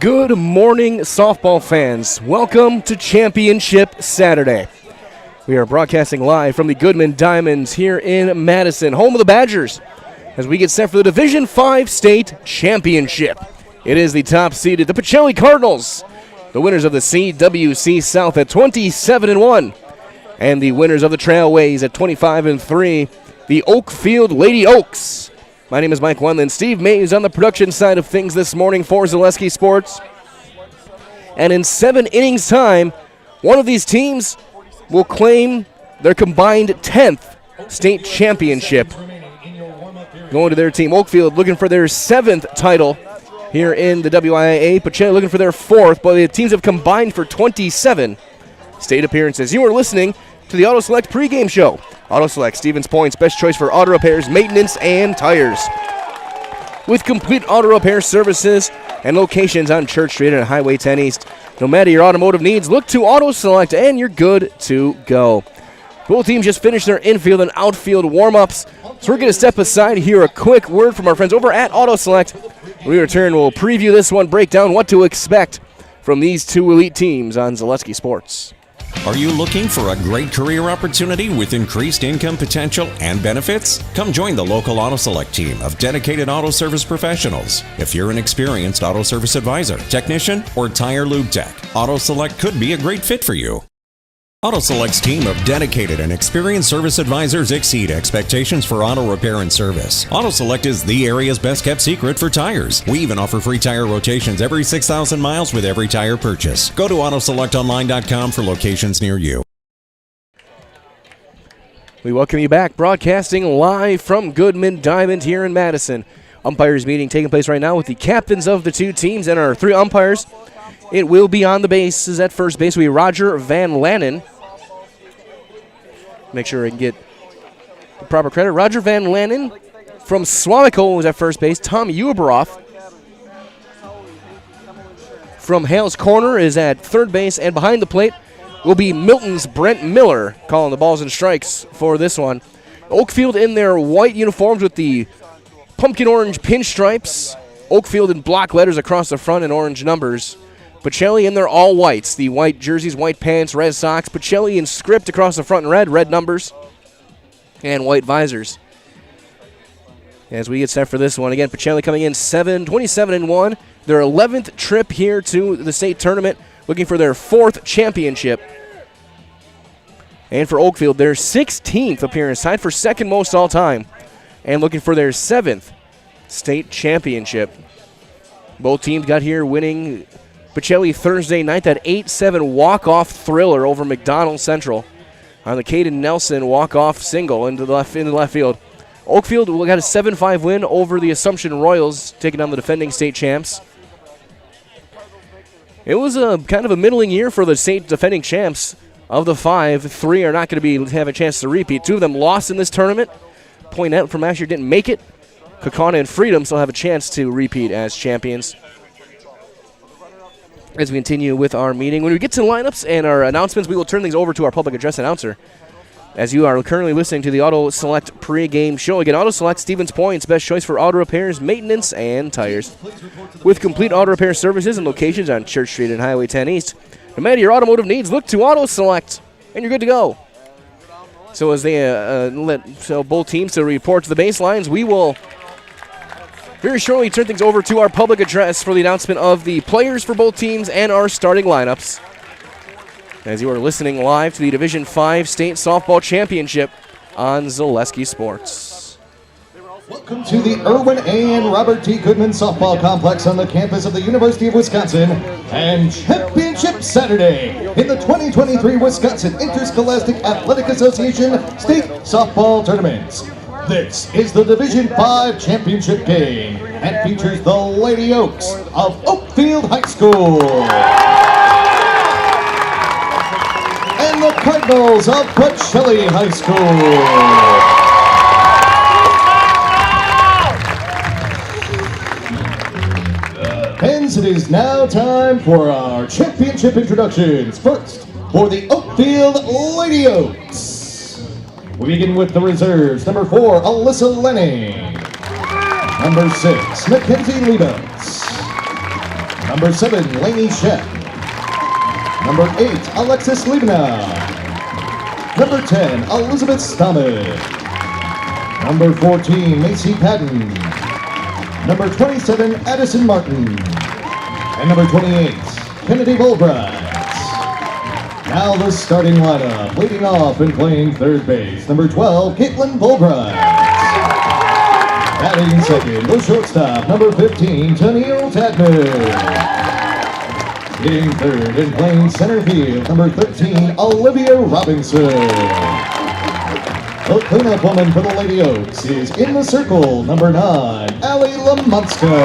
Good morning, softball fans. Welcome to Championship Saturday. We are broadcasting live from the Goodman Diamonds here in Madison, home of the Badgers, as we get set for the Division V State Championship. It is the top-seeded, the Pacelli Cardinals, the winners of the CWC South at 27-1, and the winners of the Trailways at 25-3, the Oakfield Lady Oaks. My name is Mike Wendland. Steve Mays on the production side of things this morning for Zaleski Sports. And in 7 innings time, one of these teams will claim their combined 10th state championship. Going to their team, Oakfield looking for their 7th title here in the WIAA. Pacelli looking for their 4th, but the teams have combined for 27 state appearances. You are listening to the Auto Select pregame show. Auto Select, Stevens Point's best choice for auto repairs, maintenance, and tires. With complete auto repair services and locations on Church Street and Highway 10 East. No matter your automotive needs, look to Auto Select and you're good to go. Both teams just finished their infield and outfield warm-ups, so we're going to step aside, hear a quick word from our friends over at Auto Select. When we return, we'll preview this one, break down what to expect from these two elite teams on Zaleski Sports. Are you looking for a great career opportunity with increased income potential and benefits? Come join the local Auto Select team of dedicated auto service professionals. If you're an experienced auto service advisor, technician, or tire lube tech, Auto Select could be a great fit for you. Auto Select's team of dedicated and experienced service advisors exceed expectations for auto repair and service. Auto Select is the area's best kept secret for tires. We even offer free tire rotations every 6,000 miles with every tire purchase. Go to autoselectonline.com for locations near you. We welcome you back, broadcasting live from Goodman Diamond here in Madison. Umpires meeting taking place right now with the captains of the two teams and our 3 umpires. It will be on the bases at first base. We Roger Van Lannen. Make sure I can get the proper credit. Roger Van Lannen from Swamico was at first base. Tom Uberoff from Hales Corner is at third base. And behind the plate will be Milton's Brent Miller calling the balls and strikes for this one. Oakfield in their white uniforms with the pumpkin orange pinstripes. Oakfield in block letters across the front and orange numbers. Pacelli in their all whites, the white jerseys, white pants, red socks. Pacelli in script across the front in red numbers, and white visors. As we get set for this one, again, Pacelli coming in 27-1, their 11th trip here to the state tournament, looking for their 4th championship. And for Oakfield, their 16th appearance, tied for 2nd most all time, and looking for their 7th state championship. Both teams got here winning Pacelli Thursday night, that 8-7 walk-off thriller over McDonald Central on the Caden Nelson walk-off single into the left field. Oakfield got a 7-5 win over the Assumption Royals, taking on the defending state champs. It was a kind of a middling year for the state defending champs. Of the 5, 3 are not going to have a chance to repeat. 2 of them lost in this tournament. Poinette from last year didn't make it. Kaukauna and Freedom still have a chance to repeat as champions. As we continue with our meeting, when we get to lineups and our announcements, we will turn things over to our public address announcer. As you are currently listening to the Auto Select pregame show. Again, Auto Select, Stevens Point's best choice for auto repairs, maintenance, and tires. With complete auto repair services and locations on Church Street and Highway 10 East. No matter your automotive needs, look to Auto Select, and you're good to go. So as they let both teams to report to the baselines, we will very shortly turn things over to our public address for the announcement of the players for both teams and our starting lineups. As you are listening live to the Division V State Softball Championship on Zaleski Sports. Welcome to the Irwin A. and Robert T. Goodman Softball Complex on the campus of the University of Wisconsin and Championship Saturday in the 2023 Wisconsin Interscholastic Athletic Association State Softball Tournaments. This is the Division 5 championship game and features the Lady Oaks of Oakfield High School and the Cardinals of Pacelli High School. Friends, it is now time for our championship introductions. First, for the Oakfield Lady Oaks. We begin with the reserves. Number 4, Alyssa Lenning. Number 6, Mackenzie Lebus. Number 7, Lainey Sheck. Number 8, Alexis Liebna. Number 10, Elizabeth Stomach. Number 14, Macy Patton. Number 27, Addison Martin. And number 28, Kennedy Bulbright. Now the starting lineup, leading off and playing third base. Number 12, Caitlin Bulbright. Batting second, the shortstop, number 15, Tennille Tadman. Hitting third and playing center field, number 13, Olivia Robinson. The cleanup woman for the Lady Oaks is in the circle, number 9, Allie Lamonska.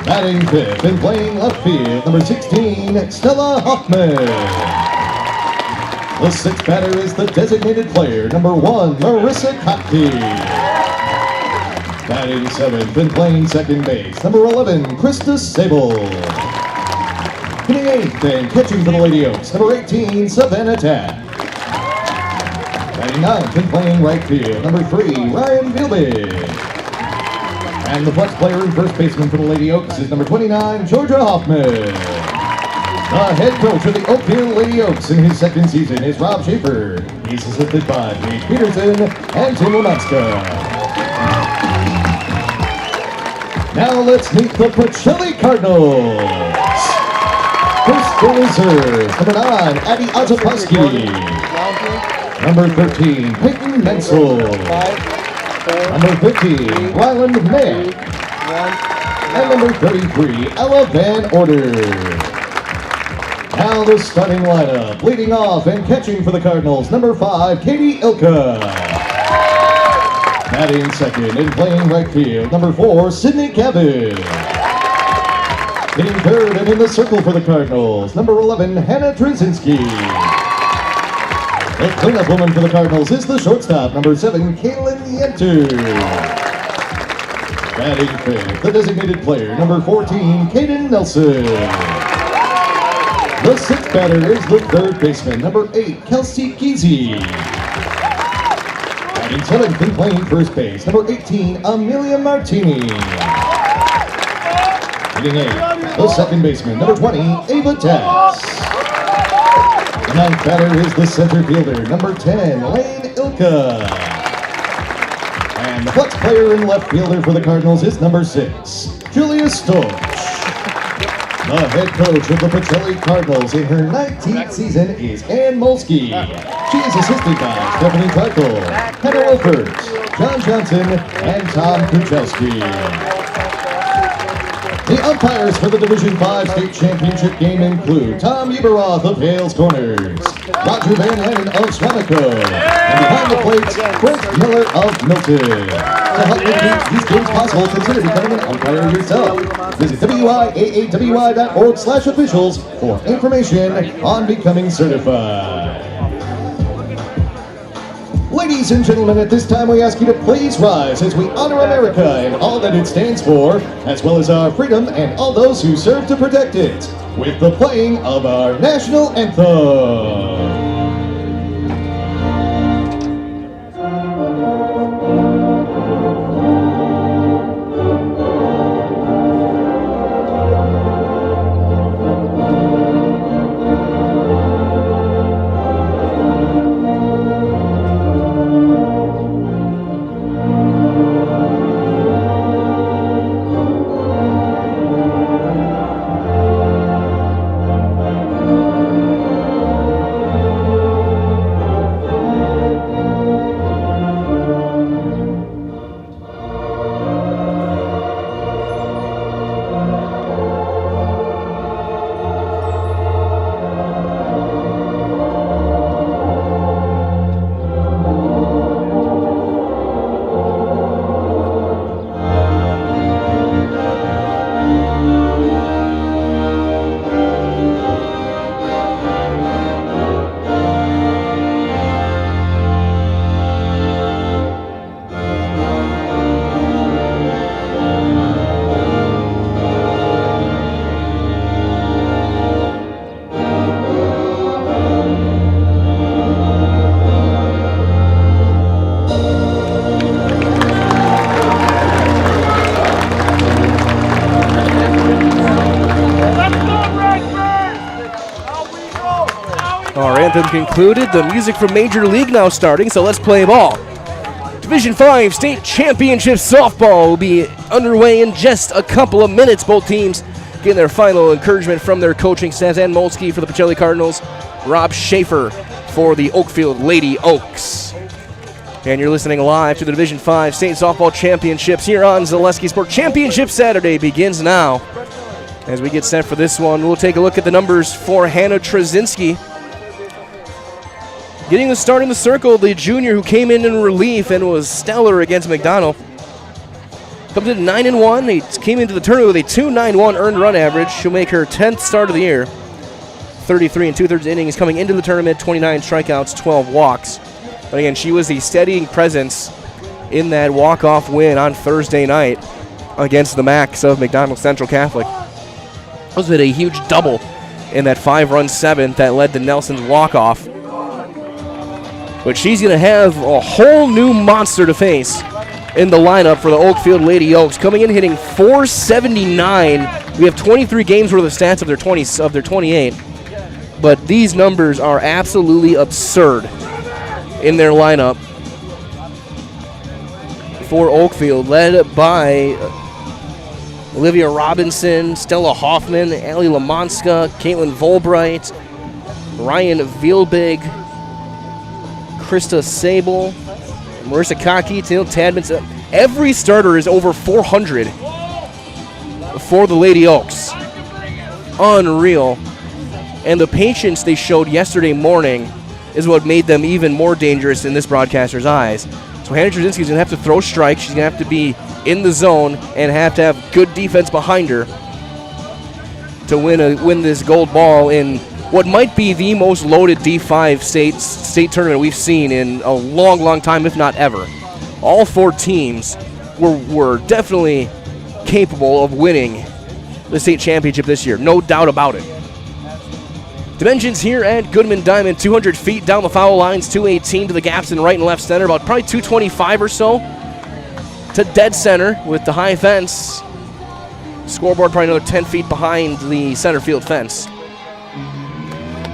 Batting fifth and playing left field, number 16, Stella Hoffman. The sixth batter is the designated player, number 1, Marissa Kopke. Batting seventh and playing second base, number 11, Krista Sable. Hitting eighth and catching for the Lady Oaks, number 18, Savannah Tapp. Batting ninth and playing right field, number 3, Ryan Gilbert. And the flex player and first baseman for the Lady Oaks is number 29, Georgia Hoffman. The head coach of the Oakfield Lady Oaks in his second season is Rob Schaefer. He's assisted by Paige Peterson and Tim Lamonska. Now let's meet the Pacelli Cardinals. First for reserves, number 9, Abby Ozapowski. Number 13, Peyton Menzel. Number 15, Ryland May. And number 33, Ella Van Order. Now the starting lineup, leading off and catching for the Cardinals, number 5, Katie Ilka. Batting second and playing right field, number 4, Sydney Cabot. Hitting third and in the circle for the Cardinals, number 11, Hannah Trzynski. The cleanup woman for the Cardinals is the shortstop, number 7, Kaylin Yenter. Batting fifth, the designated player, number 14, Kaden Nelson. The sixth batter is the third baseman, number 8, Kelsey Kesey. Batting seventh and playing first base, number 18, Amelia Martini. Hitting eighth, the second baseman, number 20, Ava Tass. The ninth batter is the center fielder, number 10, Lane Ilka. And the flex player and left fielder for the Cardinals is number 6, Julia Storch. The head coach of the Pacelli Cardinals in her 19th season is Ann Molsky. She is assisted by Stephanie Treichel, Hannah Wolfert, John Johnson, and Tom Kuchelski. The umpires for the Division 5 state championship game include Tom Eberoth of Hales Corners, Roger Van Landen of Swamico, and behind the plates, Frank Miller of Milton. To help make these games possible, consider becoming an umpire yourself. Visit WIAA.org/officials for information on becoming certified. Ladies and gentlemen, at this time we ask you to please rise as we honor America and all that it stands for, as well as our freedom and all those who serve to protect it, with the playing of our national anthem. anthem concluded. The music from Major League now starting, so let's play ball. Division 5 State Championship Softball will be underway in just a couple of minutes. Both teams getting their final encouragement from their coaching staff. Ann Molsky for the Pacelli Cardinals, Rob Schaefer for the Oakfield Lady Oaks. And you're listening live to the Division 5 State Softball Championships here on Zaleski Sport. Championship Saturday begins now. As we get set for this one, we'll take a look at the numbers for Hannah Trzynski. Getting the start in the circle, the junior who came in relief and was stellar against McDonald. Comes in 9-1. He came into the tournament with a 2.91 earned run average. She'll make her 10th start of the year. 33 2/3 innings coming into the tournament, 29 strikeouts, 12 walks. But again, she was the steadying presence in that walk-off win on Thursday night against the Macs of McDonald Central Catholic. It was a huge double in that 5-run seventh that led to Nelson's walk-off. But she's going to have a whole new monster to face in the lineup for the Oakfield Lady Oaks. Coming in hitting .479. We have 23 games worth of stats of their 28. But these numbers are absolutely absurd in their lineup for Oakfield, led by Olivia Robinson, Stella Hoffman, Allie Lamonska, Caitlin Volbright, Ryan Vielbig, Krista Sable, Marissa Kaki, Taylor Tadman. Every starter is over 400 for the Lady Oaks. Unreal. And the patience they showed yesterday morning is what made them even more dangerous in this broadcaster's eyes. So Hannah Trzynski's going to have to throw strikes. She's going to have to be in the zone and have to have good defense behind her to win this gold ball in what might be the most loaded D5 state tournament we've seen in a long, long time, if not ever. All four teams were definitely capable of winning the state championship this year, no doubt about it. Dimensions here at Goodman Diamond, 200 feet down the foul lines, 218 to the gaps in right and left center, about probably 225 or so to dead center with the high fence. Scoreboard probably another 10 feet behind the center field fence.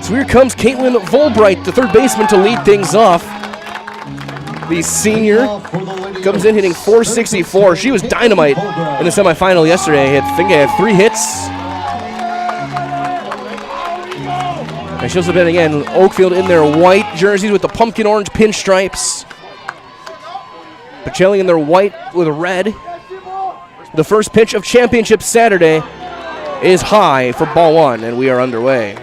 So here comes Caitlin Volbright, the third baseman, to lead things off. The senior comes in hitting .464. She was dynamite in the semifinal yesterday. I think I had 3 hits. And she'll submit again, Oakfield in their white jerseys with the pumpkin orange pinstripes. Pacelli in their white with red. The first pitch of Championship Saturday is high for ball 1, and we are underway.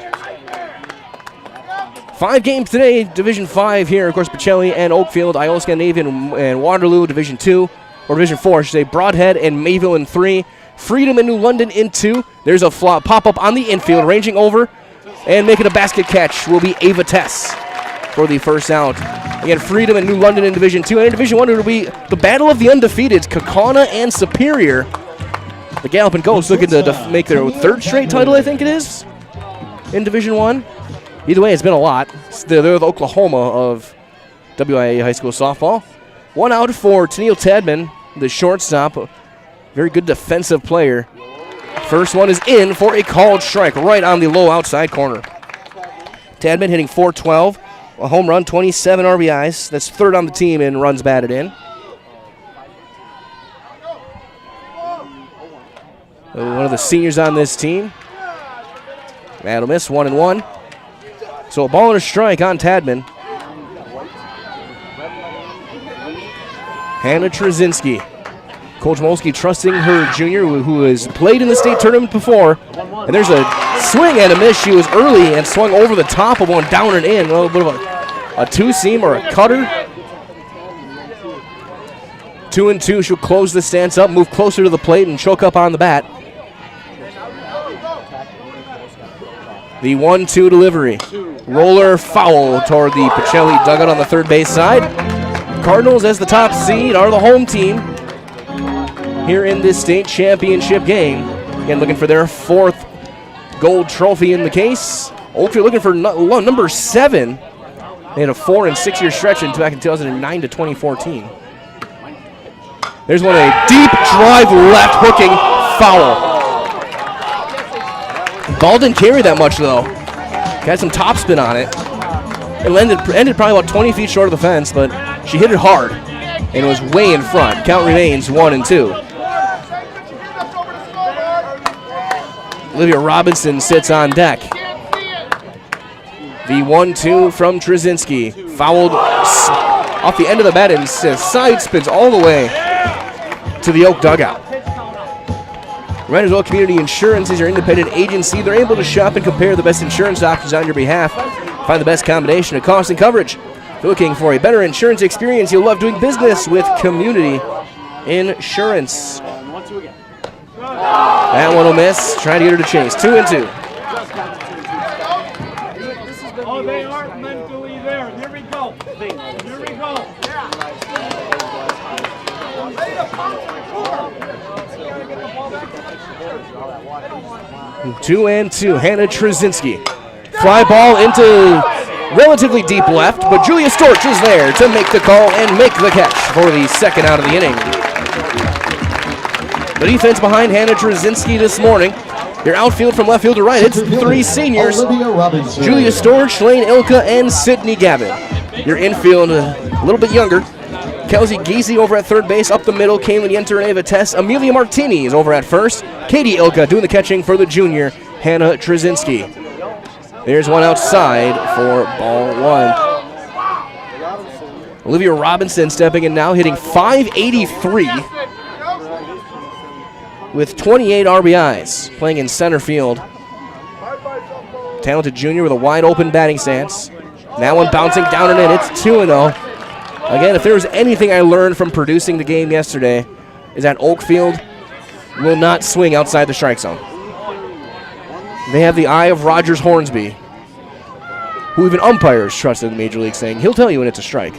5 games today, Division 5 here. Of course, Pacelli and Oakfield, Iola Scandinavian and Waterloo, Division 2, or Division 4, I should say. Broadhead and Mayville in 3. Freedom and New London in 2. There's a pop-up on the infield, ranging over and making a basket catch will be Ava Tess for the first out. Again, Freedom and New London in Division 2. And in Division 1, it'll be the battle of the undefeateds, Kaukauna and Superior. The Galloping Ghosts looking to make their 3rd straight title, I think it is, in Division 1. Either way, it's been a lot. They're the Oklahoma of WIAA high school softball. 1 out for Tennille Tadman, the shortstop. A very good defensive player. First one is in for a called strike right on the low outside corner. Tadman hitting .412, a home run, 27 RBIs. That's 3rd on the team in runs batted in. One of the seniors on this team. That'll miss, 1-1. So a ball and a strike on Tadman. Hannah Trzynski. Coach Molsky trusting her junior who has played in the state tournament before. And there's a swing and a miss. She was early and swung over the top of one, down and in. A little bit of a two-seam or a cutter. 2-2. She'll close the stance up, move closer to the plate, and choke up on the bat. The 1-2 delivery. Roller foul toward the Pacelli dugout on the third base side. Cardinals, as the top seed, are the home team here in this state championship game. Again, looking for their 4th gold trophy in the case. Oakfield looking for number 7. They had a 4- and 6-year stretch back in 2009 to 2014. There's one, a deep drive left hooking foul. Ball didn't carry that much though. Got some topspin on it. It ended probably about 20 feet short of the fence, but she hit it hard and was way in front. Count remains 1-2. Olivia Robinson sits on deck. The 1-2 from Trzynski. Fouled off the end of the bat and side spins all the way to the Oak dugout. Randallsville Community Insurance is your independent agency. They're able to shop and compare the best insurance options on your behalf. Find the best combination of cost and coverage. If you're looking for a better insurance experience, you'll love doing business with Community Insurance. That one will miss. Trying to get her to chase. 2-2. Oh, they aren't mentally there. Here we go. Here we go. 2-2. Hannah Trzynski. Fly ball into relatively deep left, but Julia Storch is there to make the call and make the catch for the second out of the inning. The defense behind Hannah Trzynski this morning. Your outfield from left field to right, it's three seniors. Julia Storch, Lane Ilka, and Sydney Gavin. Your infield, a little bit younger. Kelsey Giese over at third base. Up the middle, Kaylin Yenter Tess. Amelia Martini is over at first. Katie Ilka doing the catching for the junior, Hannah Trzynski. There's one outside for ball one. Olivia Robinson stepping in now, hitting .583 with 28 RBIs, playing in center field. Talented junior with a wide open batting stance. That one bouncing down and in. It's 2-0. Again, if there was anything I learned from producing the game yesterday, is that Oakfield will not swing outside the strike zone. They have the eye of Rogers Hornsby, who even umpires trust in the Major League, saying he'll tell you when it's a strike.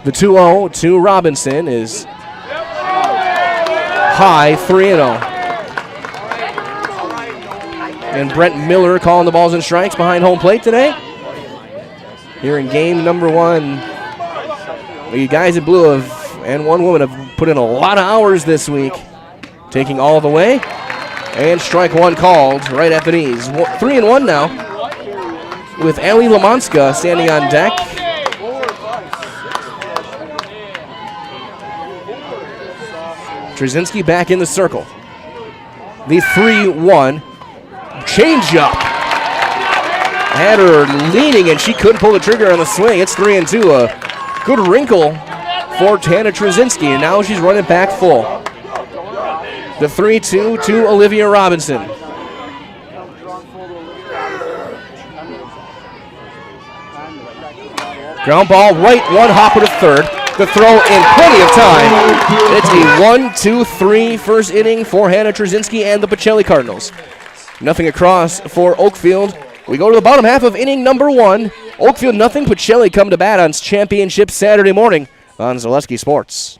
The 2-0 to Robinson is high, 3-0. And Brent Miller calling the balls and strikes behind home plate today. Here in game number one, the guys in blue and one woman have put in a lot of hours this week, taking all the way. And strike one called right at the knees. 3-1 now, with Allie Lamonska standing on deck. Trzynski back in the circle. The 3-1 changeup. Had her leaning and she couldn't pull the trigger on the swing. It's 3-2. A good wrinkle for Hannah Trzynski, and now she's running back full. The 3-2 to Olivia Robinson. Ground ball right, one hopper to third. The throw in plenty of time. It's a 1-2-3 first inning for Hannah Trzynski and the Pacelli Cardinals. Nothing across for Oakfield. We go to the bottom half of inning number one. Oakfield nothing. Pacelli come to bat on championship Saturday morning on Zaleski Sports.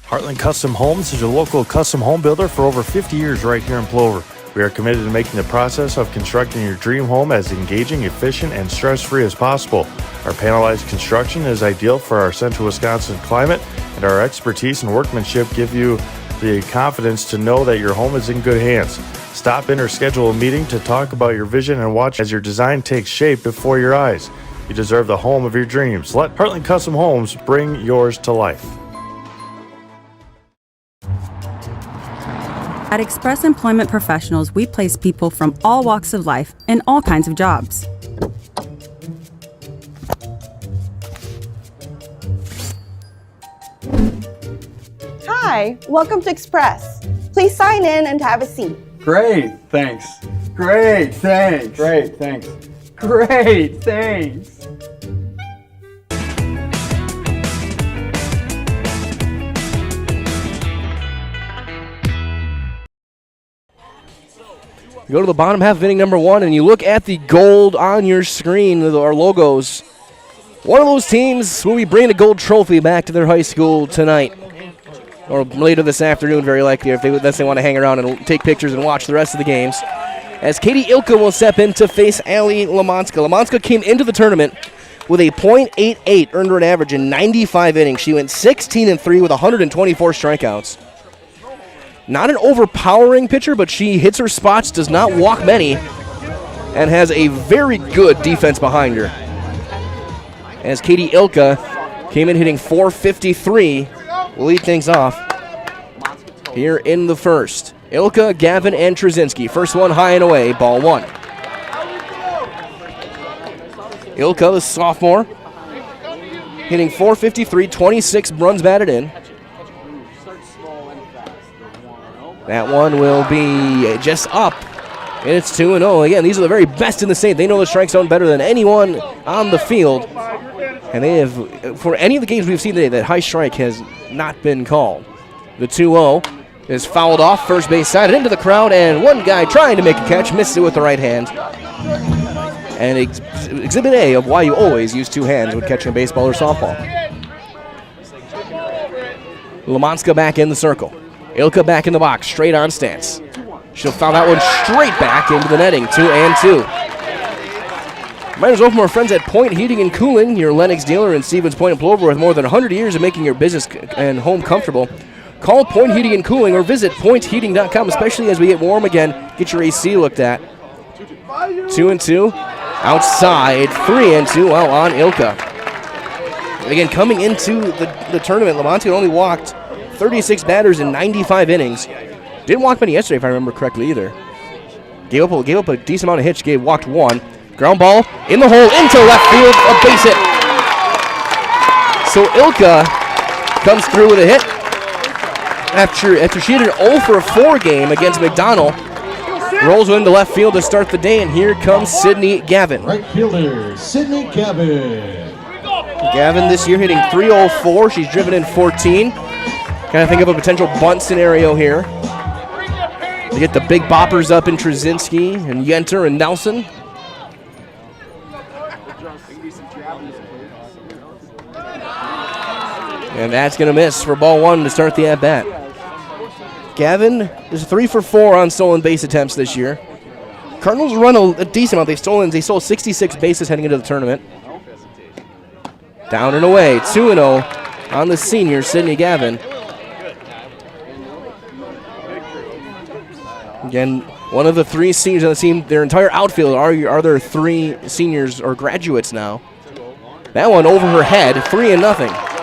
Heartland Custom Homes is your local custom home builder for over 50 years right here in Plover. We are committed to making the process of constructing your dream home as engaging, efficient, and stress-free as possible. Our panelized construction is ideal for our central Wisconsin climate, and our expertise and workmanship give you the confidence to know that your home is in good hands. Stop in or schedule a meeting to talk about your vision and watch as your design takes shape before your eyes. You deserve the home of your dreams. Let Heartland Custom Homes bring yours to life. At Express Employment Professionals, we place people from all walks of life in all kinds of jobs. Hi, welcome to Express. Please sign in and have a seat. Great, thanks. Great, thanks. Great, thanks. Great, thanks. You go to the bottom half of inning number one, and you look at the gold on your screen, our logos. One of those teams will be bringing a gold trophy back to their high school tonight, or later this afternoon, very likely, if they want to hang around and take pictures and watch the rest of the games. As Katie Ilka will step in to face Allie Lamonska. Lamonska came into the tournament with a .88 earned run average in 95 innings. She went 16-3 with 124 strikeouts. Not an overpowering pitcher, but she hits her spots, does not walk many, and has a very good defense behind her. as Katie Ilka came in hitting .453. Will lead things off here in the first. Ilka, Gavin, and Trzynski. First one high and away, ball one. Ilka, the sophomore, hitting .453, 26 runs batted in. That one will be just up, and it's 2-0. Again, these are the very best in the state. They know the strike zone better than anyone on the field. And they have, for any of the games we've seen today, that high strike has not been called. The 2-0 is fouled off, first base side, and into the crowd, and one guy trying to make a catch, missed it with the right hand. And exhibit A of why you always use two hands when catching a baseball or softball. Lamanska back in the circle. Ilka back in the box, straight on stance. She'll foul that one straight back into the netting, 2-2. Miners Open our friends at Point Heating and Cooling, your Lennox dealer in Stevens Point and Plover with more than 100 years of making your business and home comfortable. Call Point Heating and Cooling or visit pointheating.com, especially as we get warm again. Get your AC looked at. 2-2. Outside, 3-2 out on Ilka. Again, coming into the tournament, Lamonti only walked 36 batters in 95 innings. Didn't walk many yesterday, if I remember correctly, either. Gave up a decent amount of hits. Walked one. Ground ball in the hole, into left field, a base hit. So Ilka comes through with a hit. After she had an 0-for-4 game against McDonald, rolls into left field to start the day, and here comes Sydney Gavin. Right fielder, Sydney Gavin. Gavin this year hitting .304. She's driven in 14. Kind of think of a potential bunt scenario here. They get the big boppers up in Trzynski and Yenter and Nelson. And that's going to miss for ball one to start the at-bat. Gavin is 3-for-4 on stolen base attempts this year. Cardinals run a decent amount. They stole 66 bases heading into the tournament. Down and away, 2-0 on the senior, Sydney Gavin. Again, one of the three seniors on the team, their entire outfield are there three seniors or graduates now. That one over her head, 3-0.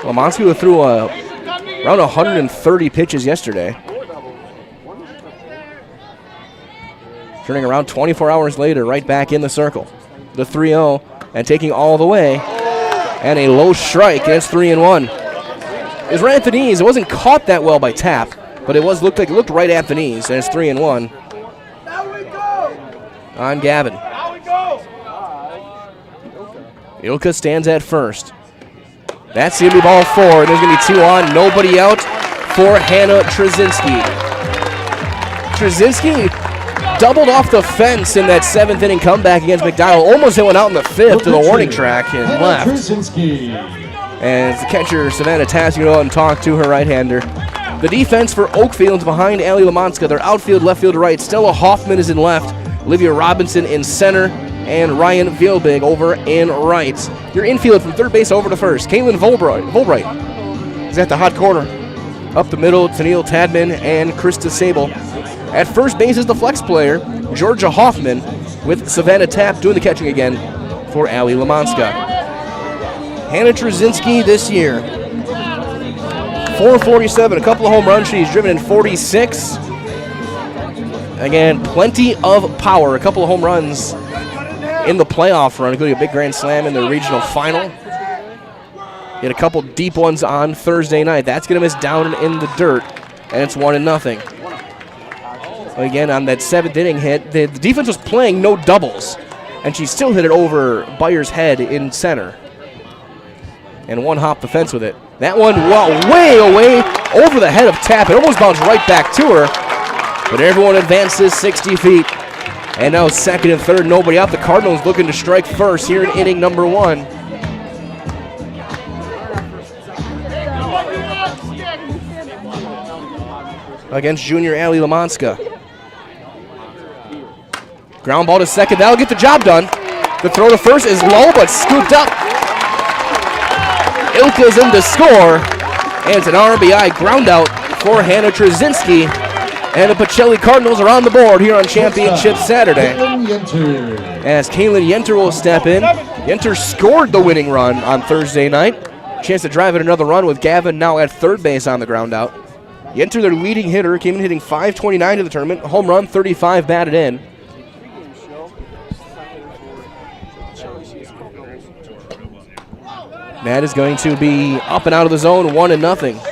Lamonski threw around 130 pitches yesterday. Turning around 24 hours later, right back in the circle. The 3-0 and taking all the way. And a low strike, and it's 3-1. It was right at the knees. It wasn't caught that well by Tapp, but it looked right at the knees, and it's 3-1. On Gavin. Ilka stands at first. That's going to be ball four, and there's going to be two on, nobody out for Hannah Trzynski. Trzynski doubled off the fence in that seventh inning comeback against McDonald. Almost went out in the fifth to the warning track and left. And the catcher, Savannah Tass, you go out and talk to her right-hander. The defense for Oakfield behind Allie Lamonska. Their outfield, left field, right. Stella Hoffman is in left. Olivia Robinson in center. And Ryan Vielbig over in right. Your infield from third base over to first. Caitlin Volbright is at the hot corner. Up the middle, Tennille Tadman and Krista Sable. At first base is the flex player, Georgia Hoffman, with Savannah Tapp doing the catching again for Allie Lamonska. Hannah Trzynski this year, .447, a couple of home runs. She's driven in 46. Again, plenty of power, a couple of home runs in the playoff run, including a big grand slam in the regional final. Hit a couple deep ones on Thursday night. That's going to miss down in the dirt, and it's 1-0. Again, on that seventh inning hit, the defense was playing no doubles, and she still hit it over Byer's head in center. And one hop the fence with it. That one, way away over the head of Tapp. It almost bounced right back to her, but everyone advances 60 feet. And now second and third, nobody out. The Cardinals looking to strike first here in inning number one. Against junior Allie Lamonska. Ground ball to second. That'll get the job done. The throw to first is low, but scooped up. Ilka's in to score. And it's an RBI ground out for Hannah Trzynski. And the Pacelli Cardinals are on the board here on Championship Saturday. Caitlin Yenter. As Kaylin Yenter will step in. Yenter scored the winning run on Thursday night. Chance to drive in another run with Gavin now at third base on the ground out. Yenter, their leading hitter, came in hitting .529 to the tournament. Home run, 35 batted in. That is going to be up and out of the zone, 1-0.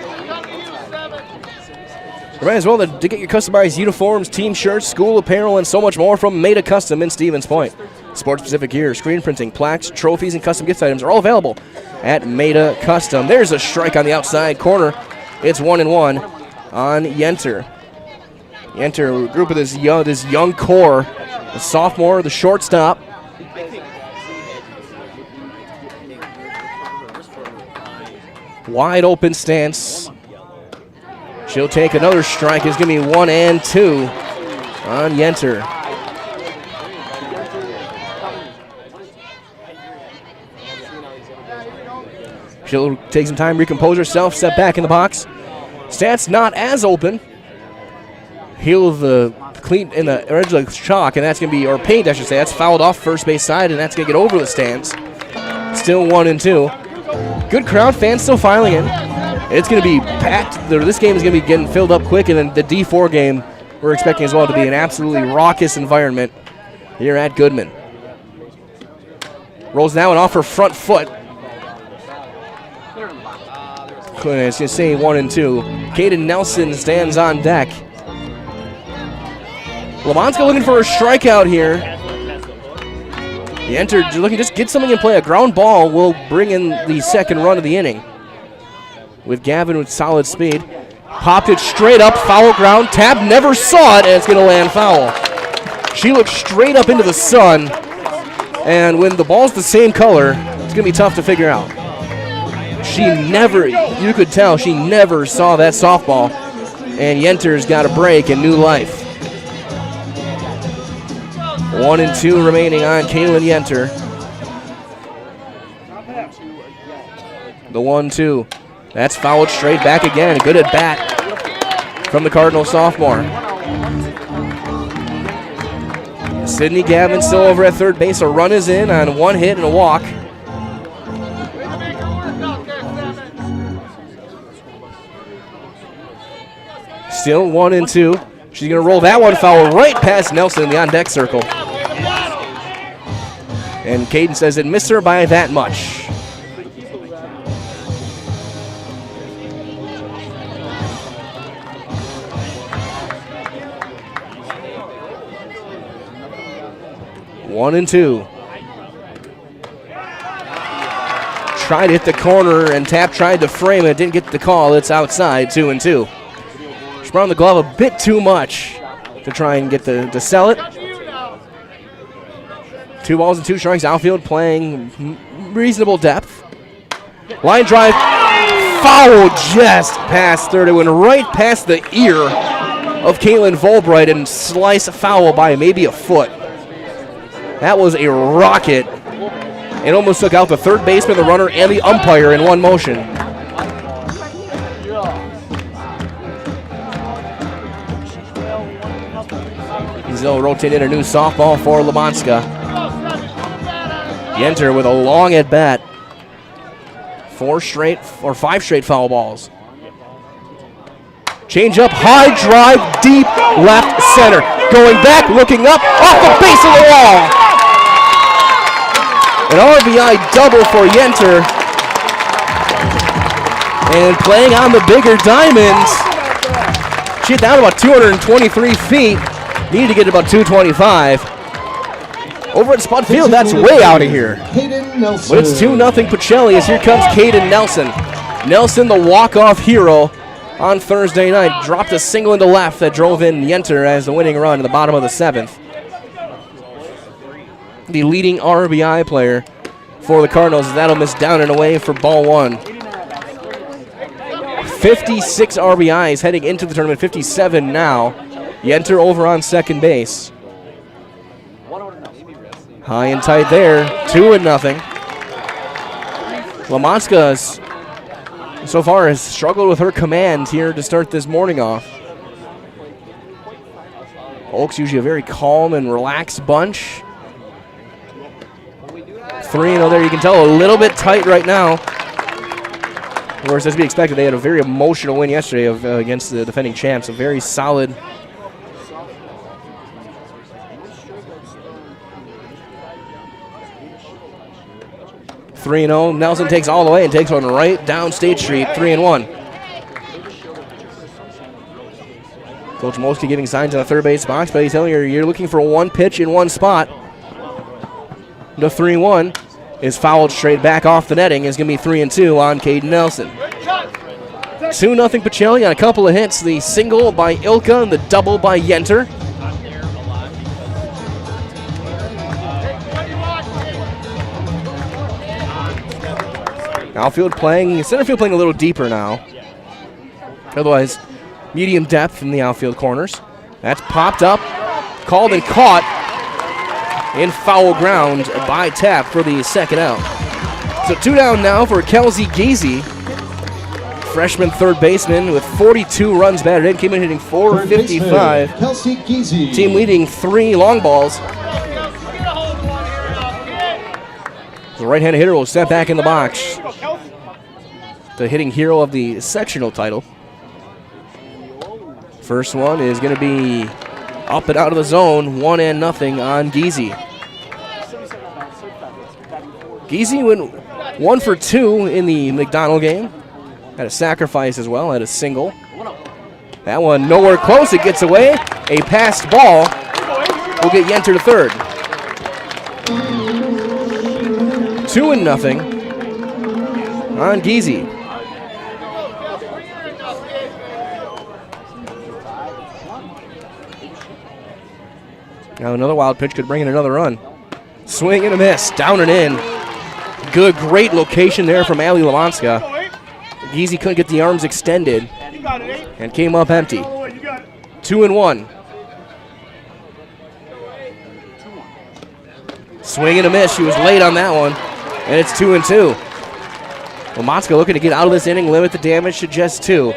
Remember as well to get your customized uniforms, team shirts, school apparel, and so much more from Meta Custom in Stevens Point. Sports-specific gear, screen printing, plaques, trophies, and custom gift items are all available at Meta Custom. There's a strike on the outside corner. It's 1-1 on Yenter. Yenter, a group of this young core, the sophomore, the shortstop. Wide open stance. She'll take another strike. It's going to be 1-2 on Yenter. She'll take some time, recompose herself, step back in the box. Stats not as open. Heel of the cleat in the edge of the chalk, and that's going to be, or paint I should say, that's fouled off first base side, and that's going to get over the stands. Still 1-2. Good crowd, fans still filing in. It's going to be packed. This game is going to be getting filled up quick, and then the D4 game we're expecting as well to be an absolutely raucous environment here at Goodman. Rolls now and off her front foot. It's going to say 1-2. Kaden Nelson stands on deck. Lamonska looking for a strikeout here. Yenter looking to just get something in play. A ground ball will bring in the second run of the inning. With Gavin with solid speed. Popped it straight up, foul ground. Tab never saw it, and it's going to land foul. She looked straight up into the sun, and when the ball's the same color, it's going to be tough to figure out. She never, you could tell, she never saw that softball, and Yenter's got a break and new life. 1-2 remaining on Kaylin Yenter. The 1-2. That's fouled straight back again. Good at bat from the Cardinal sophomore. Sydney Gavin still over at third base. A run is in on one hit and a walk. Still 1-2. She's going to roll that one foul right past Nelson in the on-deck circle. And Caden says it missed her by that much. One and two. Tried to hit the corner, and Tapp tried to frame it. Didn't get the call. It's outside, 2-2. She brought on the glove a bit too much to try and get to sell it. 2 balls and 2 strikes. Outfield playing reasonable depth. Line drive, foul just past third. It went right past the ear of Caitlin Volbright and sliced foul by maybe a foot. That was a rocket. It almost took out the third baseman, the runner, and the umpire in one motion. He'll rotate in a new softball for Lamonska. Yenter with a long at bat. 5 straight foul balls. Change up, high drive, deep left center. Going back, looking up, off the base of the wall. An RBI double for Yenter. And playing on the bigger diamonds. She hit down about 223 feet. Needed to get about 225. Over at Spot Field, that's way out of here. But it's 2-0 Pacelli as here comes Caden Nelson. Nelson, the walk-off hero on Thursday night. Dropped a single into left that drove in Yenter as the winning run in the bottom of the 7th. The leading RBI player for the Cardinals. That'll miss down and away for ball one. 56 RBIs heading into the tournament, 57 now. Yenter over on second base. High and tight there, 2-0. Lamonska so far has struggled with her command here to start this morning off. Oaks usually a very calm and relaxed bunch. 3-0 there. You can tell a little bit tight right now. Of course, as we expected, they had a very emotional win yesterday against the defending champs. A very solid. (3-0). Nelson takes all the way and takes one right down State Street. 3-1. Coach Moski giving signs in the third base box, but he's telling you you're looking for one pitch in one spot. The 3-1 is fouled straight back off the netting. It's going to be 3-2 on Caden Nelson. 2-0 Pacelli on a couple of hits. The single by Ilka and the double by Yenter. Outfield playing, center field playing a little deeper now. Otherwise, medium depth in the outfield corners. That's popped up, called and caught in foul ground by Tapp for the second out. So 2 down now for Kelsey Geezy. Freshman third baseman with 42 runs batted in, came in hitting .455. Kelsey Geezy. Team leading 3 long balls. The right-handed hitter will step back in the box. The hitting hero of the sectional title. First one is going to be up and out of the zone, 1-0 on Geezy. Geezy went 1 for 2 in the McDonald game. Had a sacrifice as well, had a single. That one nowhere close, it gets away. A passed ball will get Yenter to third. 2-0 on Geezy. Now another wild pitch could bring in another run. Swing and a miss, down and in. Good, great location there from Ali Lamanska. Geezy couldn't get the arms extended and came up empty. 2-1. Swing and a miss. She was late on that one, and it's 2-2. Lamanska looking to get out of this inning, limit the damage to just 2.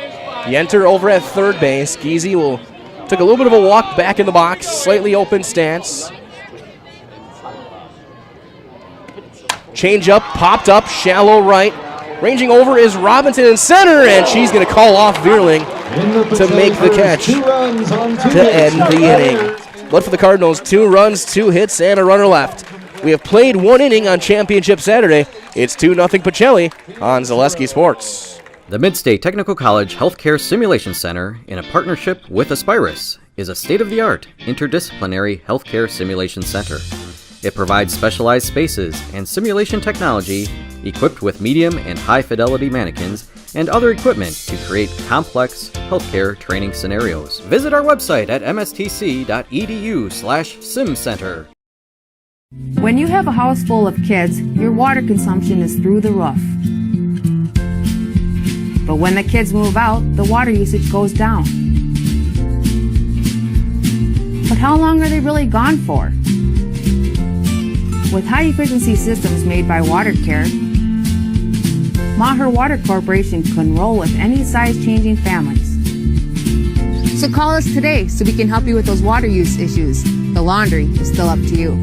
Yenter over at third base. Geezy will took a little bit of a walk back in the box, slightly open stance. Change up, popped up, shallow right. Ranging over is Robinson in center, and she's going to call off Veerling to make the catch to end the inning. But for the Cardinals, 2 runs, 2 hits, and a runner left. We have played 1 inning on Championship Saturday. It's 2-0 Pacelli on Zaleski Sports. The Midstate Technical College Healthcare Simulation Center, in a partnership with Aspirus, is a state-of-the-art interdisciplinary healthcare simulation center. It provides specialized spaces and simulation technology equipped with medium and high-fidelity mannequins and other equipment to create complex healthcare training scenarios. Visit our website at mstc.edu/simcenter. When you have a house full of kids, your water consumption is through the roof. But when the kids move out, the water usage goes down. But how long are they really gone for? With high-efficiency systems made by WaterCare, Maher Water Corporation can roll with any size-changing families. So call us today so we can help you with those water use issues. The laundry is still up to you.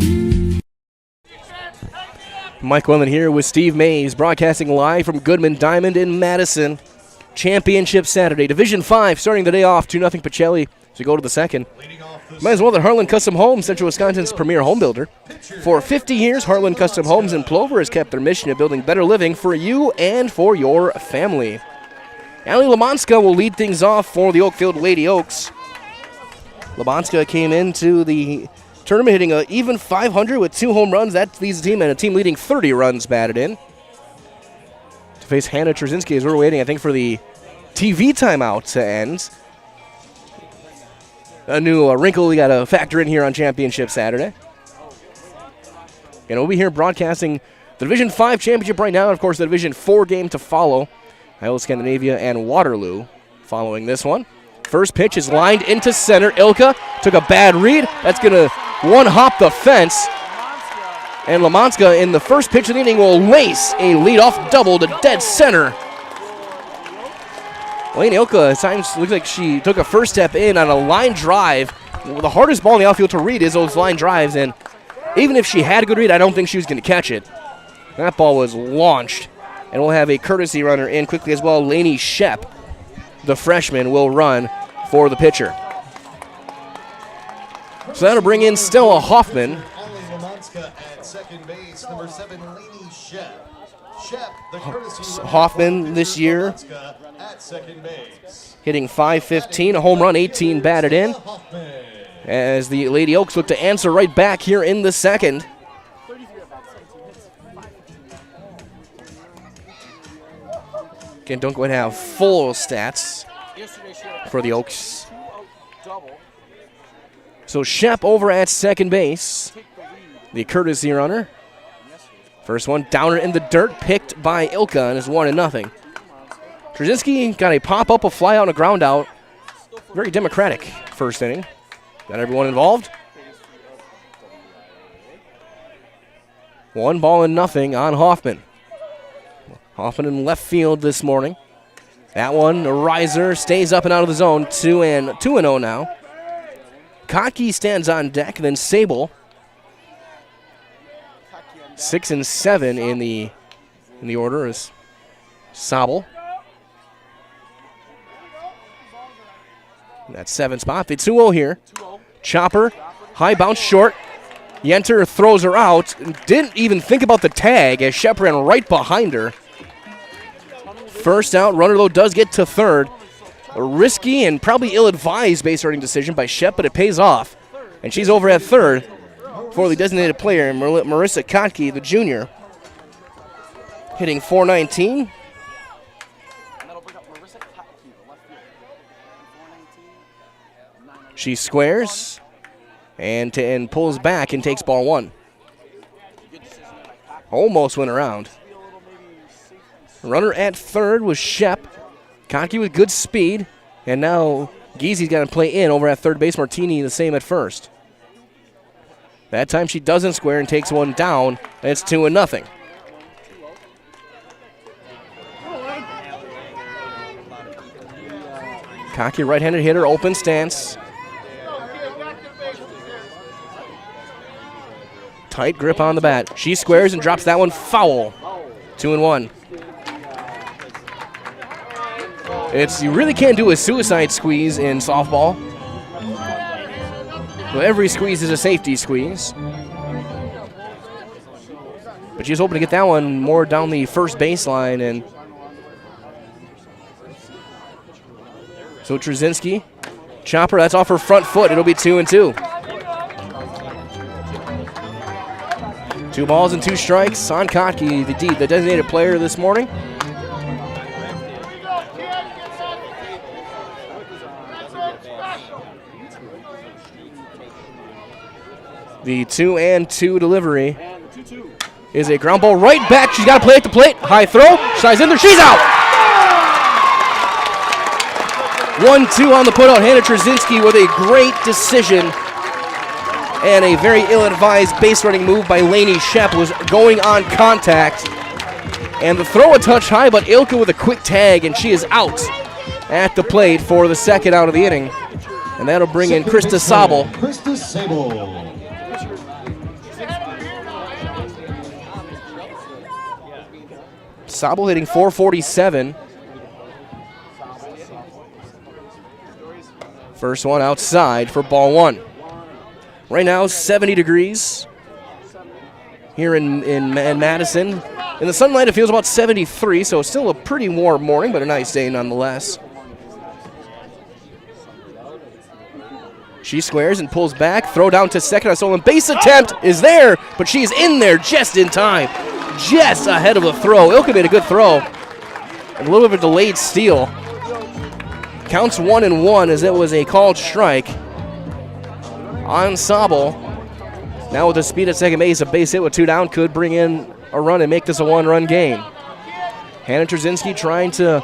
Mike Wellen here with Steve Mays, broadcasting live from Goodman Diamond in Madison. Championship Saturday, Division 5, starting the day off, 2-0 Pacelli to go to the second. Might as well that Heartland Custom Homes, Central Wisconsin's premier home builder. For 50 years, Heartland Custom Homes in Plover has kept their mission of building better living for you and for your family. Ali Lamanska will lead things off for the Oakfield Lady Oaks. Lamanska came into the tournament hitting an even .500 with 2 home runs. That leads the team, and a team leading 30 runs batted in. To face Hannah Trzynski as we're waiting, I think, for the TV timeout to end. A new wrinkle we got to factor in here on Championship Saturday. And we'll be here broadcasting the Division 5 championship right now, and of course the Division 4 game to follow. Iowa Scandinavia and Waterloo following this one. First pitch is lined into center. Ilka took a bad read. That's going to one-hop the fence. And Lamanska in the first pitch of the inning will lace a leadoff double to dead center. Lane Ilka at times looks like she took a first step in on a line drive. the hardest ball in the outfield to read is those line drives, and even if she had a good read, I don't think she was going to catch it. That ball was launched, and we'll have a courtesy runner in quickly as well. Lainey Shep, the freshman, will run for the pitcher. So that'll bring in Stella Hoffman. At second base, number 7, Lainey Shep. Shep, the courtesy Hoffman this year at second base. hitting .515, a home run, 18 batted in. As the Lady Oaks look to answer right back here in the second. Again, don't go ahead and have full stats for the Oaks. So Shep over at second base, the courtesy runner. First one downer in the dirt, picked by Ilka, and is 1-0. Trzynski got a pop-up, a fly out, and a ground out. Very democratic first inning. Got everyone involved. 1-0 on Hoffman. Hoffman in left field this morning. That one, a riser, stays up and out of the zone. 2-0 now. Kotke stands on deck, then Sable. 6 and 7 in the order is Sabel. That 7 spot. The 2-0 here. Chopper, high bounce short. Yenter throws her out. Didn't even think about the tag as Shep ran right behind her. First out, runner though does get to third. A risky and probably ill-advised base running decision by Shep, but it pays off. And she's over at third for the designated player, Marissa Kotke, the junior. Hitting .419. She squares and pulls back and takes ball 1. Almost went around. Runner at third was Shep. Kotke with good speed. And now Geezy's got to play in over at third base. Martini the same at first. That time she doesn't square and takes one down. And it's 2-0. Kotke, right-handed hitter, open stance. Tight grip on the bat. She squares and drops that one foul. 2-1. You really can't do a suicide squeeze in softball. So every squeeze is a safety squeeze. But she's hoping to get that one more down the first baseline. And so Trzynski, chopper, that's off her front foot. It'll be 2-2. 2 balls and 2 strikes on Kotke, the designated player this morning. The 2-2 delivery is a ground ball right back. She's got to play at the plate. High throw. Slides in there. She's out. 1-2 on the putout. Hannah Trzynski with a great decision. And a very ill-advised base running move by Lainey Shep was going on contact. And the throw a touch high, but Ilka with a quick tag, and she is out at the plate for the second out of the inning. And that'll bring in Krista Sabel. Krista Sabel. Sabel hitting .447. First one outside for ball 1. Right now, 70 degrees here in Madison. In the sunlight, it feels about 73, so it's still a pretty warm morning, but a nice day nonetheless. She squares and pulls back. Throw down to second. A stolen base attempt is there, but she's in there just in time. Just ahead of the throw. Ilka made a good throw. A little bit of a delayed steal. Counts 1-1 as it was a called strike on Sabel. Now with the speed at second base, a base hit with 2 down could bring in a run and make this a 1-run game. Hannah Trzynski trying to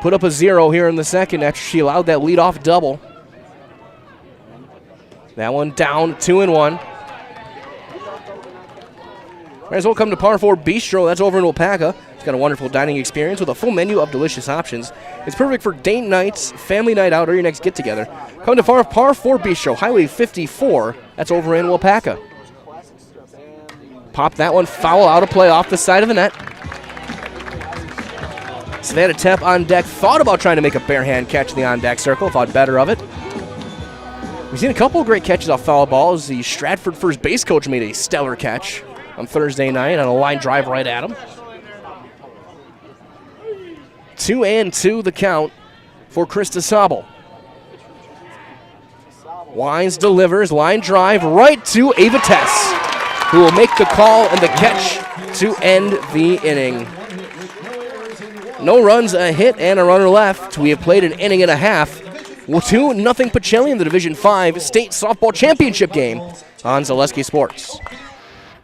put up a 0 here in the second after she allowed that leadoff double. That one down, 2-1. Might as well come to Par 4 Bistro. That's over in Wapaka. It's got a wonderful dining experience with a full menu of delicious options. It's perfect for date nights, family night out, or your next get-together. Come to Par 4 Bistro, Highway 54. That's over in Wapaka. Pop that one foul out of play off the side of the net. Savannah Tepp on deck. Thought about trying to make a bare hand catch in the on-deck circle. Thought better of it. We've seen a couple of great catches off foul balls. The Stratford first base coach made a stellar catch on Thursday night on a line drive right at him. 2-2 the count for Krista Sobel. Wines delivers, line drive right to Ava Tess, who will make the call and the catch to end the inning. No runs, a hit, and a runner left. We have played an inning and a half. 2-0 Pacelli in the Division 5 State Softball Championship game on Zaleski Sports.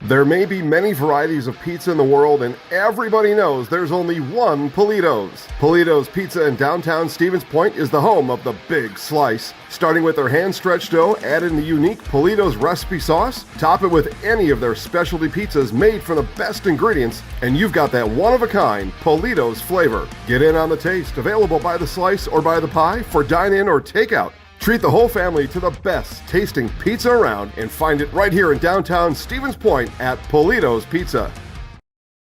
There may be many varieties of pizza in the world, and everybody knows there's only one Polito's. Polito's Pizza in downtown Stevens Point is the home of the big slice. Starting with their hand-stretched dough, add in the unique Polito's recipe sauce, top it with any of their specialty pizzas made from the best ingredients, and you've got that one-of-a-kind Polito's flavor. Get in on the taste, available by the slice or by the pie for dine-in or takeout. Treat the whole family to the best tasting pizza around and find it right here in downtown Stevens Point at Polito's Pizza.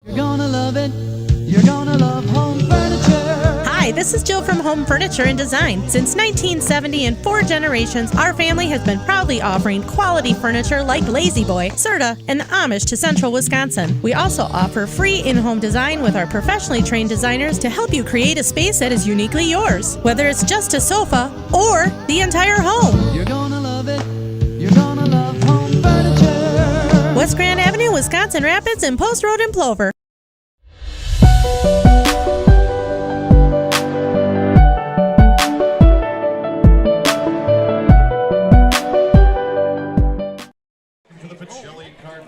You're gonna love it. You're gonna love home furniture. Hi, this is Jill from Home Furniture and Design. Since 1970 and 4 generations, our family has been proudly offering quality furniture like Lazy Boy, Serta, and Amish to Central Wisconsin. We also offer free in-home design with our professionally trained designers to help you create a space that is uniquely yours, whether it's just a sofa or the entire home. You're gonna love it. You're gonna love home furniture. West Grand Avenue, Wisconsin Rapids, and Post Road in Plover.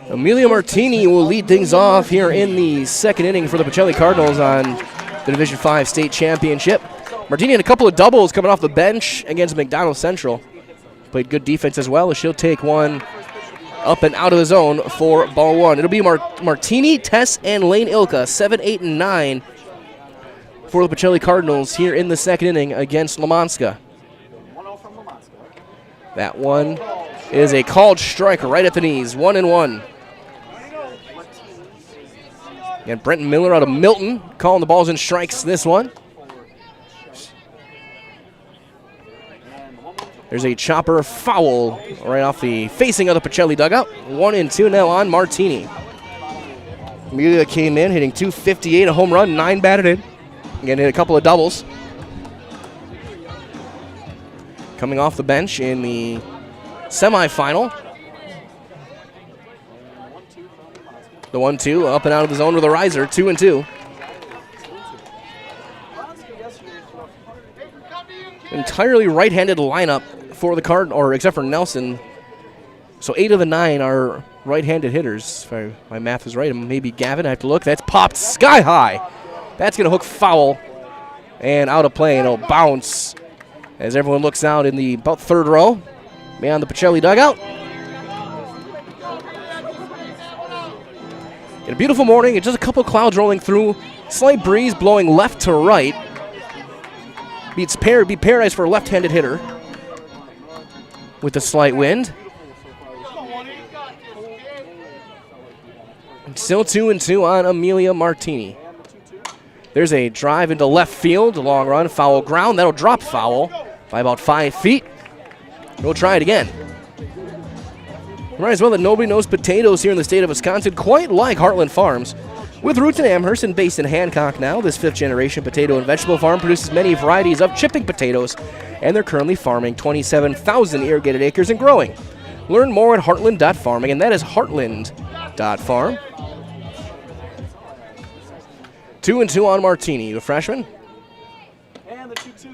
Amelia Martini will lead things off here in the second inning for the Pacelli Cardinals on the Division 5 State Championship. Martini had a couple of doubles coming off the bench against McDonald Central. Played good defense as well, as she'll take one up and out of the zone for ball one. It'll be Martini, Tess, and Lane Ilka, 7, 8, and 9 for the Pacelli Cardinals here in the second inning against Lamanska. That one is a called strike right at the knees, 1-1. And Brenton Miller out of Milton calling the balls and strikes this one. There's a chopper foul right off the facing of the Pacelli dugout. 1-2 now on Martini. Amelia came in hitting .258, a home run, 9 batted in. Again, hit a couple of doubles. Coming off the bench in the semifinal. The 1-2 up and out of the zone with a riser, 2-2. Entirely right-handed lineup for the Cardinals, except for Nelson. So 8 of the 9 are right-handed hitters. If my math is right, and maybe Gavin, I have to look. That's popped sky high. That's going to hook foul and out of play, and it'll bounce as everyone looks out in the about third row beyond the Pacelli dugout. In a beautiful morning, it's just a couple clouds rolling through. Slight breeze blowing left to right. Be paradise for a left-handed hitter with a slight wind. And still 2-2 on Amelia Martini. There's a drive into left field, a long run, foul ground. That'll drop foul by about 5 feet. We'll try it again. Might as well that nobody knows potatoes here in the state of Wisconsin, quite like Heartland Farms. With roots in Amherst and based in Hancock now, this 5th-generation potato and vegetable farm produces many varieties of chipping potatoes, and they're currently farming 27,000 irrigated acres and growing. Learn more at heartland.farming, and that is heartland.farm. 2-2 on Martini, the freshman.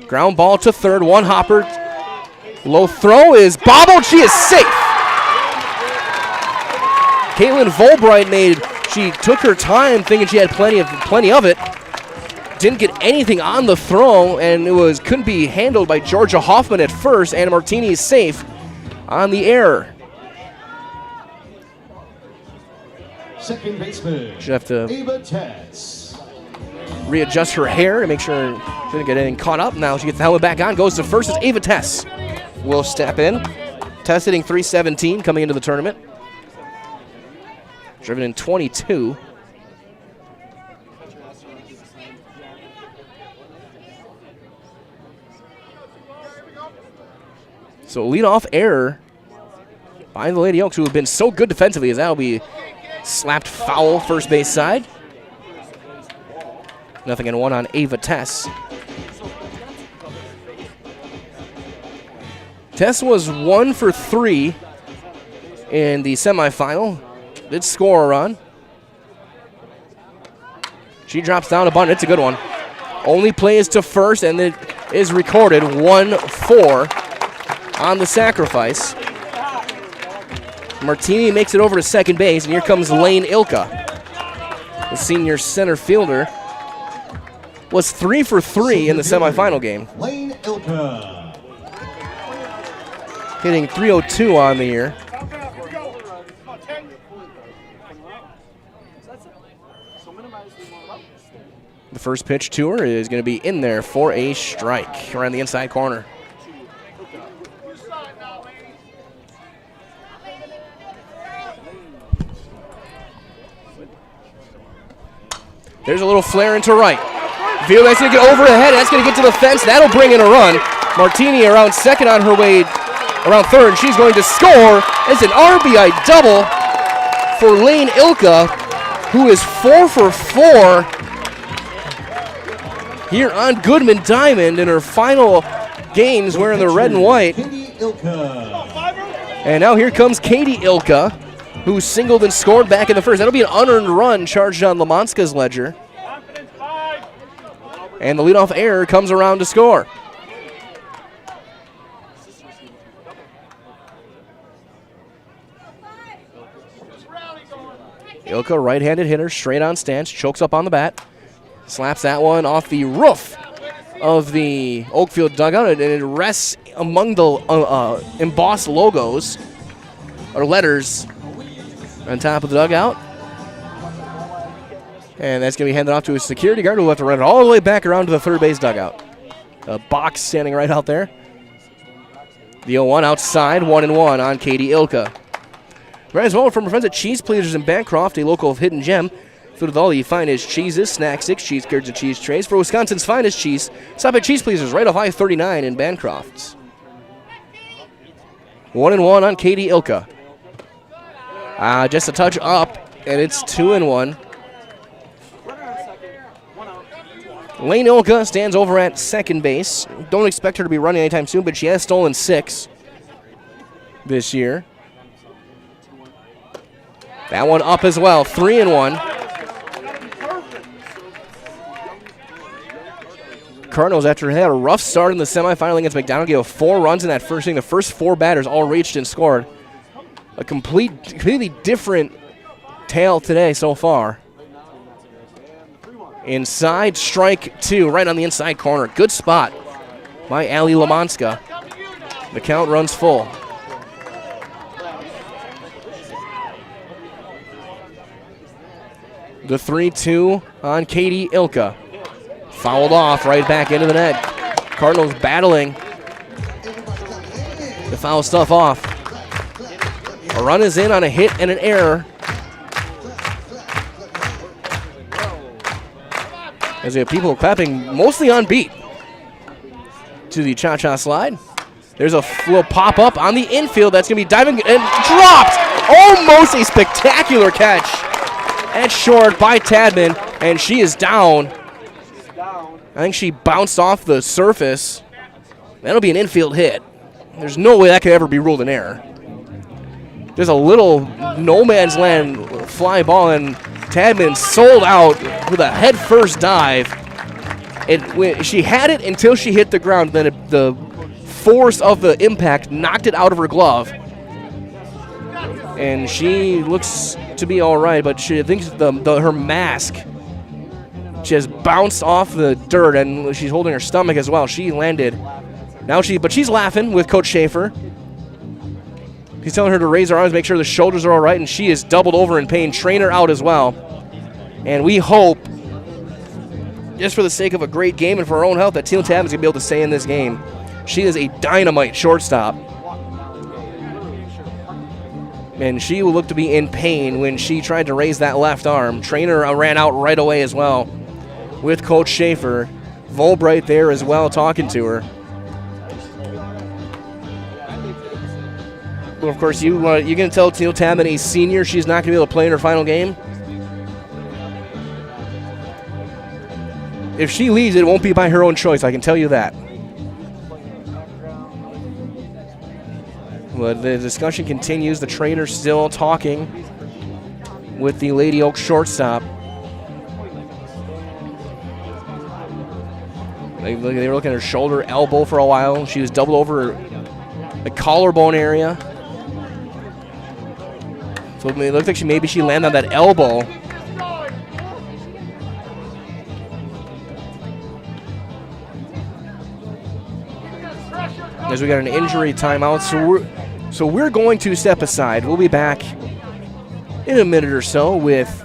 Ground ball to third, one hopper. Low throw is bobbled, she is safe. Caitlin Volbright she took her time thinking she had plenty of it. Didn't get anything on the throw, and it couldn't be handled by Georgia Hoffman at first, and Martini is safe on the error. Second baseman. She'll have to Ava Tess. readjust her hair to make sure she didn't get anything caught up. Now she gets the helmet back on. Goes to first. It's Ava Tess. Will step in. Tess hitting .317 coming into the tournament. Driven in 22. So leadoff error by the Lady Oaks, who have been so good defensively, as that'll be slapped foul first base side. 0-1 on Ava Tess. Tess was 1 for 3 in the semifinal. Did score a run. She drops down a bunt. It's a good one. Only play is to first, and it is recorded 1-4 on the sacrifice. Martini makes it over to second base, and here comes Lane Ilka. The senior center fielder was 3 for 3 in the semifinal game. Lane Ilka. Hitting .302 on the year. The first pitch to her is going to be in there for a strike around the inside corner. There's a little flare into right. Field that's going to get over the head. That's going to get to the fence. That'll bring in a run. Martini around second on her way around third. And she's going to score. It's an RBI double for Lane Ilka, who is 4 for 4 here on Goodman Diamond in her final games wearing the red and white. And now here comes Katie Ilka, who singled and scored back in the first. That'll be an unearned run charged on Lamonska's ledger. And the leadoff error comes around to score. Ilka, right-handed hitter, straight on stance, chokes up on the bat. Slaps that one off the roof of the Oakfield dugout, and it rests among the embossed logos, or letters, on top of the dugout. And that's going to be handed off to a security guard who will have to run it all the way back around to the third base dugout. A box standing right out there. The 0-1 outside, 1-1 on Katie Ilka. Right as well from our friends at Cheese Pleasers in Bancroft, a local hidden gem. Filled with all the finest cheeses, snack sticks, cheese curds, and cheese trays. For Wisconsin's finest cheese, stop at Cheese Pleasers right off I-39 in Bancroft. 1-1 on Katie Ilka. Just a touch up, and it's 2-1. Lane Ilka stands over at second base. Don't expect her to be running anytime soon, but she has stolen 6 this year. That one up as well, 3-1. Cardinals, after they had a rough start in the semifinal against McDonald, gave up 4 runs in that first inning. The first 4 batters all reached and scored. A completely different tale today so far. Inside, strike 2, right on the inside corner. Good spot by Ali Lamonska. The count runs full. The 3-2 on Katie Ilka. Fouled off right back into the net. Cardinals battling to foul stuff off. A run is in on a hit and an error. As we have people clapping mostly on beat to the cha-cha slide. There's a little pop-up on the infield that's going to be diving and dropped. Almost a spectacular catch at short by Tadman, and she is down. I think she bounced off the surface. That'll be an infield hit. There's no way that could ever be ruled an error. There's a little no man's land fly ball, and Tadman sold out with a head-first dive. She had it until she hit the ground. Then the force of the impact knocked it out of her glove. And she looks to be all right, but she thinks her mask just bounced off the dirt, and she's holding her stomach as well. She landed. But she's laughing with Coach Schaefer. He's telling her to raise her arms, make sure the shoulders are all right, and she is doubled over in pain. Trainer out as well. And we hope, just for the sake of a great game and for her own health, that Teal Tabb is going to be able to stay in this game. She is a dynamite shortstop. And she will look to be in pain when she tried to raise that left arm. Trainer ran out right away as well with Coach Schaefer. Volbright there as well talking to her. Well, of course, you're going to tell Teal Tabb, a senior, she's not going to be able to play in her final game? If she leaves, it won't be by her own choice, I can tell you that. Well, the discussion continues. The trainer still talking with the Lady Oak shortstop. They were looking at her shoulder, elbow for a while. She was doubled over the collarbone area. So it looked like maybe she landed on that elbow. As we got an injury timeout, so we're going to step aside. We'll be back in a minute or so with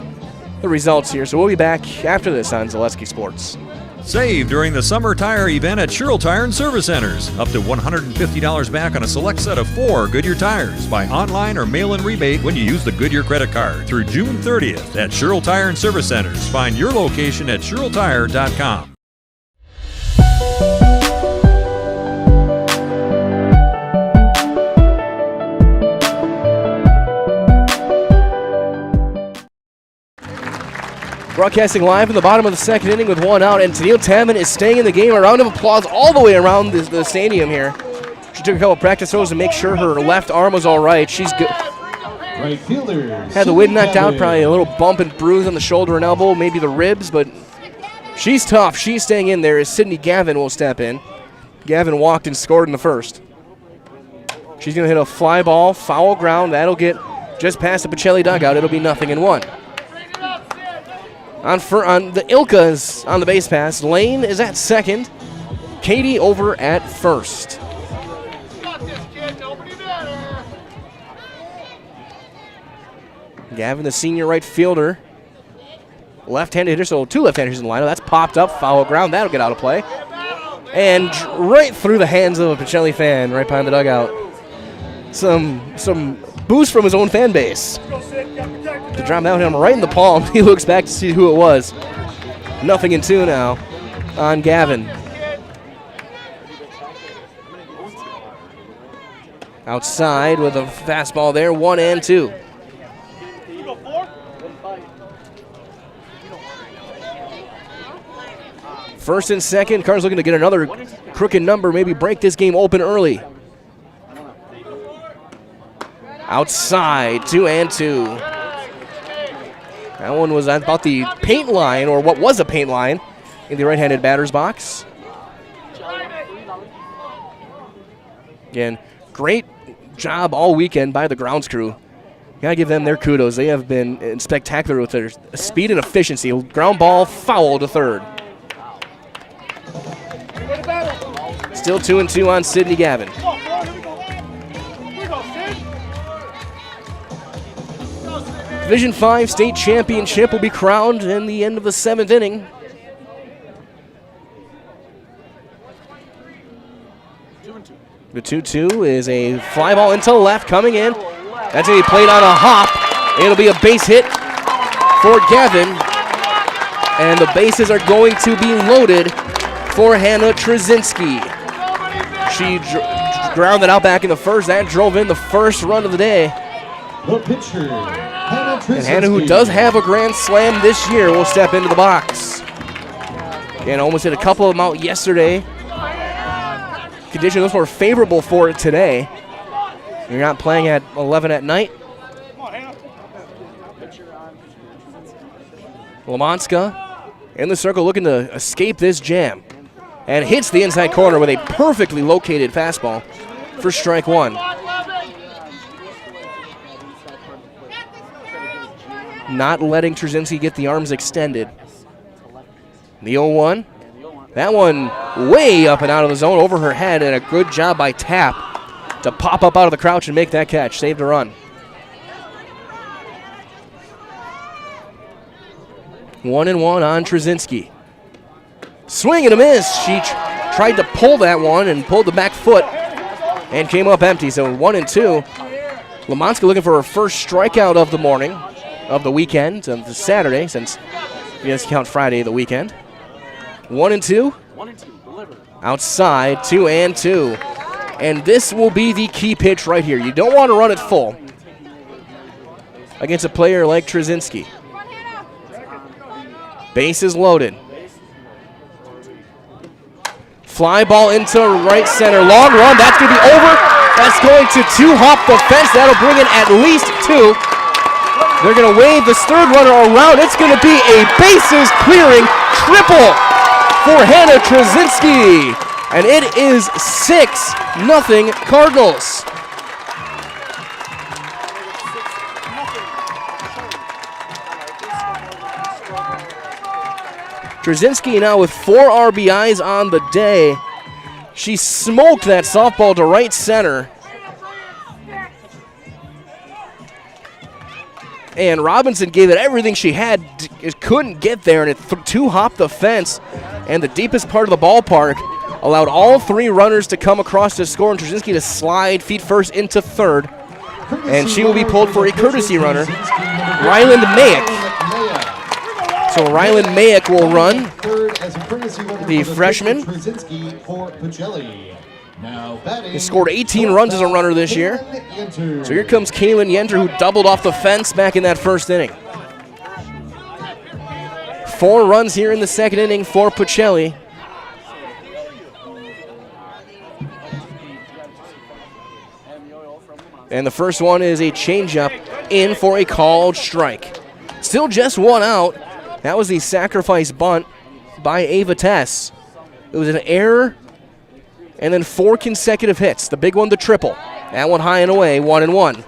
the results here. So we'll be back after this on Zaleski Sports. Save during the summer tire event at Sherrill Tire and Service Centers. Up to $150 back on a select set of 4 Goodyear tires. Buy online or mail-in rebate when you use the Goodyear credit card through June 30th at Sherrill Tire and Service Centers. Find your location at SherrillTire.com. Broadcasting live in the bottom of the second inning with 1 out, and Teal Tabb is staying in the game. A round of applause all the way around the stadium here. She took a couple practice throws to make sure her left arm was all right. She's good. Right fielder. Had the wind knocked out, probably a little bump and bruise on the shoulder and elbow, maybe the ribs, but she's tough. She's staying in there as Sydney Gavin will step in. Gavin walked and scored in the first. She's going to hit a fly ball, foul ground. That'll get just past the Pacelli dugout. It'll be 0-1. On the Ilkas on the base pass. Lane is at second. Katie over at first. Gavin, the senior right fielder. Left-handed hitter, so 2 left-handers in the lineup. That's popped up, foul ground. That'll get out of play. And right through the hands of a Pacelli fan right behind the dugout. Some boost from his own fan base. To drop down him right in the palm. He looks back to see who it was. 0-2 now on Gavin. Outside with a fastball there, 1-2. First and second, Cardinals looking to get another crooked number, maybe break this game open early. Outside, 2-2. That one was about the paint line, or what was a paint line, in the right-handed batter's box. Again, great job all weekend by the grounds crew. Gotta give them their kudos. They have been spectacular with their speed and efficiency. Ground ball, foul to third. Still 2-2 on Sydney Gavin. Division 5 state championship will be crowned in the end of the 7th inning. The 2-2 is a fly ball into left coming in. That's going to be played on a hop. It'll be a base hit for Gavin. And the bases are going to be loaded for Hannah Trzynski. She grounded out back in the first. That drove in the first run of the day. The pitcher, Hannah Trzynski. And Hannah, who does have a grand slam this year, will step into the box. And almost hit a couple of them out yesterday. Conditions look more favorable for it today. You're not playing at 11 at night. Lamonska in the circle looking to escape this jam. And hits the inside corner with a perfectly located fastball for strike one. Not letting Trzynski get the arms extended. The 0-1. That one way up and out of the zone over her head, and a good job by Tapp to pop up out of the crouch and make that catch. Saved a run. 1-1 on Trzynski. Swing and a miss. She tried to pull that one and pulled the back foot and came up empty. So 1-2. Lamonska looking for her first strikeout of the morning, of the weekend, of the Saturday, since you guys count Friday the weekend. 1-2. Outside, 2-2. And this will be the key pitch right here. You don't want to run it full against a player like Trzynski. Base is loaded. Fly ball into right center. Long run. That's going to be over. That's going to two-hop the fence. That'll bring in at least 2. They're going to wave this third runner around. It's going to be a bases-clearing triple for Hannah Trzynski. And it is 6-0 Cardinals. Trzynski now with 4 RBIs on the day. She smoked that softball to right center. And Robinson gave it everything she had. It couldn't get there, and it two-hopped the fence. And the deepest part of the ballpark allowed all 3 runners to come across to score, and Trzynski to slide feet first into third. And she will be pulled for a courtesy runner, Ryland Mayick. So Ryland Mayick will run, the freshman. He scored 18 runs as a runner this year. So here comes Kaylin Yenter, who doubled off the fence back in that first inning. 4 runs here in the second inning for Pacelli. And the first one is a changeup in for a called strike. Still just 1 out. That was the sacrifice bunt by Ava Tess. It was an error and then 4 consecutive hits. The big one, the triple. That one high and away, 1-1.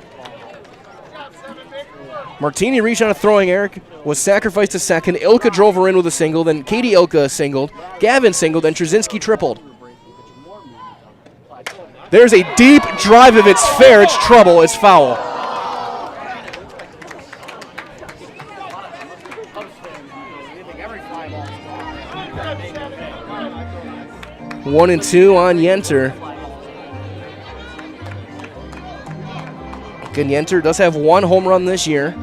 Martini reached on a throwing error, was sacrificed to second. Ilka drove her in with a single, then Katie Ilka singled, Gavin singled, and Trzynski tripled. There's a deep drive. If it's fair, it's trouble. It's foul. One and 2 on Yenter. Again, Yenter does have 1 home run this year.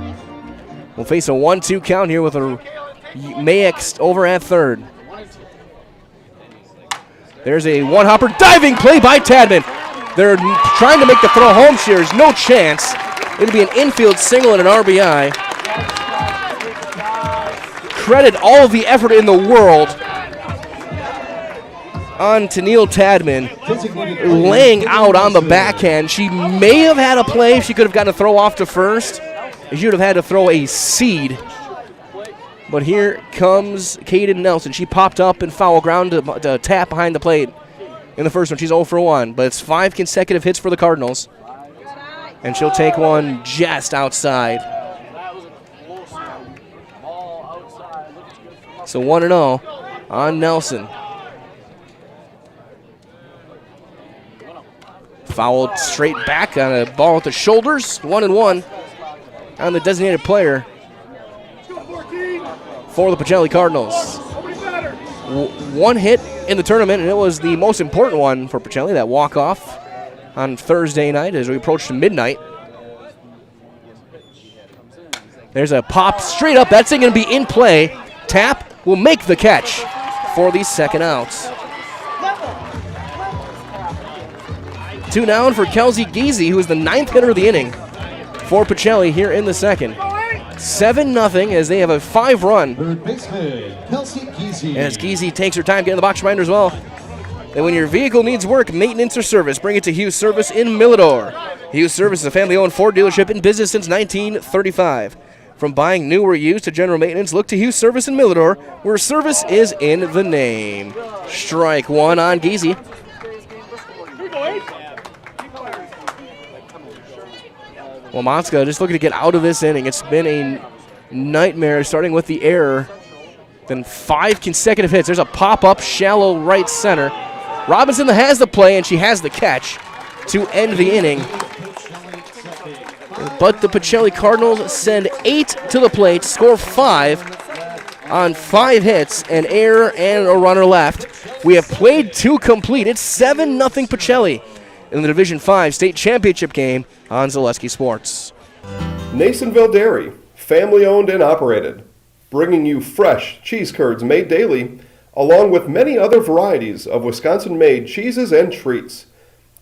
We'll face a 1-2 count here with a Mayick over at third. There's a one-hopper diving play by Tadman. They're trying to make the throw home. There's no chance. It'll be an infield single and an RBI. Credit all of the effort in the world on Tennille Tadman, laying out on the backhand. She may have had a play if she could have gotten a throw off to first. She would have had to throw a seed. But here comes Kaden Nelson. She popped up and foul ground to tap behind the plate in the first one. She's 0 for 1, but it's 5 consecutive hits for the Cardinals. And she'll take one just outside. So 1-0 on Nelson. Fouled straight back on a ball with the shoulders. 1-1 on the designated player for the Pacelli Cardinals. 1 hit in the tournament, and it was the most important one for Pacelli, that walk-off on Thursday night as we approached midnight. There's a pop straight up. That's going to be in play. Tap will make the catch for the second out. 2 down for Kelsey Giese, who is the 9th hitter of the inning for Pacelli here in the second. 7-0 as they have a 5-run. Third baseman, Kelsey Giese. As Giese takes her time getting the box reminder as well. And when your vehicle needs work, maintenance, or service, bring it to Hughes Service in Millador. Hughes Service is a family-owned Ford dealership in business since 1935. From buying new or used to general maintenance, look to Hughes Service in Millador, where service is in the name. Strike 1 on Giese. Lamonska just looking to get out of this inning. It's been a nightmare, starting with the error. Then 5 consecutive hits. There's a pop-up, shallow right center. Robinson has the play, and she has the catch. to end the inning. But the Pacelli Cardinals send 8 to the plate, score 5 on 5 hits, an error and a runner left. We have played 2 complete. It's 7-0 Pacelli in the Division 5 state championship game on Zaleski Sports. Nasonville Dairy, family owned and operated, bringing you fresh cheese curds made daily, along with many other varieties of Wisconsin-made cheeses and treats.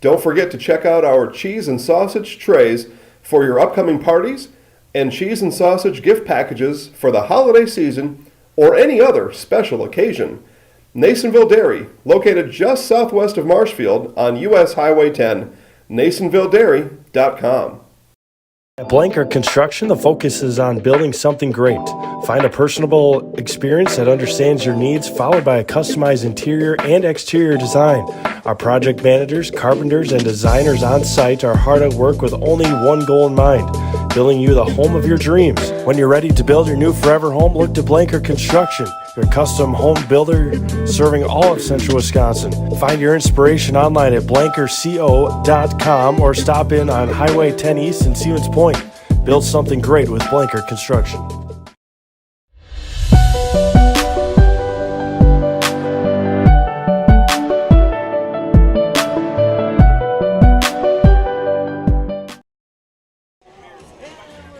Don't forget to check out our cheese and sausage trays for your upcoming parties and cheese and sausage gift packages for the holiday season or any other special occasion. Nasonville Dairy, located just southwest of Marshfield on US Highway 10, NasonvilleDairy.com. At Blanker Construction, the focus is on building something great. Find a personable experience that understands your needs, followed by a customized interior and exterior design. Our project managers, carpenters, and designers on site are hard at work with only one goal in mind: building you the home of your dreams. When you're ready to build your new forever home, look to Blanker Construction, your custom home builder serving all of central Wisconsin. Find your inspiration online at blankerco.com or stop in on Highway 10 East in Stevens Point. Build something great with Blanker Construction.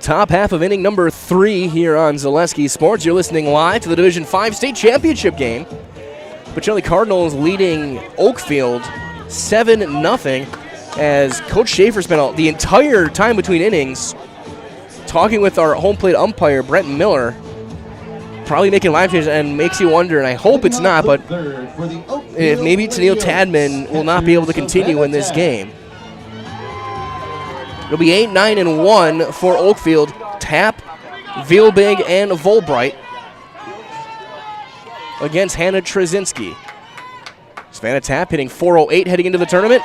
Top half of inning number 3 here on Zaleski Sports. You're listening live to the Division 5 state championship game. Pacelli Cardinals leading Oakfield 7-0 as Coach Schaefer spent the entire time between innings talking with our home plate umpire, Brent Miller, probably making live changes, and makes you wonder, and I hope it's not, but if maybe Tennille Tadman will not be able to continue in this game. It'll be 8-9-1 for Oakfield. Tapp, Vielbig, and Volbright against Hannah Trzynski. Savannah Tapp hitting .408 heading into the tournament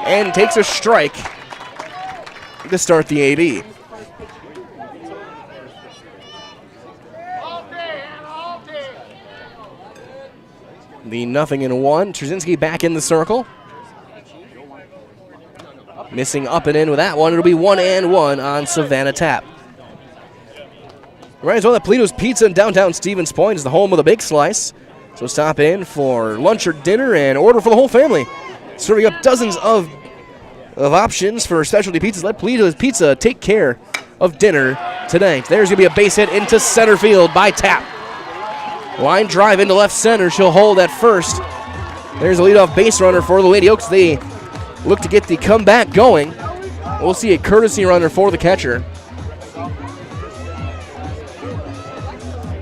and takes a strike to start the AB. The 0-1. Trzynski back in the circle. Missing up and in with that one. It'll be 1-1 on Savannah Tapp. Right as well, that Polito's Pizza in downtown Stevens Point is the home of the Big Slice. So stop in for lunch or dinner and order for the whole family. Serving up dozens of options for specialty pizzas. Let Polito's Pizza take care of dinner today. There's going to be a base hit into center field by Tapp. Line drive into left center. She'll hold at first. There's a leadoff base runner for the Lady Oaks. They look to get the comeback going. We'll see a courtesy runner for the catcher.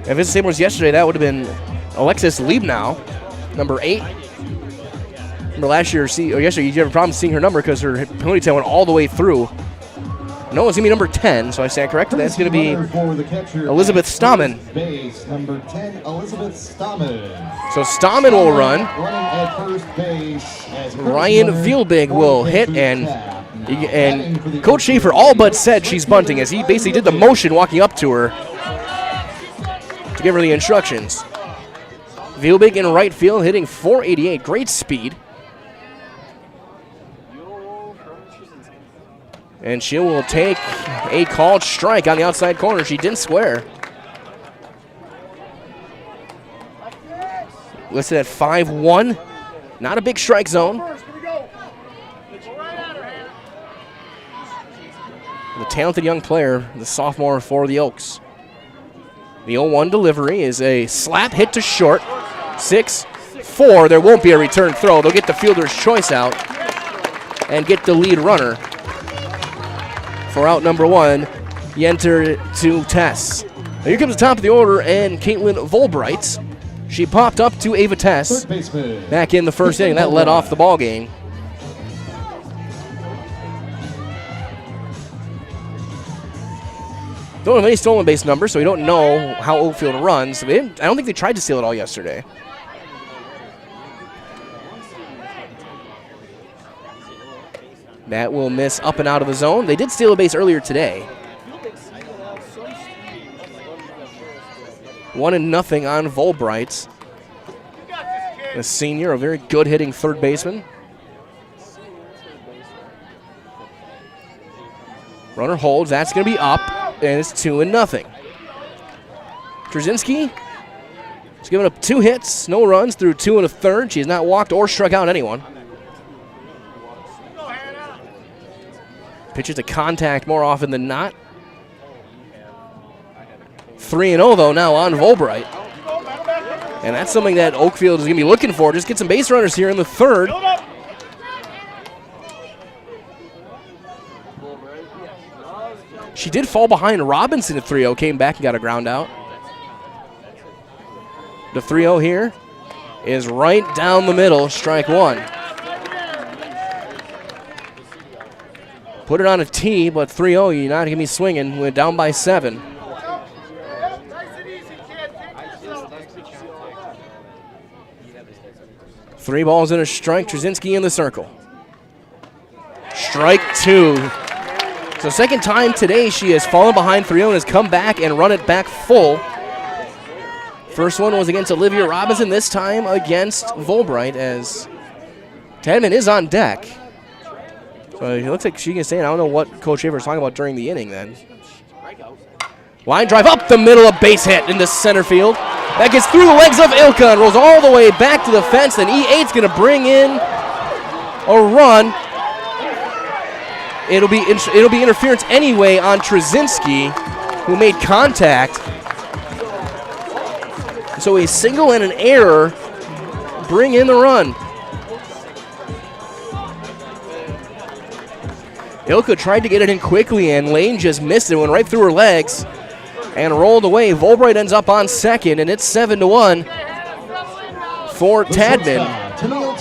If it's the same as yesterday, that would have been Alexis Liebnow, number 8. Remember last year, yesterday, you have a problem seeing her number because her ponytail went all the way through. No, it's going to be number 10, so I stand corrected. That's going to be Elizabeth Stammen. Base number 10, Elizabeth Stammen. So Stammen will run. Running at first base as Ryan Vielbig will hit, and Coach Schaefer all but said she's bunting as he basically did the motion walking up to her to give her the instructions. Vielbig in right field hitting .488, great speed. And she will take a called strike on the outside corner. She didn't square. Listed at 5-1. Not a big strike zone. The talented young player, the sophomore for the Oaks. The 0-1 delivery is a slap hit to short. 6-4. There won't be a return throw. They'll get the fielder's choice out and get the lead runner. For out number 1, Yenter to Tess. Now here comes the top of the order, and Caitlin Volbright. She popped up to Ava Tess back in the first inning. That led off the ball game. Don't have any stolen base numbers, so we don't know how Oakfield runs. I don't think they tried to steal it all yesterday. That will miss up and out of the zone. They did steal a base earlier today. 1-0 on Volbright. A senior, a very good hitting third baseman. Runner holds. That's going to be up, and it's 2-0. Trzynski has given up 2 hits, no runs through 2 1/3. She has not walked or struck out anyone. Pitches to contact more often than not. 3-0 though now on Volbright. And that's something that Oakfield is going to be looking for. Just get some base runners here in the 3rd. She did fall behind Robinson at 3-0, came back and got a ground out. The 3-0 here is right down the middle, strike 1. Put it on a tee, but 3-0, you're not going to be swinging. We're down by 7. Three balls and a strike. Trzynski in the circle. Strike 2. So second time today she has fallen behind 3-0 and has come back and run it back full. First one was against Olivia Robinson, this time against Volbright as Tadman is on deck. So it looks like she can stay in. I don't know what Coach Schaefer was talking about during the inning then. Line drive up the middle, a base hit into center field. That gets through the legs of Ilka and rolls all the way back to the fence. Then E8's going to bring in a run. It'll be interference anyway on Trzynski, who made contact. So a single and an error bring in the run. Ilka tried to get it in quickly, and Lane just missed it. Went right through her legs and rolled away. Volbright ends up on second, and it's 7-1 for Tadman. Tennille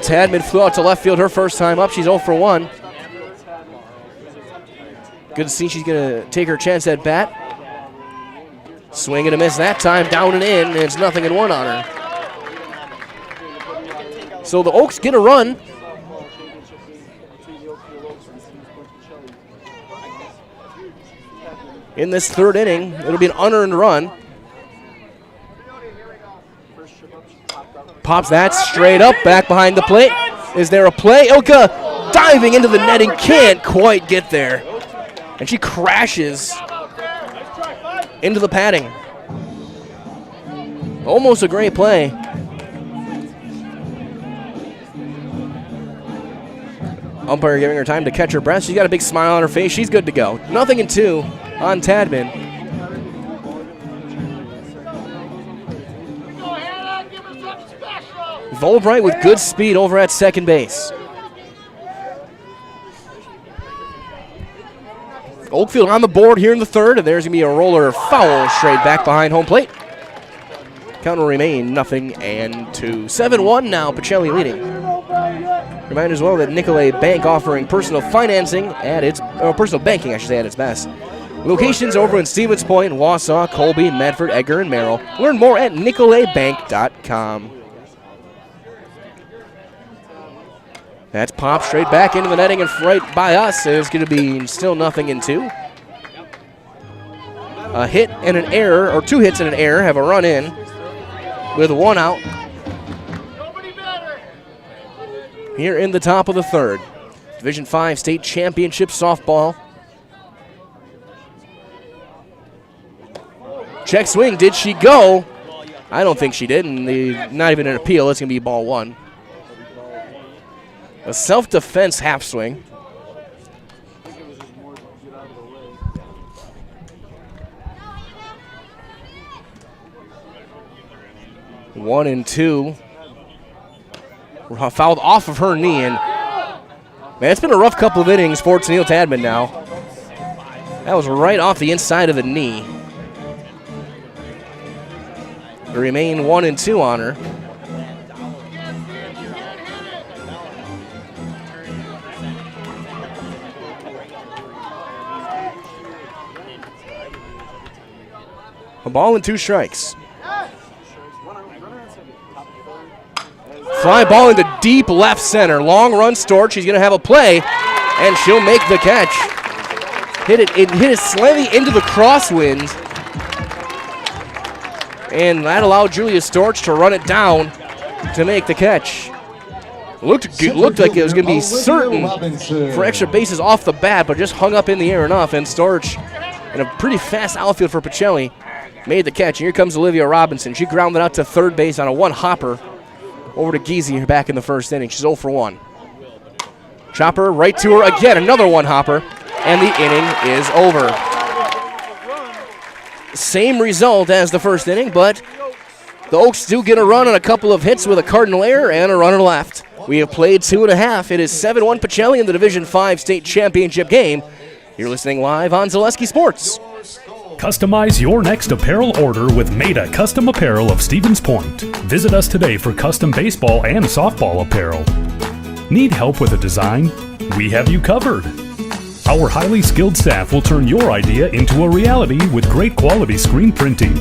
Tadman flew out to left field her first time up. She's 0 for 1. Good to see she's going to take her chance at bat. Swing and a miss that time, down and in, and it's 0-1 on her. So the Oaks get a run. In this 3rd inning, it'll be an unearned run. Pops that straight up, back behind the plate. Is there a play? Ilka diving into the netting, can't quite get there. And she crashes into the padding. Almost a great play. Umpire giving her time to catch her breath. She's got a big smile on her face. She's good to go. 0-2 on Tadman. Volbright with good speed over at second base. Oakfield on the board here in the 3rd, and there's going to be a roller foul straight back behind home plate. Count will remain 0-2. 7-1 now, Pacelli leading. Remind as well that Nicolay Bank offering personal financing at its, personal banking, I should say, at its best. Locations over in Stevens Point, Wausau, Colby, Medford, Edgar, and Merrill. Learn more at nicolaybank.com. That's popped straight back into the netting and right by us. It's going to be still 0-2. A hit and an error, or 2 hits and an error, have a run in with 1 out. Here in the top of the 3rd. Division 5 state championship softball. Check swing, did she go? I don't think she did, and not even an appeal. It's going to be ball 1. A self-defense half swing. One and 2. Fouled off of her knee, and man, it's been a rough couple of innings for Tennille Tadman now. That was right off the inside of the knee. They remain 1 and 2 on her. A ball and 2 strikes. Fly ball into deep left center. Long run Stort. She's going to have a play, and she'll make the catch. It hit it slightly into the crosswind, and that allowed Julia Storch to run it down to make the catch. Looked like it was going to be certain for extra bases off the bat, but just hung up in the air enough. And Storch, in a pretty fast outfield for Pacelli, made the catch. And here comes Olivia Robinson. She grounded out to third base on a one-hopper over to Giese back in the first inning. She's 0 for 1. Chopper right to her again, another one-hopper, and the inning is over. Same result as the first inning, but the Oaks do get a run on a couple of hits with a Cardinal error and a runner left. We have played 2.5. It is 7-1 Pacelli in the Division 5 state championship game. You're listening live on Zaleski Sports. Customize your next apparel order with Maida Custom Apparel of Stevens Point. Visit us today for custom baseball and softball apparel. Need help with a design? We have you covered. Our highly skilled staff will turn your idea into a reality with great quality screen printing.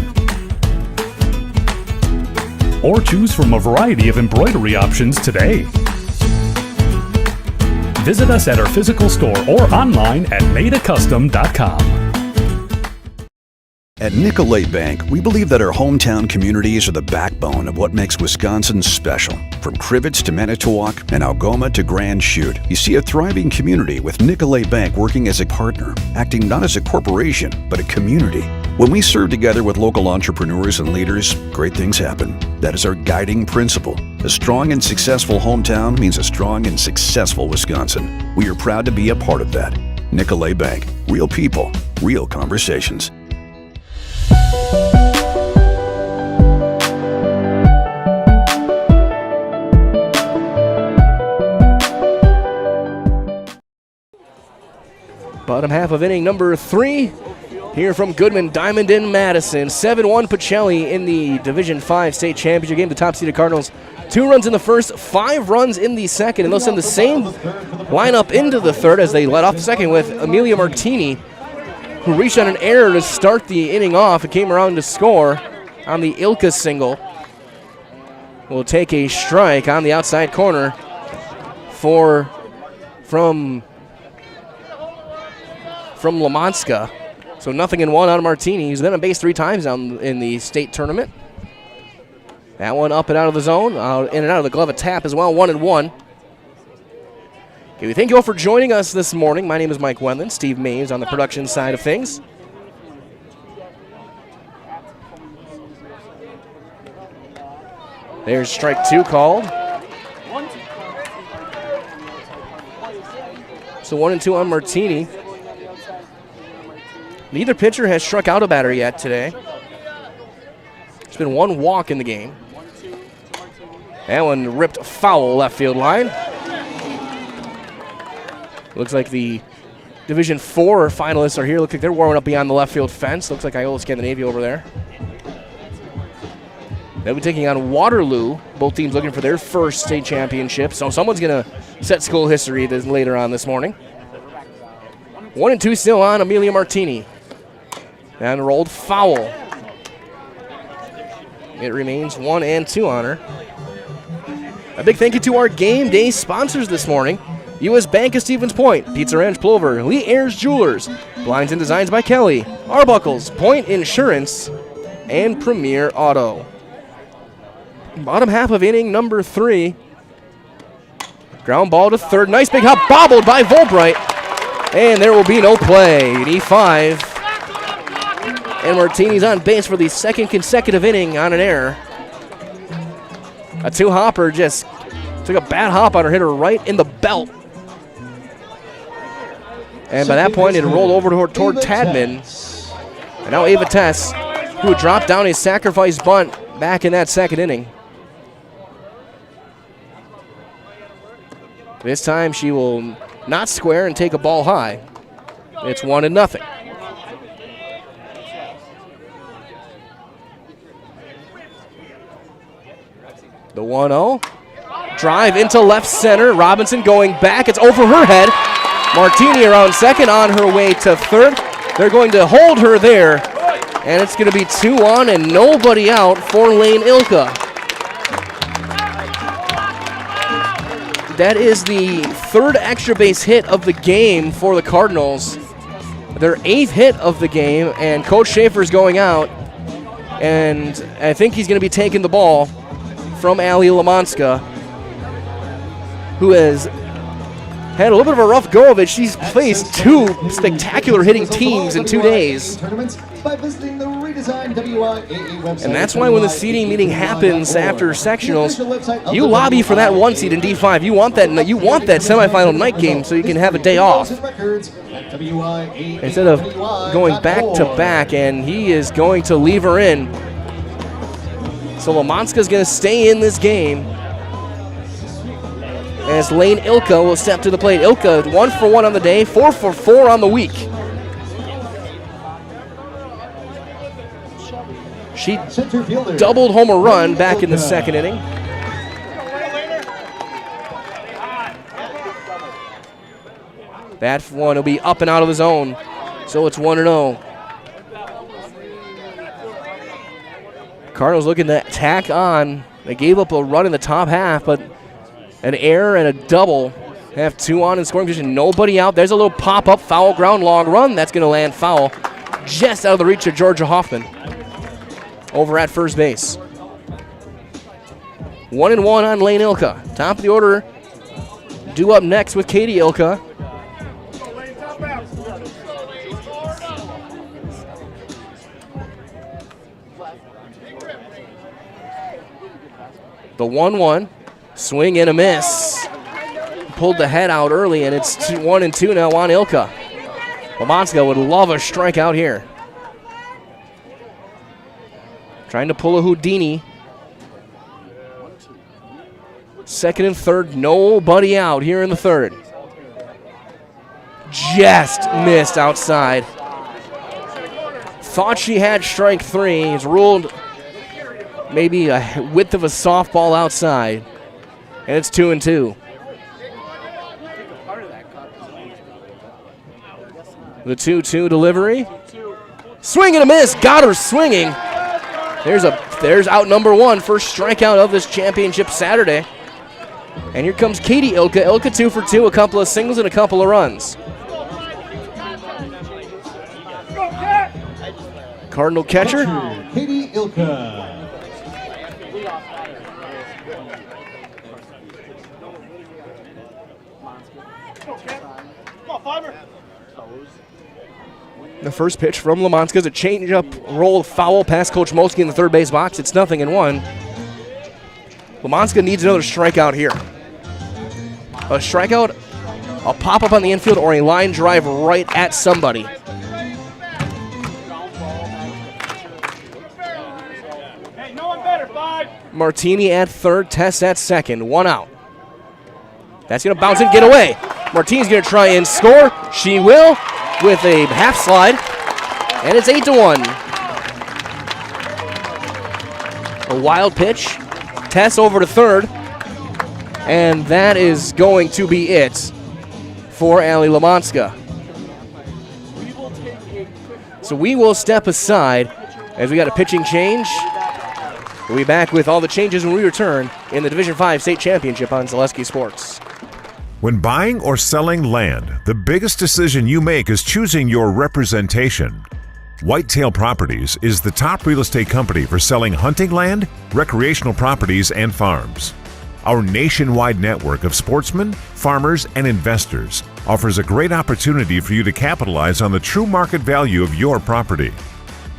Or choose from a variety of embroidery options today. Visit us at our physical store or online at maidacustom.com. At Nicolet Bank, we believe that our hometown communities are the backbone of what makes Wisconsin special. From Crivets to Manitowoc and Algoma to Grand Chute, you see a thriving community with Nicolet Bank working as a partner, acting not as a corporation, but a community. When we serve together with local entrepreneurs and leaders, great things happen. That is our guiding principle. A strong and successful hometown means a strong and successful Wisconsin. We are proud to be a part of that. Nicolet Bank. Real people, real conversations. Bottom half of inning number 3 here from Goodman Diamond in Madison. 7-1 Pacelli in the Division 5 state championship game. The top-seeded Cardinals, 2 runs in the first, 5 runs in the second, and they'll send the same lineup into the third as they let off the second with Amelia Martini, who reached on an error to start the inning off and came around to score on the Ilka single. Will take a strike on the outside corner from Lamanska. So 0-1 on Martini. He's been on base 3 times down in the state tournament. That one up and out of the zone, in and out of the glove, a tap as well, 1-1. Okay, we thank you all for joining us this morning. My name is Mike Wendland. Steve Maves on the production side of things. There's strike 2 called. So 1-2 on Martini. Neither pitcher has struck out a batter yet today. There's been 1 walk in the game. That one ripped foul left field line. Looks like the Division 4 finalists are here. Looks like they're warming up beyond the left field fence. Looks like Iola Scandinavia over there. They'll be taking on Waterloo. Both teams looking for their first state championship. So someone's going to set school history later on this morning. 1-2 still on Amelia Martini. And rolled foul. It remains 1-2 on her. A big thank you to our game day sponsors this morning. U.S. Bank of Stevens Point, Pizza Ranch Plover, Lee Ayers Jewelers, Blinds and Designs by Kelly, Arbuckles, Point Insurance, and Premier Auto. Bottom half of inning number 3. Ground ball to third. Nice big hop, bobbled by Volbright. And there will be no play. An E5. And Martini's on base for the second consecutive inning on an error. A 2-hopper just took a bad hop on her, hit her right in the belt. And by that point, it rolled over toward Tadman. And now Ava Tess, who dropped down a sacrifice bunt back in that second inning. This time she will not square and take a ball high. It's 1-0. The 1-0. Drive into left center. Robinson going back. It's over her head. Martini around second, on her way to third. They're going to hold her there. And it's going to be 2 on and nobody out for Lane Ilka. That is the 3rd extra base hit of the game for the Cardinals. Their 8th hit of the game, and Coach Schaefer's going out. And I think he's going to be taking the ball from Ali Lamanska. who has had a little bit of a rough go of it. She's faced two spectacular hitting teams in 2 days. By visiting the redesigned WIAA website. And that's why when the seeding meeting happens after sectionals, you lobby for that 1 seed in D5. You want that semifinal night game so you can have a day off instead of going back to back. And he is going to leave her in. So Lamanska's going to stay in this game as Lane Ilka will step to the plate. Ilka 1 for 1 on the day, 4 for 4 on the week. She doubled home a run back in the second inning. That one will be up and out of the zone, so it's 1-0. Cardinals looking to tack on. They gave up a run in the top half, but an error and a double. Have 2 on in scoring position. Nobody out. There's a little pop-up foul ground long run. That's going to land foul just out of the reach of Georgia Hoffman over at first base. 1-1 on Lane Ilka. Top of the order due up next with Katie Ilka. The 1-1. Swing and a miss. Pulled the head out early, and it's 1-2 now on Ilka. Lamanska would love a strikeout here. Trying to pull a Houdini. Second and third, nobody out here in the third. Just missed outside. Thought she had strike 3. It's ruled maybe a width of a softball outside. And it's 2-2. The 2-2 delivery. Swing and a miss. Got her swinging. There's out number 1, first strikeout of this championship Saturday. And here comes Katie Ilka. Ilka 2 for 2, a couple of singles and a couple of runs. Cardinal catcher. Katie Ilka. The first pitch from Lamanska is a change-up roll foul past Coach Molsky in the third base box. It's 0-1. Lamanska needs another strikeout here. A strikeout, a pop-up on the infield, or a line drive right at somebody. Hey, no one better, 5. Martini at third, Tess at second. 1 out. That's going to bounce and get away. Martini's going to try and score. She will with a half slide, and it's 8-1. A wild pitch. Tess over to third, and that is going to be it for Allie Lamanska. So we will step aside as we got a pitching change. We'll be back with all the changes when we return in the Division 5 State Championship on Zaleski Sports. When buying or selling land, the biggest decision you make is choosing your representation. Whitetail Properties is the top real estate company for selling hunting land, recreational properties, and farms. Our nationwide network of sportsmen, farmers, and investors offers a great opportunity for you to capitalize on the true market value of your property.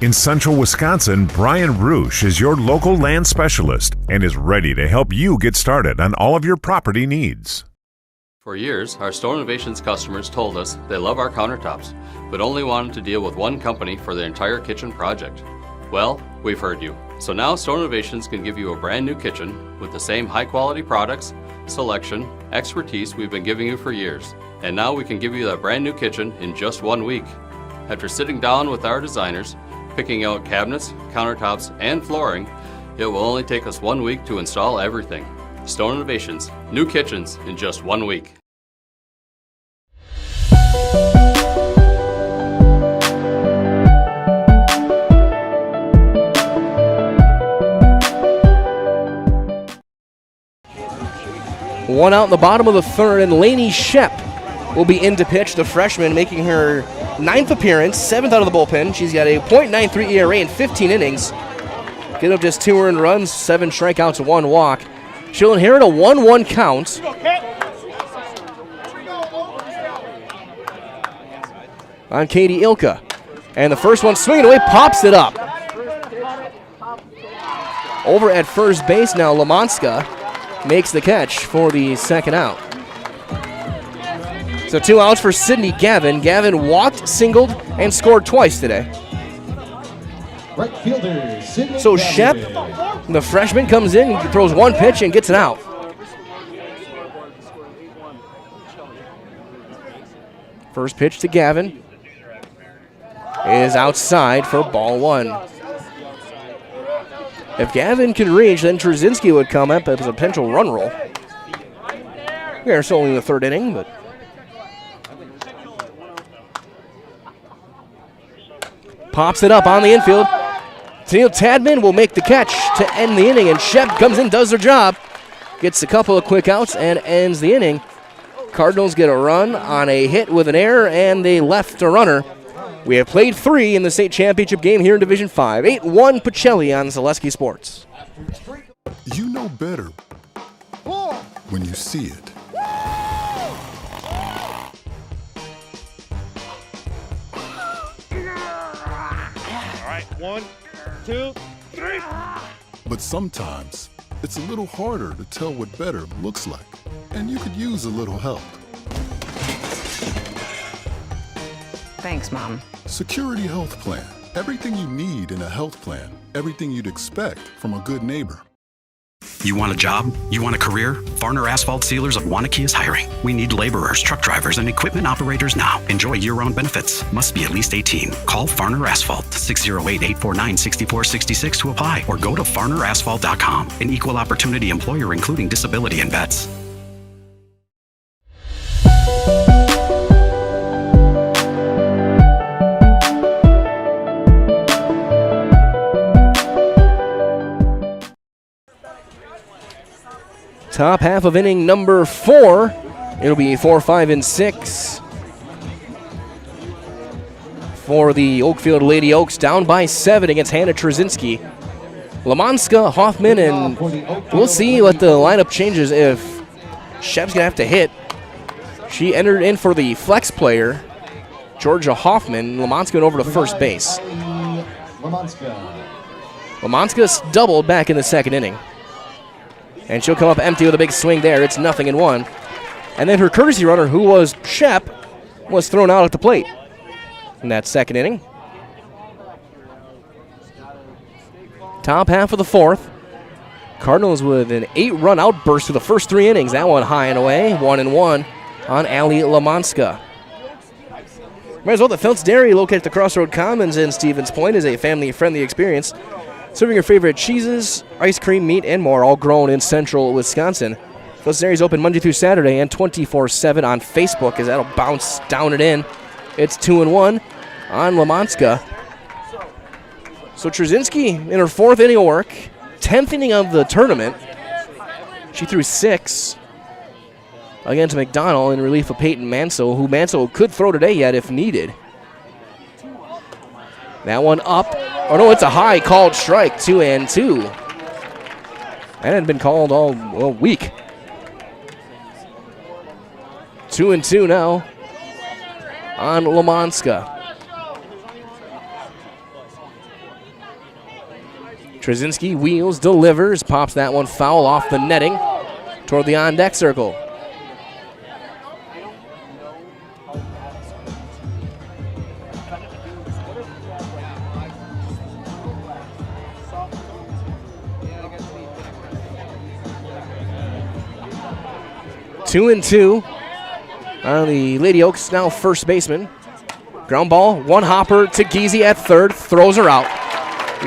In central Wisconsin, Brian Roosh is your local land specialist and is ready to help you get started on all of your property needs. For years, our Stone Innovations customers told us they love our countertops, but only wanted to deal with one company for their entire kitchen project. Well, we've heard you. So now Stone Innovations can give you a brand new kitchen with the same high quality products, selection, expertise we've been giving you for years. And now we can give you that brand new kitchen in just 1 week. After sitting down with our designers, picking out cabinets, countertops, and flooring, it will only take us 1 week to install everything. Stone Innovations, new kitchens in just 1 week. One out in the bottom of the third, and Lainey Shep will be in to pitch, the freshman, making her 9th appearance, 7th out of the bullpen. She's got a .93 ERA in 15 innings. Get up just 2 earned runs, 7 strikeouts, 1 walk. She'll inherit a 1-1 count on Katie Ilka. And the first one swinging away, pops it up. Over at first base now, Lamanska makes the catch for the second out. So 2 outs for Sydney Gavin. Gavin walked, singled, and scored twice today. Right fielder, Sydney So Gavin. Shep, the freshman, comes in, throws one pitch, and gets it out. First pitch to Gavin is outside for ball 1. If Gavin could reach, then Trzynski would come up as a potential run roll. We're still only in the 3rd inning, but pops it up on the infield. Neil Tadman will make the catch to end the inning, and Shep comes in, does their job, gets a couple of quick outs, and ends the inning. Cardinals get a run on a hit with an error, and they left a runner. We have played 3 in the state championship game here in Division 5. 8-1 Pacelli on Zaleski Sports. You know better when you see it. All right, 1, 2, 3. But sometimes it's a little harder to tell what better looks like, and you could use a little help. Thanks, Mom. Security Health Plan. Everything you need in a health plan. Everything you'd expect from a good neighbor. You want a job? You want a career? Farner Asphalt Sealers of Wanakee is hiring. We need laborers, truck drivers, and equipment operators now. Enjoy year-round benefits. Must be at least 18. Call Farner Asphalt 608-849-6466 to apply, or go to farnerasphalt.com. An equal opportunity employer including disability and vets. Top half of inning number 4. It'll be 4, 5, and 6 for the Oakfield Lady Oaks, down by 7 against Hannah Trzynski. Lamanska, Hoffman, and we'll see what the lineup changes if Shep's going to have to hit. She entered in for the flex player, Georgia Hoffman. Lamanska went over to first base. Lamanska doubled back in the 2nd inning. And she'll come up empty with a big swing there. It's 0-1. And then her courtesy runner, who was Shep, was thrown out at the plate in that 2nd inning. Top half of the 4th. Cardinals with an 8-run outburst for the first 3 innings. That one high and away. 1-1 on Allie Lamanska. Might as well, the Feltz Dairy, located at the Crossroad Commons in Stevens Point, is a family-friendly experience. Serving your favorite cheeses, ice cream, meat, and more, all grown in central Wisconsin. Feltz Dairy is open Monday through Saturday and 24/7 on Facebook, as that'll bounce down and in. It's 2-1 on Lamanska. So Trzynski in her 4th inning of work, 10th inning of the tournament. She threw 6 against McDonald in relief of Peyton Mansell, who Mansell could throw today yet if needed. That one up. Oh no, it's a high called strike, 2-2. That hadn't been called all week. 2-2 now on Lamanska. Trzynski wheels, delivers, pops that one foul off the netting toward the on-deck circle. Two and 2 on the Lady Oaks, now first baseman. Ground ball, one hopper to Giese at 3rd, throws her out.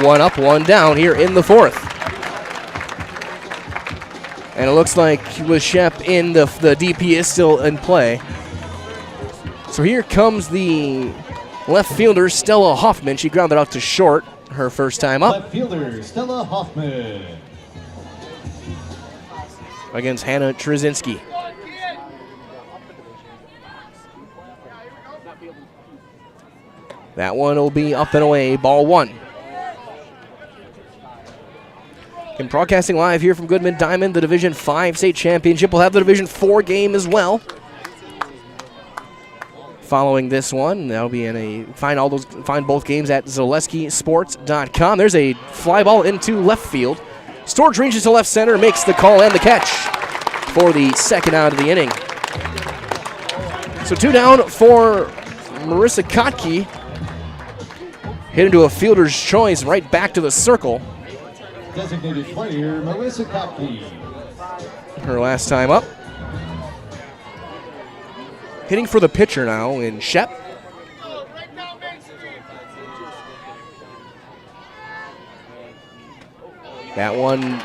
1 up, 1 down here in the 4th. And it looks like with Shep in, the DP is still in play. So here comes the left fielder, Stella Hoffman. She grounded out to short her first time up. Left fielder, Stella Hoffman. Against Hannah Trzynski. That one will be up and away, ball 1. And broadcasting live here from Goodman Diamond, the Division 5 state championship. We'll have the Division 4 game as well. following this one. That'll be find both games at ZaleskiSports.com. There's a fly ball into left field. Storch reaches to left center, makes the call and the catch for the second out of the inning. So 2 down for Marissa Kotke. Hit into a fielder's choice right back to the circle. Designated player, Marissa Kotke. Her last time up. Hitting for the pitcher now in Shep. That one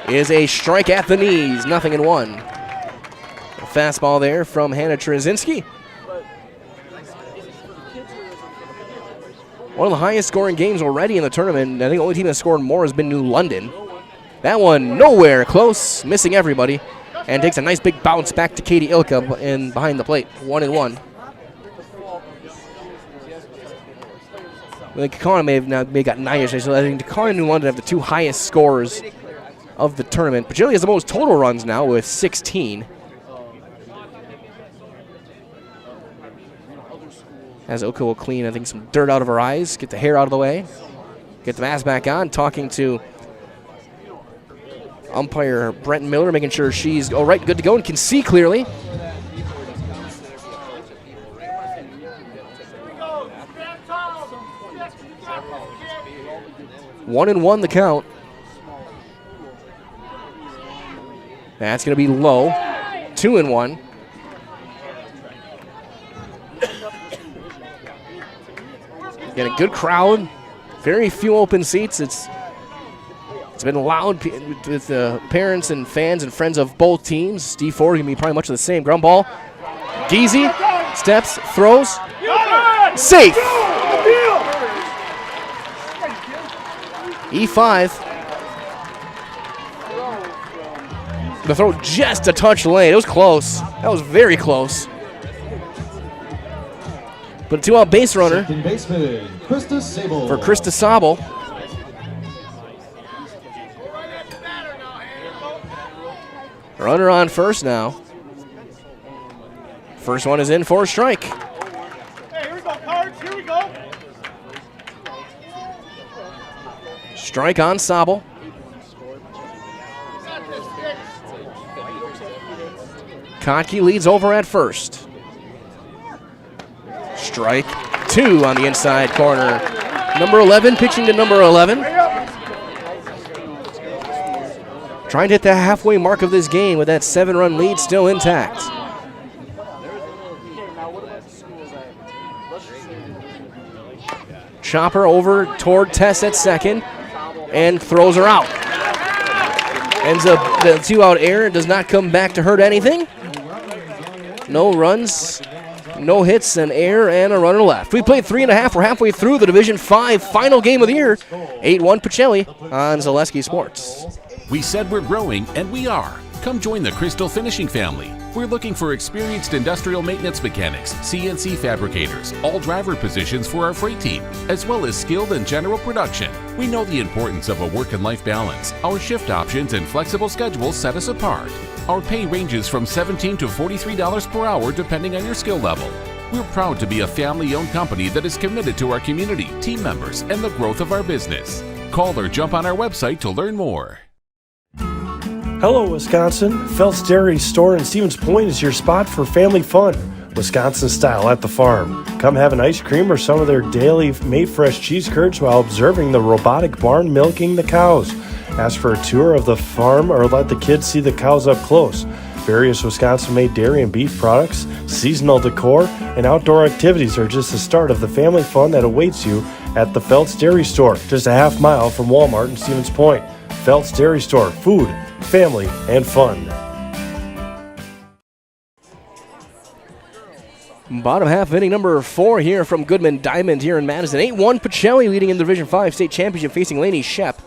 is a strike at the knees, 0-1. A fastball there from Hannah Trzynski. One of the highest scoring games already in the tournament. I think the only team that's scored more has been New London. That one nowhere close, missing everybody, and takes a nice big bounce back to Katie Ilka in behind the plate, 1-1. The Kakana may have got 9 yesterday, so I think Kakana and New London have the 2 highest scores of the tournament. Pacelli has the most total runs now with 16. As Ilka will clean, I think, some dirt out of her eyes, get the hair out of the way, get the mask back on, talking to umpire Brent Miller, making sure she's all right, good to go, and can see clearly. One and one the count. That's going to be low. 2-1. Got a good crowd. Very few open seats. It's been loud with parents and fans and friends of both teams. D4 going to be probably much of the same. Ground ball. Geezy steps, throws. Safe. E5. The throw just a touch late. It was close. That was very close. But a 2-out base runner Second baseman, Krista Sable. for Krista Sable. Runner on first now. First one is in for a strike. Hey, here we go, Cards. Here we go. Strike on Sable. Kotke leads over at first. Strike 2 on the inside corner. Number 11 pitching to number 11. Trying to hit the halfway mark of this game with that 7-run lead still intact. Chopper over toward Tess at second and throws her out. Ends up the 2-out error. Does not come back to hurt anything. No runs, no hits, an error, and a runner left. We played 3.5. We're halfway through the Division 5 final game of the year. 8-1 Pacelli on Zaleski Sports. We said we're growing, and we are. Come join the Crystal Finishing family. We're looking for experienced industrial maintenance mechanics, CNC fabricators, all driver positions for our freight team, as well as skilled and general production. We know the importance of a work and life balance. Our shift options and flexible schedules set us apart. Our pay ranges from $17 to $43 per hour depending on your skill level. We're proud to be a family-owned company that is committed to our community, team members, and the growth of our business. Call or jump on our website to learn more. Hello, Wisconsin. Phelps Dairy Store in Stevens Point is your spot for family fun, Wisconsin style at the farm. Come have an ice cream or some of their daily made fresh cheese curds while observing the robotic barn milking the cows. Ask for a tour of the farm or let the kids see the cows up close. Various Wisconsin-made dairy and beef products, seasonal decor, and outdoor activities are just the start of the family fun that awaits you at the Phelps Dairy Store, just a half mile from Walmart in Stevens Point. Phelps Dairy Store, food, family, and fun. Bottom half of inning number 4 here from Goodman Diamond here in Madison. 8-1 Pacelli leading in the Division 5 state championship facing Laney Shep.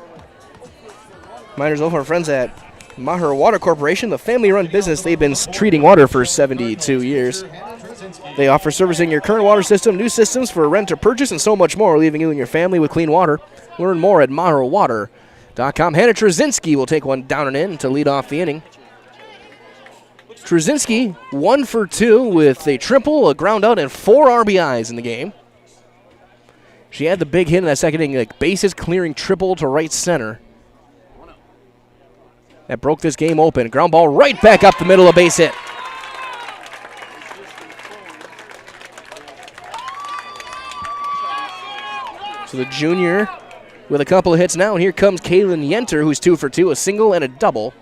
Miners over our friends at Maher Water Corporation, the family-run business. They've been treating water for 72 years. They offer servicing your current water system, new systems for rent or purchase, and so much more, leaving you and your family with clean water. Learn more at maherwater.com. Hannah Trzynski will take one down and in to lead off the inning. Trzynski 1 for 2 with a triple, a ground out, and 4 RBIs in the game. She had the big hit in that second inning, like bases clearing triple to right center. That broke this game open. Ground ball right back up the middle, a base hit. So the junior with a couple of hits now, and here comes Kaylin Yenter, who's 2 for 2, a single and a double.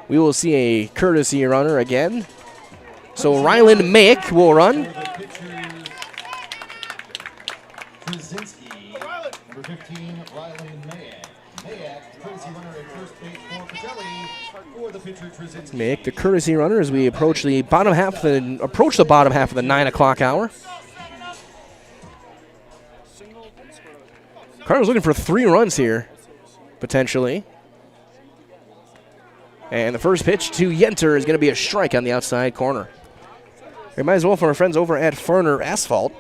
We will see a courtesy runner again. So Ryland Mayick will run. Krasinski, number 15, Ryland Mayak. Mayak, courtesy runner at first base for Pacelli. For the pitcher, Krasinski. Mayick, the courtesy runner, as we approach the bottom half of the 9 o'clock hour. Cardinals looking for 3 runs here, potentially. And the first pitch to Yenter is going to be a strike on the outside corner. We might as well from our friends over at Farner Asphalt.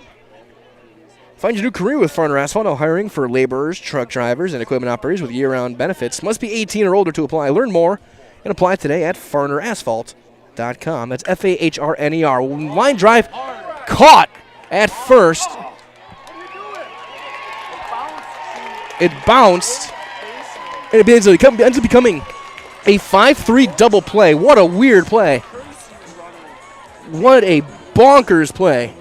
Find your new career with Farner Asphalt, now hiring for laborers, truck drivers, and equipment operators with year-round benefits. Must be 18 or older to apply. Learn more and apply today at farnerasphalt.com. That's F-A-H-R-N-E-R. Line drive caught at first. It bounced, and it ends up becoming a 5-3 double play. What a weird play. What a bonkers play.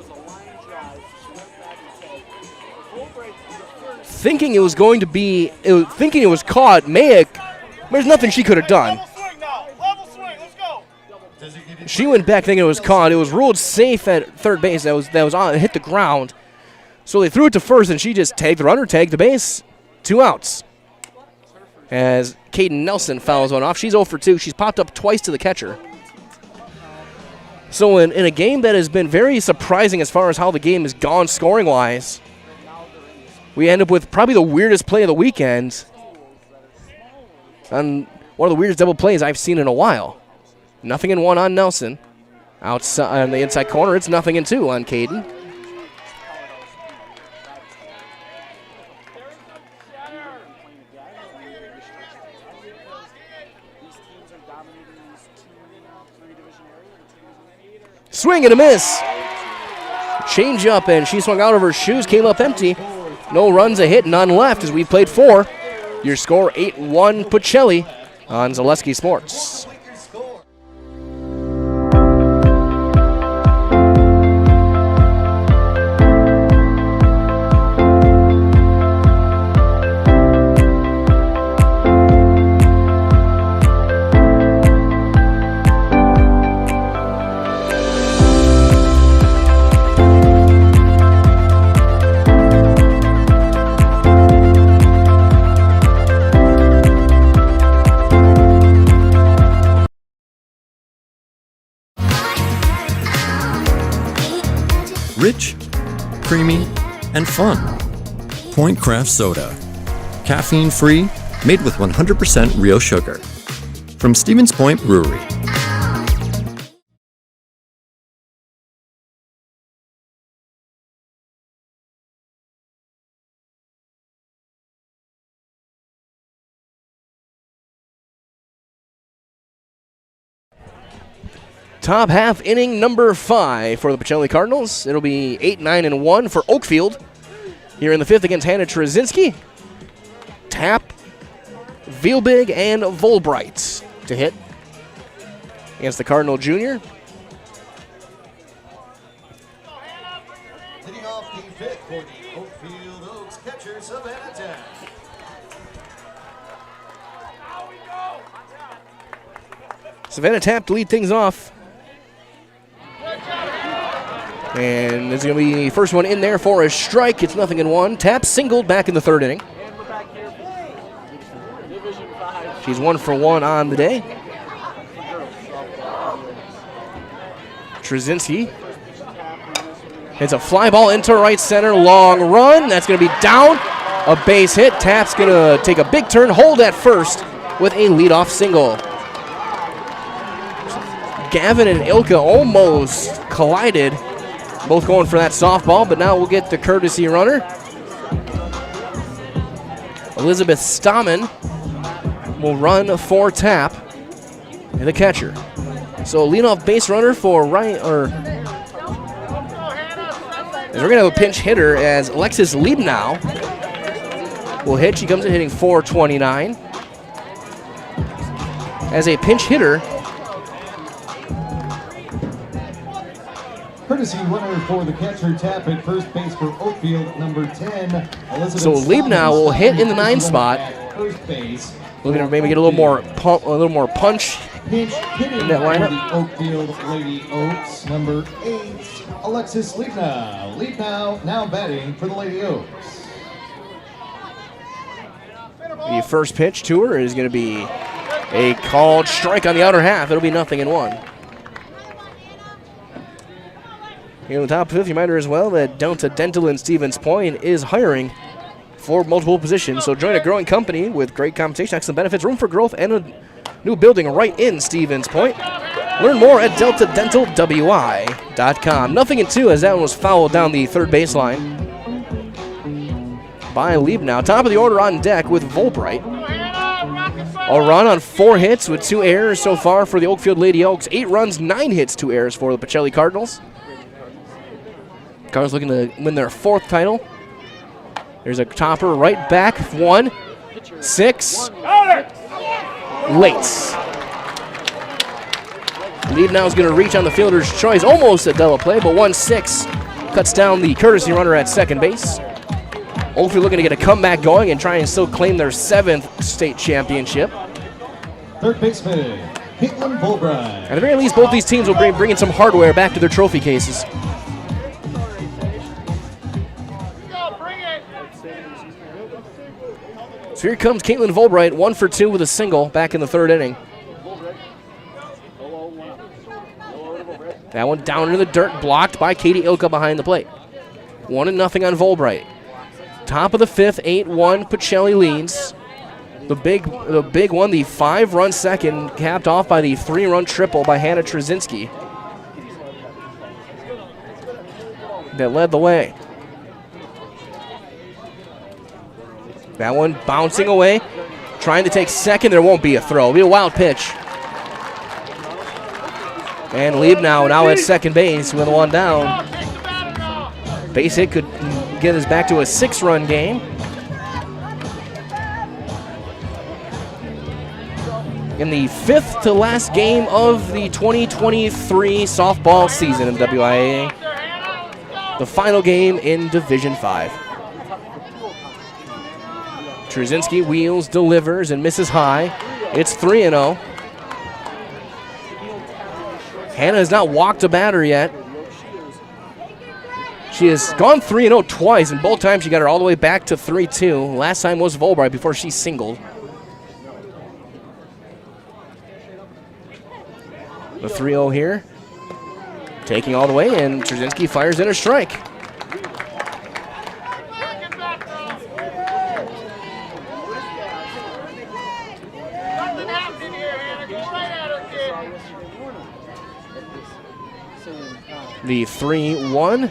Thinking it was going to be, thinking it was caught, Mayick, there's nothing she could have done. She went back thinking it was caught. It was ruled safe at third base. That was on, it hit the ground. So they threw it to first, and she just tagged the runner, tagged the base. 2 outs. As Caden Nelson fouls one off. She's 0 for 2. She's popped up twice to the catcher. So in a game that has been very surprising as far as how the game has gone scoring-wise, we end up with probably the weirdest play of the weekend. And one of the weirdest double plays I've seen in a while. 0-1 on Nelson. Outside on the inside corner, it's 0-2 on Caden. Swing and a miss. Change up, and she swung out of her shoes, came up empty. No runs, a hit, none left as we played 4. Your score 8-1 Pacelli on Zaleski Sports. Rich, creamy, and fun. Point Craft Soda. Caffeine-free, made with 100% real sugar. From Stevens Point Brewery. Top half inning number 5 for the Pacelli Cardinals. It'll be 8-9-1 for Oakfield. Here in the 5th against Hannah Trzynski. Tap, Vielbig, and Volbright to hit against the Cardinal junior. Hitting off the 5th for the Oakfield Oaks catcher, Savannah Tap. Savannah Tap to lead things off. And this is going to be the first one in there for a strike. It's 0-1. Tap singled back in the 3rd inning. She's 1 for 1 on the day. Trzynski hits a fly ball into right center. Long run. That's going to be down. A base hit. Tap's going to take a big turn. Hold at first with a leadoff single. Gavin and Ilka almost collided. Both going for that softball, but now we'll get the courtesy runner. Elizabeth Stammen will run for Tap, and the catcher. So leadoff base runner for as we're going to have a pinch hitter as Alexis Liebnow will hit. She comes in hitting .429. As a pinch hitter, courtesy runner for the catcher tap at first base for Oakfield, number 10, Elizabeth. So Liebnow will hit in the 9 spot. First base. Looking to maybe get a little more punch Pinch hitting in that lineup. for the Oakfield Lady Oaks, number 8, Alexis Liebnow. Liebnow now batting for the Lady Oaks. The first pitch to her is going to be a called strike on the outer half. It'll be 0-1. Here in the top 5, you might hear as well that Delta Dental in Stevens Point is hiring for multiple positions. So join a growing company with great compensation, excellent benefits, room for growth, and a new building right in Stevens Point. Learn more at deltadentalwi.com. 0-2 as that one was fouled down the third baseline by Liebnow. Top of the order on deck with Volbright. A run on 4 hits with 2 errors so far for the Oakfield Lady Oaks. 8 runs, 9 hits, 2 errors for the Pacelli Cardinals. Cardinals looking to win their 4th title. There's a topper right back. 1, 6. Late. Liebnow is going to reach on the fielder's choice. Almost a double play, but 1-6 cuts down the courtesy runner at second base. Oakfield looking to get a comeback going and try and still claim their 7th state championship. Third baseman, Caitlin Volbright. At the very least, both these teams will bring in some hardware back to their trophy cases. So here comes Caitlin Volbright, 1 for 2 with a single back in the 3rd inning. That one down into the dirt, blocked by Katie Ilka behind the plate. 1-0 on Volbright. Top of the 5th, 8-1, Pacelli leads. The big one, the 5-run second, capped off by the 3-run triple by Hannah Trzynski that led the way. That one bouncing away, trying to take second. There won't be a throw. It'll be a wild pitch. And Liebnow now at second base with 1 down. Base hit could get us back to a 6-run game. In the 5th to last game of the 2023 softball season in WIAA. The final game in Division 5. Trzynski wheels, delivers, and misses high. It's 3-0. Hannah has not walked a batter yet. She has gone 3-0 twice, and both times she got her all the way back to 3-2. Last time was Volbright before she singled. The 3-0 here. Taking all the way, and Trzynski fires in a strike. The 3-1.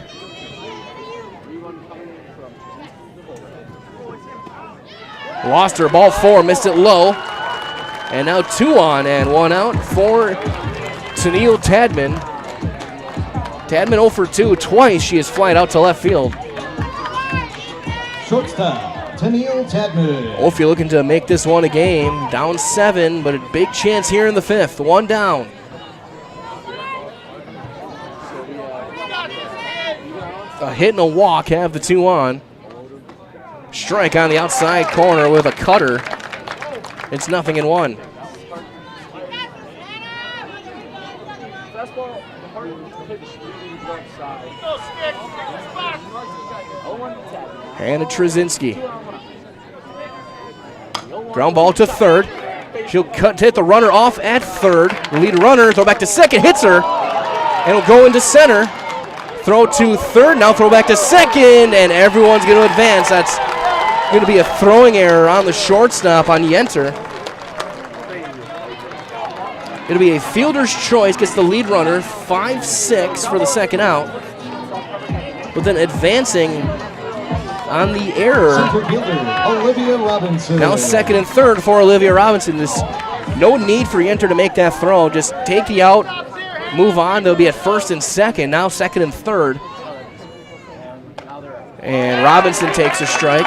Lost her, ball 4, missed it low. And now 2 on and 1 out for Tennille Tadman. Tadman 0 for 2, twice she has flied out to left field. Shortstop, Tennille Tadman. Oakfield looking to make this one a game. Down 7, but a big chance here in the 5th. 1 down. A hit and a walk have the 2 on. Strike on the outside corner with a cutter. It's 0-1. Hannah Trzynski. Ground ball to 3rd. She'll hit the runner off at 3rd. Lead runner, throw back to 2nd, hits her, and will go into center. Throw to 3rd, now throw back to 2nd, and everyone's going to advance. That's going to be a throwing error on the shortstop on Yenter. It'll be a fielder's choice, gets the lead runner, 5-6 for the 2nd out. But then advancing on the error. Olivia Robinson. Now 2nd and 3rd for Olivia Robinson. This No need for Yenter to make that throw. Just take the out, move on. They'll be at first and second. Now second and third. And Robinson takes a strike.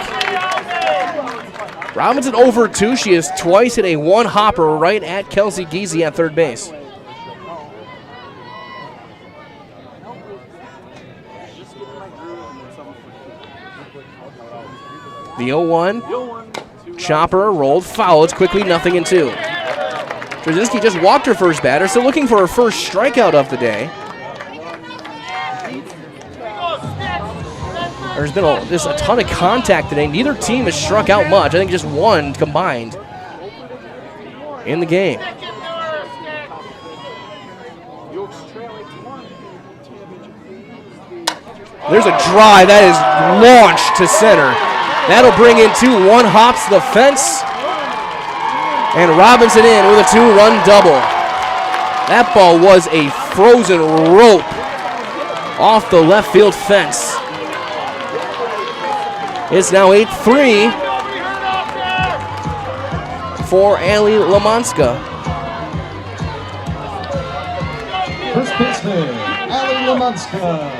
Robinson over 2. She has twice hit a one-hopper right at Kelsey Giese at third base. The 0-1. Chopper rolled foul. It's quickly 0-2. Brzezinski just walked her first batter, so looking for her first strikeout of the day. There's been just a ton of contact today. Neither team has struck out much. I think just one combined in the game. There's a drive that is launched to center. That'll bring in 2. One hops the fence. And Robinson in with a 2-run double. That ball was a frozen rope off the left field fence. It's now 8-3 for Ali Lamanska. First baseman, Ali Lamanska.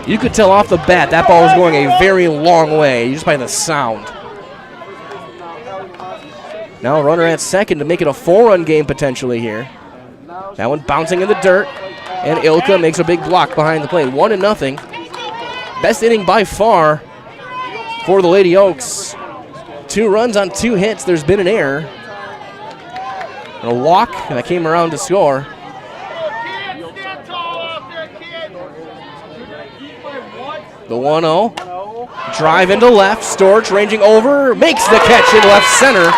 You could tell off the bat that ball was going a very long way, just by the sound. Now a runner at second to make it a 4-run game potentially here. That one bouncing in the dirt, and Ilka makes a big block behind the plate. 1-0. Best inning by far for the Lady Oaks. 2 runs on 2 hits. There's been an error. And a walk that came around to score. The 1-0. Drive into left. Storch ranging over. Makes the catch in left center.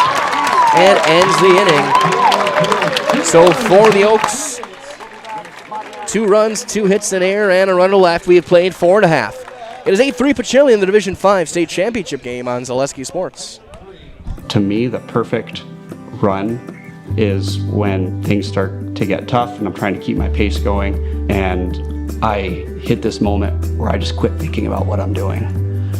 And ends the inning. So for the Oaks, 2 runs, 2 hits, an error, and a run to left. We have played 4.5. It is 8-3 Pacelli in the Division 5 state championship game on Zaleski Sports. To me, the perfect run is when things start to get tough and I'm trying to keep my pace going and I hit this moment where I just quit thinking about what I'm doing.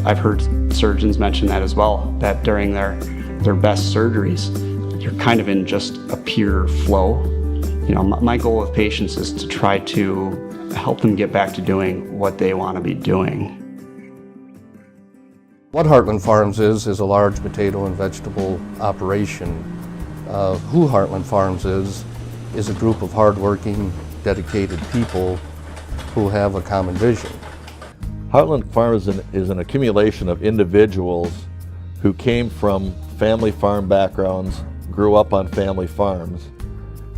I've heard surgeons mention that as well, that during their best surgeries, you're kind of in just a pure flow. You know, my goal with patients is to try to help them get back to doing what they want to be doing. What Heartland Farms is a large potato and vegetable operation. Who Heartland Farms is a group of hardworking, dedicated people who have a common vision. Heartland Farms is an accumulation of individuals who came from family farm backgrounds, grew up on family farms,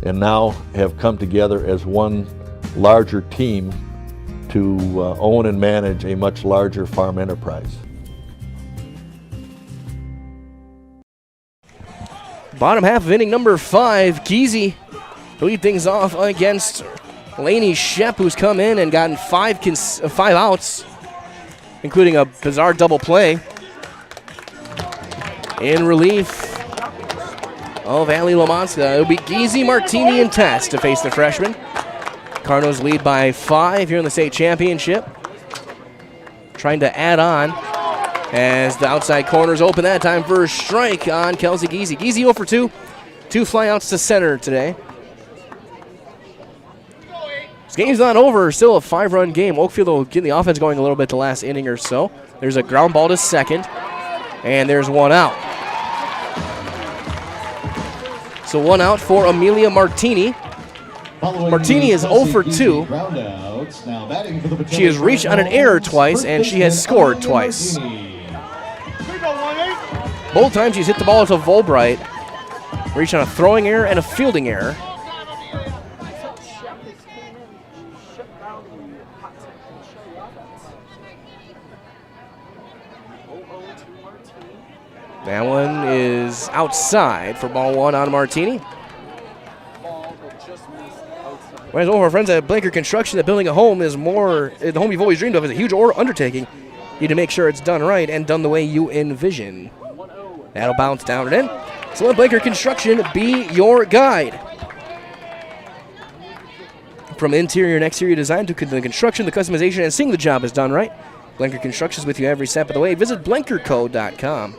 and now have come together as one larger team to own and manage a much larger farm enterprise. Bottom half of inning number 5, Giese to lead things off against Lainey Shep, who's come in and gotten 5 outs, including a bizarre double play. In relief of Ali Lamanska, it'll be Giese, Martini, and Tess to face the freshman. Cardinals lead by 5 here in the state championship. Trying to add on as the outside corner's open that time for a strike on Kelsey Giese. Giese 0 for 2. 2 flyouts to center today. This game's not over. Still a 5-run game. Oakfield will get the offense going a little bit the last inning or so. There's a ground ball to second, and there's 1 out. So 1 out for Amelia Martini. Martini is 0 for 2. She has reached on an error twice, and she has scored twice. Both times she's hit the ball to Volbright. Reached on a throwing error and a fielding error. That one is outside for ball 1 on Martini. Whereas over our friends at Blanker Construction, that building a home is more, the home you've always dreamed of is a huge undertaking. You need to make sure it's done right and done the way you envision. That'll bounce down and in. So let Blanker Construction be your guide. From interior and exterior design to the construction, the customization, and seeing the job is done right, Blanker Construction is with you every step of the way. Visit blankerco.com.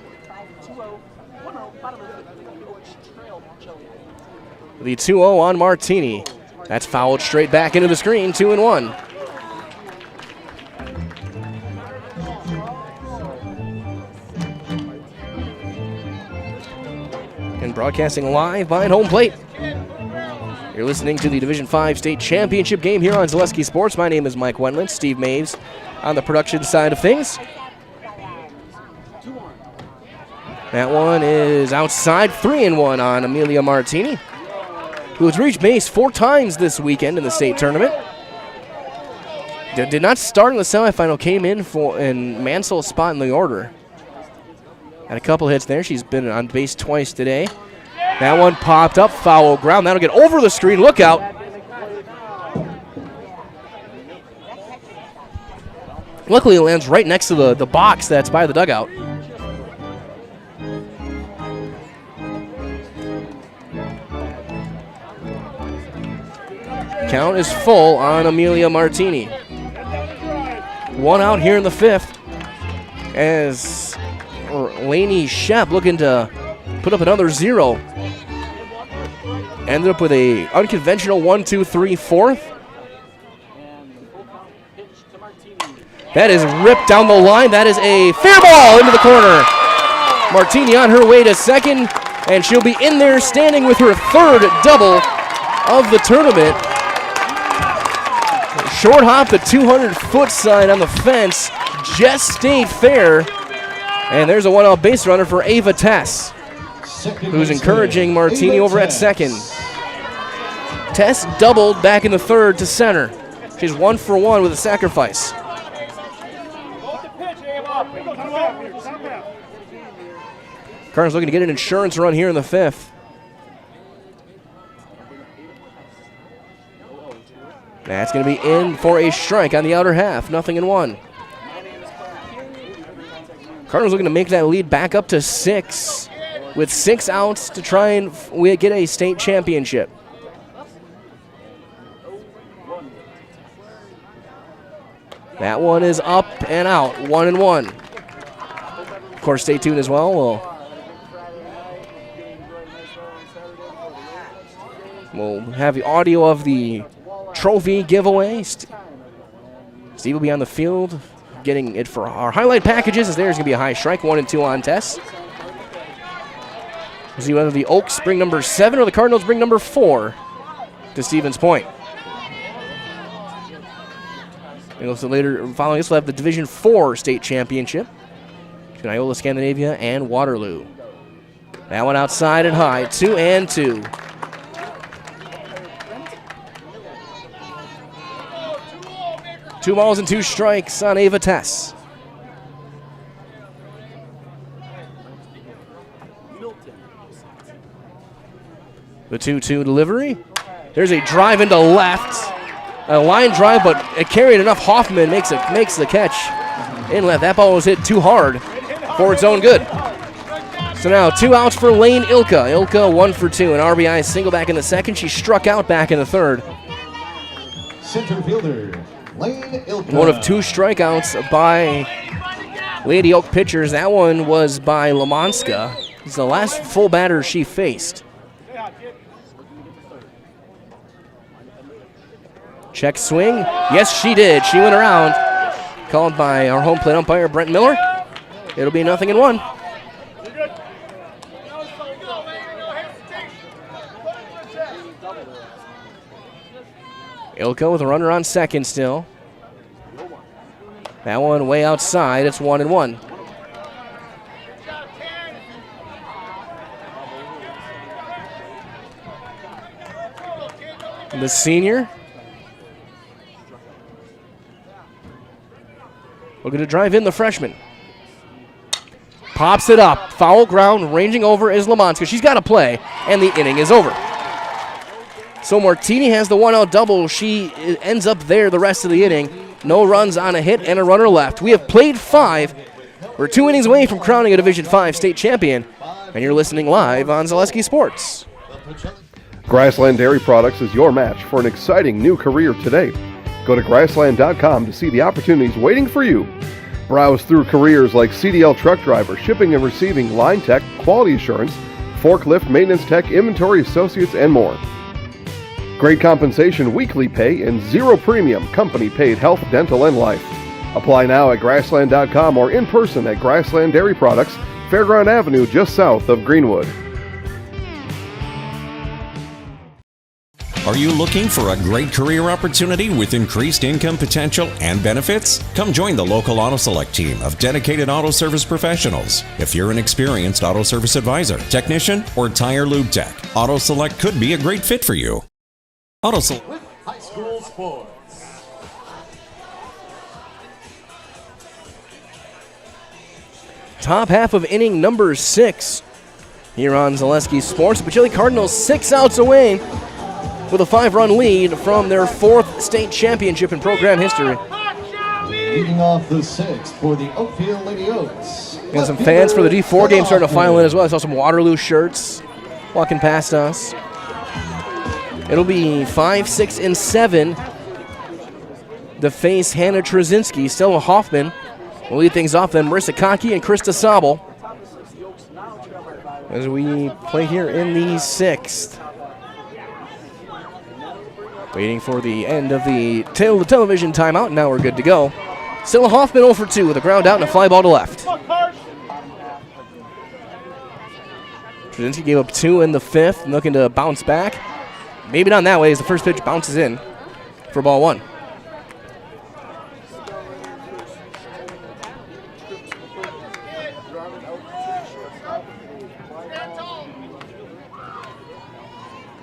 The 2-0 on Martini. That's fouled straight back into the screen, 2-1. And broadcasting live behind home plate. You're listening to the Division 5 State Championship game here on Zaleski Sports. My name is Mike Wendland. Steve Maves on the production side of things. That one is outside, 3-1 on Amelia Martini, who has reached base 4 times this weekend in the state tournament. Did not start in the semifinal, came in Mansell's spot in the order. Had a couple hits there. She's been on base twice today. That one popped up, foul ground. That'll get over the screen. Look out. Luckily, it lands right next to the box that's by the dugout. Count is full on Amelia Martini. 1 out here in the 5th as Lainey Shep looking to put up another 0. Ended up with a unconventional 1-2-3 4th. That is ripped down the line. That is a fair ball into the corner. Martini on her way to second, and she'll be in there standing with her 3rd double of the tournament. Short hop, the 200-foot side on the fence, just stayed fair. And there's a 1-out base runner for Ava Tess, who's encouraging Martini over at second. Tess doubled back in the 3rd to center. She's 1 for 1 with a sacrifice. Cardinals looking to get an insurance run here in the 5th. That's going to be in for a strike on the outer half. 0-1. Cardinals looking to make that lead back up to 6 with 6 outs to try and get a state championship. That one is up and out. 1-1. Of course, stay tuned as well. We'll have the audio of the trophy giveaway. Steve will be on the field getting it for our highlight packages, as there's going to be a high strike. 1-2 on Tess. We'll see whether the Oaks bring number 7 or the Cardinals bring number 4 to Stevens Point. And also later, following this, we'll have the Division 4 state championship between Iola, Scandinavia, and Waterloo. That one outside and high. 2-2. Two balls and 2 strikes on Ava Tess. The 2-2 delivery. There's a drive into left. A line drive, but it carried enough. Hoffman makes the catch in left. That ball was hit too hard for its own good. So now 2 outs for Lane Ilka. Ilka 1 for 2. An RBI single back in the 2nd. She struck out back in the 3rd. Center fielder, Lane Ilka. 1 of 2 strikeouts by Lady Oak pitchers. That one was by Lamonska. It's the last full batter she faced. Check swing. Yes, she did. She went around. Called by our home plate umpire, Brent Miller. It'll be 0-1. Ilka with a runner on second still. That one way outside. It's 1-1. The senior looking to drive in the freshman. Pops it up. Foul ground. Ranging over is Lamonska. She's got to play, and the inning is over. So Martini has the 1-out double. She ends up there the rest of the inning. No runs on a hit and a runner left. We have played 5. We're 2 innings away from crowning a Division 5 state champion, and you're listening live on Zaleski Sports. Grassland Dairy Products is your match for an exciting new career today. Go to grassland.com to see the opportunities waiting for you. Browse through careers like CDL truck driver, shipping and receiving, line tech, quality assurance, forklift maintenance tech, inventory associates, and more. Great compensation, weekly pay, and zero premium company-paid health, dental, and life. Apply now at grassland.com or in person at Grassland Dairy Products, Fairground Avenue, just south of Greenwood. Are you looking for a great career opportunity with increased income potential and benefits? Come join the local Auto Select team of dedicated auto service professionals. If you're an experienced auto service advisor, technician, or tire lube tech, Auto Select could be a great fit for you. Auto Select. With high school sports. Top half of inning number 6 here on Zaleski Sports. Pacelli Cardinals 6 outs away with a 5-run lead from their 4th state championship in program history. Leading off the 6th for the Oakfield Lady Oaks. And some fans for the D4 game starting to file in as well. I saw some Waterloo shirts walking past us. It'll be 5, 6, and 7 to face Hannah Trzynski. Stella Hoffman will lead things off, then Marissa Kottke and Krista Sobel as we play here in the 6th. Waiting for the end of the television timeout. Now we're good to go. Stella Hoffman 0 for 2 with a ground out and a fly ball to left. Trzynski gave up 2 in the 5th and looking to bounce back. Maybe not that way as the first pitch bounces in for ball 1.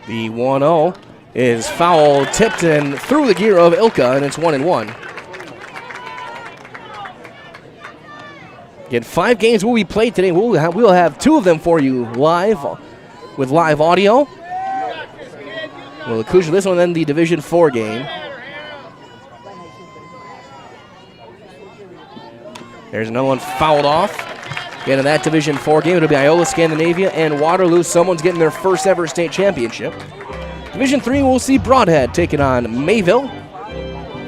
The 1-0 is foul, tipped and through the gear of Ilka, and it's 1-1. Again, 5 games will be played today. We'll have 2 of them for you live with live audio. Well, this one, then the Division 4 game. There's another one fouled off. Again, in that Division 4 game, it'll be Iola Scandinavia and Waterloo. Someone's getting their first ever state championship. Division 3, we'll see Broadhead taking on Mayville.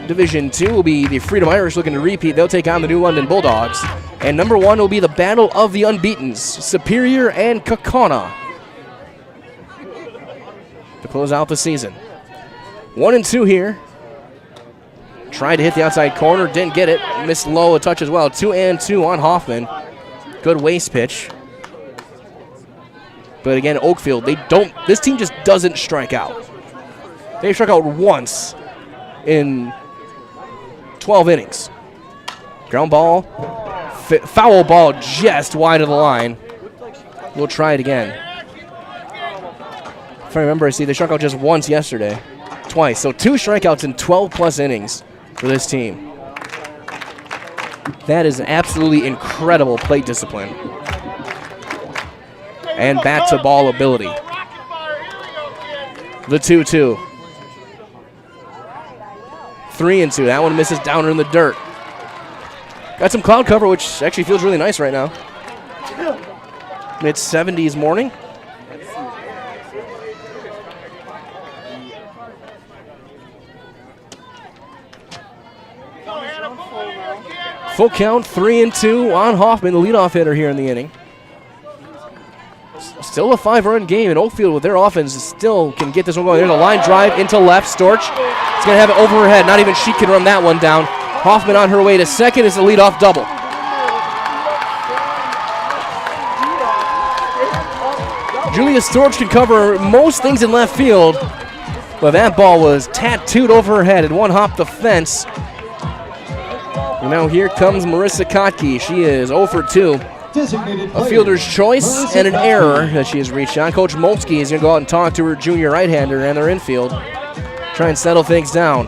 Division 2 will be the Freedom Irish looking to repeat. They'll take on the New London Bulldogs. And number 1 will be the Battle of the Unbeatens, Superior and Kaukauna, to close out the season. 1 and 2 here. Tried to hit the outside corner, didn't get it. Missed low a touch as well. 2 and 2 on Hoffman. Good waist pitch. But again, Oakfield, this team just doesn't strike out. They struck out once in 12 innings. Ground ball, foul ball just wide of the line. We'll try it again. If I remember, they struck out just once yesterday. Twice. So 2 strikeouts in 12-plus innings for this team. That is absolutely incredible plate discipline and bat-to-ball ability. The 2-2. 3 and 2. That one misses down in the dirt. Got some cloud cover, which actually feels really nice right now. Mid-70s morning. Full count, 3 and 2 on Hoffman, the leadoff hitter here in the inning. Still a 5-run game, and Oakfield with their offense still can get this one going. There's a line drive into left. Storch is going to have it over her head. Not even she can run that one down. Hoffman on her way to second is a leadoff double. Julia Storch can cover most things in left field, but that ball was tattooed over her head. It one hopped the fence. And now here comes Marissa Kottke. She is 0 for 2. A fielder's choice and an error that she has reached on. Coach Molsky is going to go out and talk to her junior right-hander and their infield. Try and settle things down.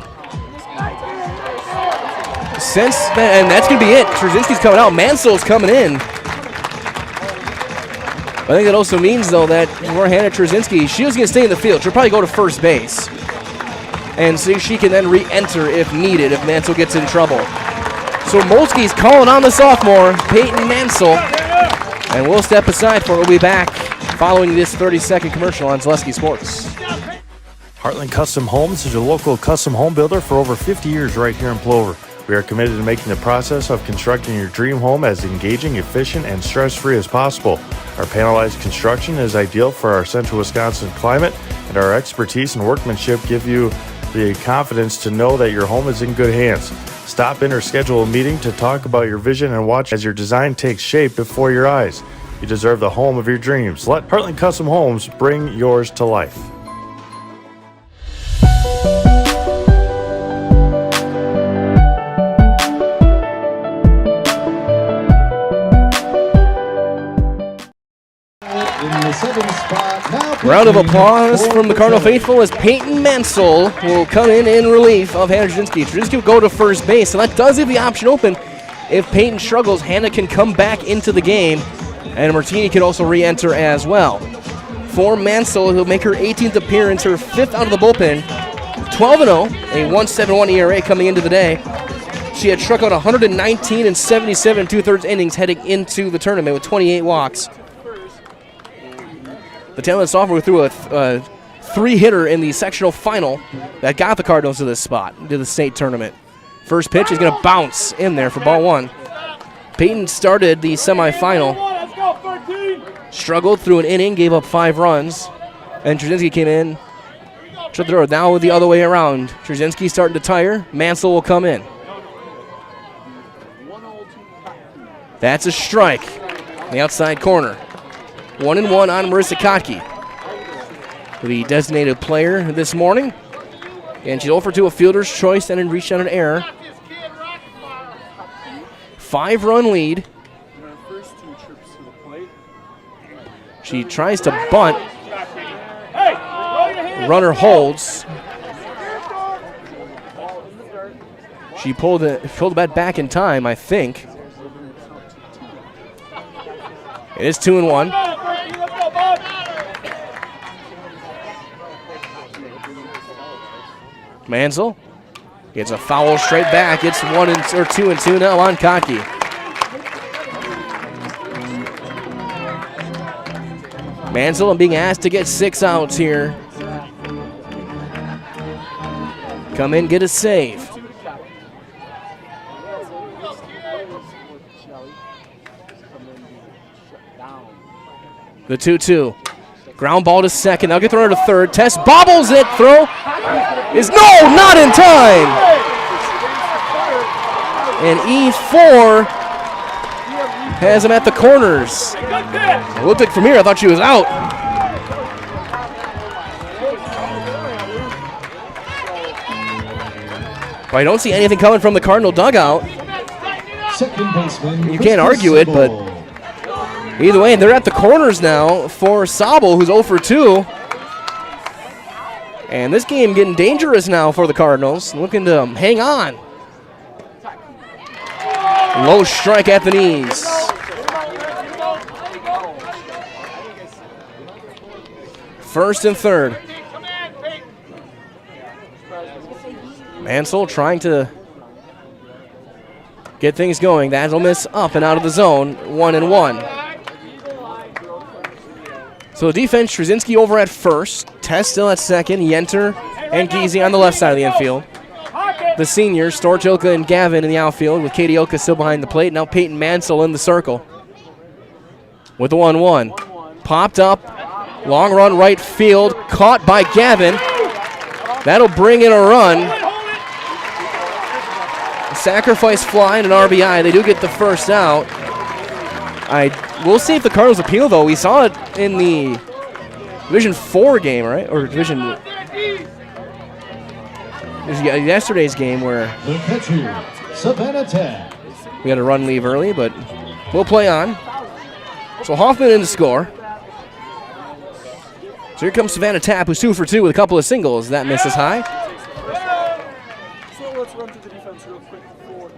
And that's going to be it. Trzynski's coming out. Mansel's coming in. I think that also means, though, that for Hannah Trzynski, she was going to stay in the field. She'll probably go to first base. And see if she can then re-enter if needed, if Mansell gets in trouble. So Molsky's calling on the sophomore, Peyton Mansell. And we'll step aside for it. We'll be back following this 30-second commercial on Zaleski Sports. Heartland Custom Homes is your local custom home builder for over 50 years right here in Plover. We are committed to making the process of constructing your dream home as engaging, efficient, and stress-free as possible. Our panelized construction is ideal for our central Wisconsin climate, and our expertise and workmanship give you the confidence to know that your home is in good hands. Stop in or schedule a meeting to talk about your vision and watch as your design takes shape before your eyes. You deserve the home of your dreams. Let Heartland Custom Homes bring yours to life. Round of applause from the Cardinal faithful as Peyton Mansell will come in relief of Hannah Trzynski. Trzynski will go to first base, so that does leave the option open. If Peyton struggles, Hannah can come back into the game, and Martini can also re-enter as well. For Mansell, he'll make her 18th appearance, her 5th out of the bullpen. 12-0, a 1.71 ERA coming into the day. She had struck out 119 and 77 2/3 innings heading into the tournament with 28 walks. The talented sophomore threw a 3-hitter in the sectional final that got the Cardinals to this spot, to the state tournament. First pitch is going to bounce in there for ball one. Peyton started the semifinal, struggled through an inning, gave up 5 runs, and Trzynski came in, shut the door. Now the other way around. Trzynski starting to tire. Mansell will come in. That's a strike in the outside corner. 1-1 on Marissa Kotke, the designated player this morning. And she's over to a fielder's choice and reached on an error. 5-run lead. She tries to bunt. Runner holds. She pulled the bat back in time, I think. It is 2-1. Mansell gets a foul straight back. It's 2-2 now on Kotke. Mansell being asked to get 6 outs here. Come in, get a save. The 2-2. Ground ball to second. Now get the runner to third. Tess bobbles it. Throw is not in time. And E4 has him at the corners. It looked like from here, I thought she was out. But I don't see anything coming from the Cardinal dugout. Second baseman. You can't argue it, but either way, they're at the corners now for Sabel, who's 0 for 2. And this game getting dangerous now for the Cardinals, looking to hang on. Low strike at the knees. First and third. Mansell trying to get things going. That'll miss up and out of the zone. 1-1. So the defense, Trzynski over at first. Tess still at second. Yenter and Giese on the left side of the infield. The seniors, Storchilka and Gavin in the outfield with Katie Oka still behind the plate. Now Peyton Mansell in the circle with the 1-1. Popped up. Long run right field. Caught by Gavin. That'll bring in a run. Sacrifice fly and an RBI. They do get the first out. We'll see if the Cardinals appeal, though. We saw it in the Division 4 game, right? Or yesterday's game where the pitcher, Savannah Tapp. We had a run leave early, but we'll play on. So Hoffman in the score. So here comes Savannah Tapp, who's 2 for 2 with a couple of singles. That misses high. So let's run to the defense real quick before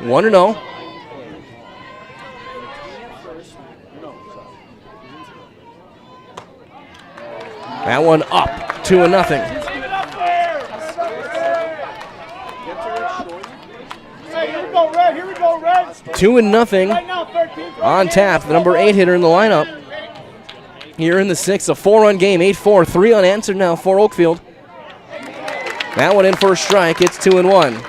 1-0. That one up, 2-0. Here we go, Red. 2-0 on Tapp, the number 8 hitter in the lineup. here in the 6th. A 4-run game, 8-4. 3 unanswered now for Oakfield. That one in for a strike. It's 2-1.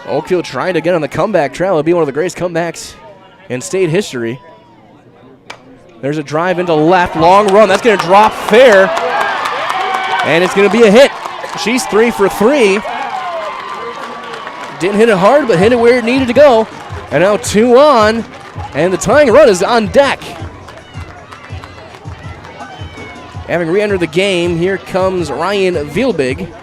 Oakfield trying to get on the comeback trail. It'll be one of the greatest comebacks in state history. There's a drive into left, long run. That's going to drop fair, and it's going to be a hit. She's 3 for 3. Didn't hit it hard, but hit it where it needed to go. And now 2 on, and the tying run is on deck. Having re-entered the game, here comes Ryan Vielbig.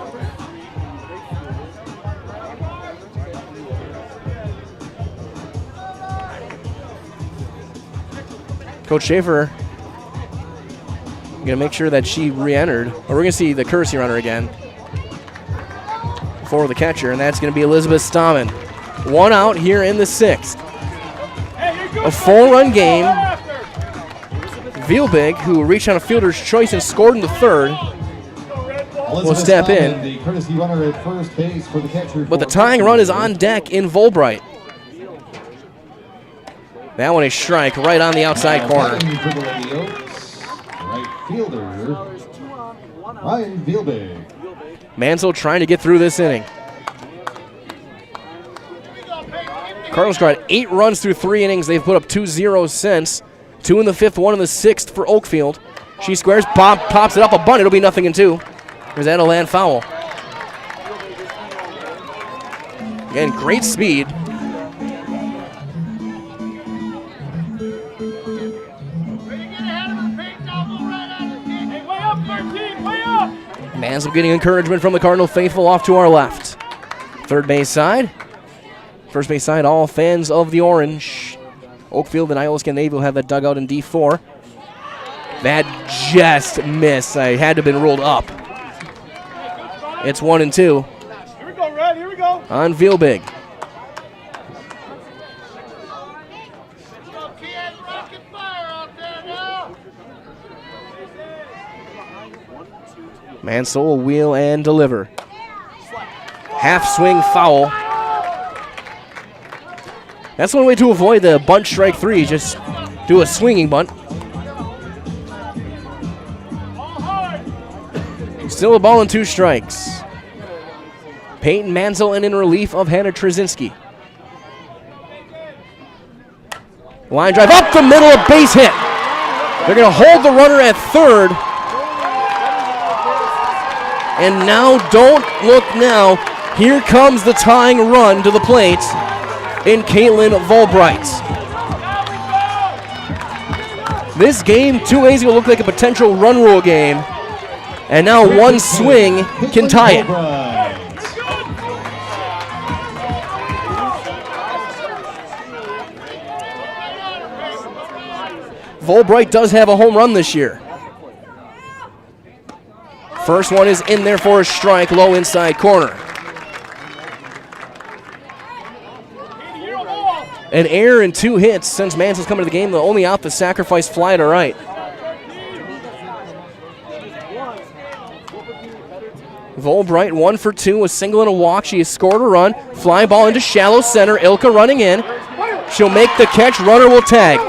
Coach Schaefer going to make sure that she re-entered. Or we're going to see the courtesy runner again for the catcher, and that's going to be Elizabeth Stammen. 1 out here in the 6th. A 4-run game. Vielbig, who reached on a fielder's choice and scored in the 3rd, will step in. The courtesy runner at first base for the catcher. But the tying run is on deck in Volbright. That one is strike right on the outside corner. Right fielder, Ryan Vielbig. Mansell trying to get through this inning. Cardinals got 8 runs through 3 innings. They've put up 2-0 since. 2 in the 5th, 1 in the 6th for Oakfield. She squares, pops it up a bunt. It'll be 0-2. Is that a land foul? Again, great speed. Mansell getting encouragement from the Cardinal faithful off to our left. Third base side. First base side, all fans of the orange. Oakfield and Iowa Scandinavia will have that dugout in D4. That just missed. I had to have been ruled up. It's 1-2. Here we go, Red. Here we go. On Vielbig. Mansell will wheel and deliver. Half swing foul. That's one way to avoid the bunt strike 3. Just do a swinging bunt. Still a ball and 2 strikes. Peyton Mansell in relief of Hannah Trzynski. Line drive up the middle, a base hit. They're going to hold the runner at third. And now, don't look now, here comes the tying run to the plate in Caitlin Volbright. This game 2 days ago looked like a potential run rule game, and now one swing can tie it. Volbright does have a home run this year. First one is in there for a strike, low inside corner. An error and 2 hits since Mansell's coming to the game. The only out, the sacrifice fly to right. Volbright 1 for 2, a single and a walk. She has scored a run. Fly ball into shallow center. Ilka running in. She'll make the catch. Runner will tag.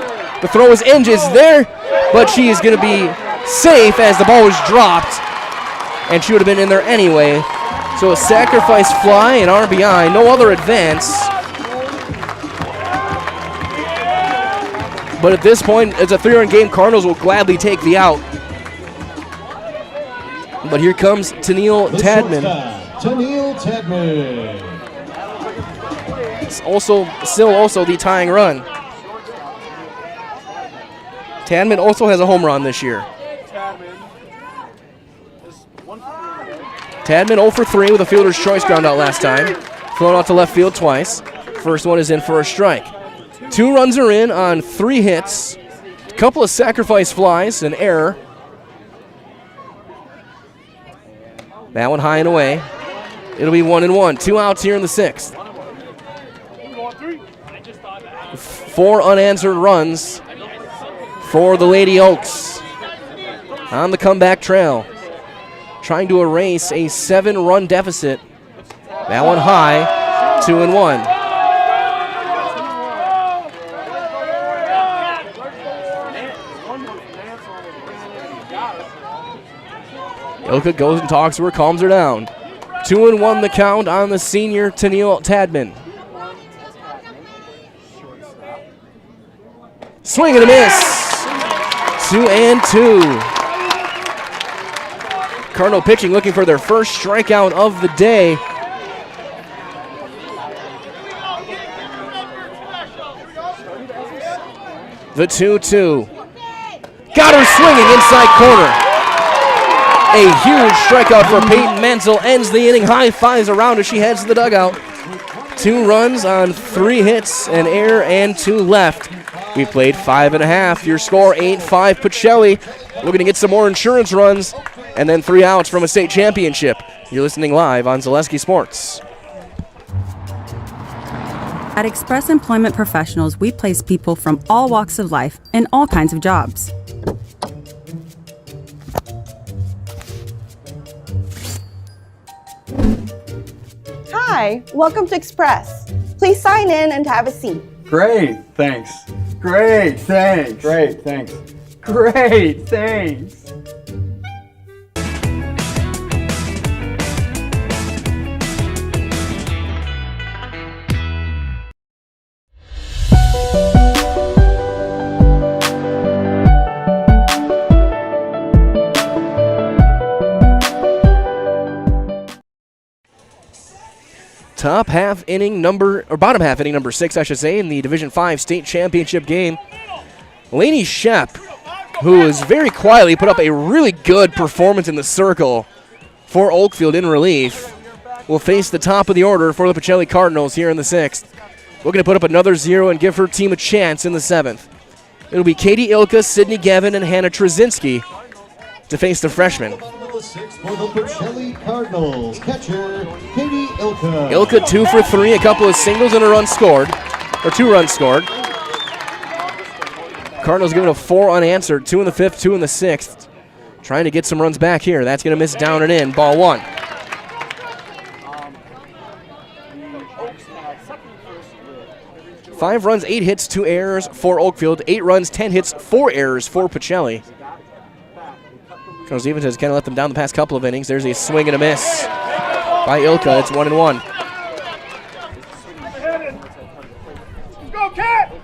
The throw is in, is there, but she is going to be safe as the ball was dropped, and she would have been in there anyway. So a sacrifice fly and RBI, no other advance. But at this point, it's a 3-run game. Cardinals will gladly take the out. But here comes Tennille Tadman. Tennille Tadman. It's still also the tying run. Tadman also has a home run this year. Tadman 0 for 3 with a fielder's choice ground out last time. Thrown out to left field twice. First one is in for a strike. 2 runs are in on 3 hits. A couple of sacrifice flies, an error. That one high and away. It'll be 1-1. 2 outs here in the 6th. 4 unanswered runs for the Lady Oaks on the comeback trail, trying to erase a 7-run deficit. That one high. 2-1. Ilka goes and talks to her, calms her down. 2-1 the count on the senior Tennille Tadman. Swing and a miss. 2-2. Cardinal pitching looking for their first strikeout of the day. The 2-2. Got her swinging inside corner. A huge strikeout for Peyton Mansell ends the inning. High fives around as she heads to the dugout. 2 runs on 3 hits, an error, and 2 left. We played 5.5. Your score 8-5 Pacelli. Looking to get some more insurance runs and then 3 outs from a state championship. You're listening live on Zaleski Sports. At Express Employment Professionals, we place people from all walks of life in all kinds of jobs. Hi, welcome to Express. Please sign in and have a seat. Great, thanks. Great, thanks. Great, thanks. Great, thanks. Bottom half inning number 6, I should say, in the Division 5 state championship game. Lainey Shep, who has very quietly put up a really good performance in the circle for Oakfield in relief, will face the top of the order for the Pacelli Cardinals here in the 6th. Looking to put up another 0 and give her team a chance in the 7th. It'll be Katie Ilka, Sydney Gavin, and Hannah Trzynski to face the freshmen. For the Pacelli Cardinals, catcher Katie Ilka. Ilka 2 for 3, a couple of singles and a run scored, or 2 runs scored. Cardinals giving a 4 unanswered, 2 in the 5th, 2 in the 6th. Trying to get some runs back here. That's going to miss down and in. Ball 1. Five runs, 8 hits, 2 errors for Oakfield. 8 runs, 10 hits, 4 errors for Pacelli. Cardinals defense has kind of let them down the past couple of innings. There's a swing and a miss by Ilka. It's 1-1. Go, Cat!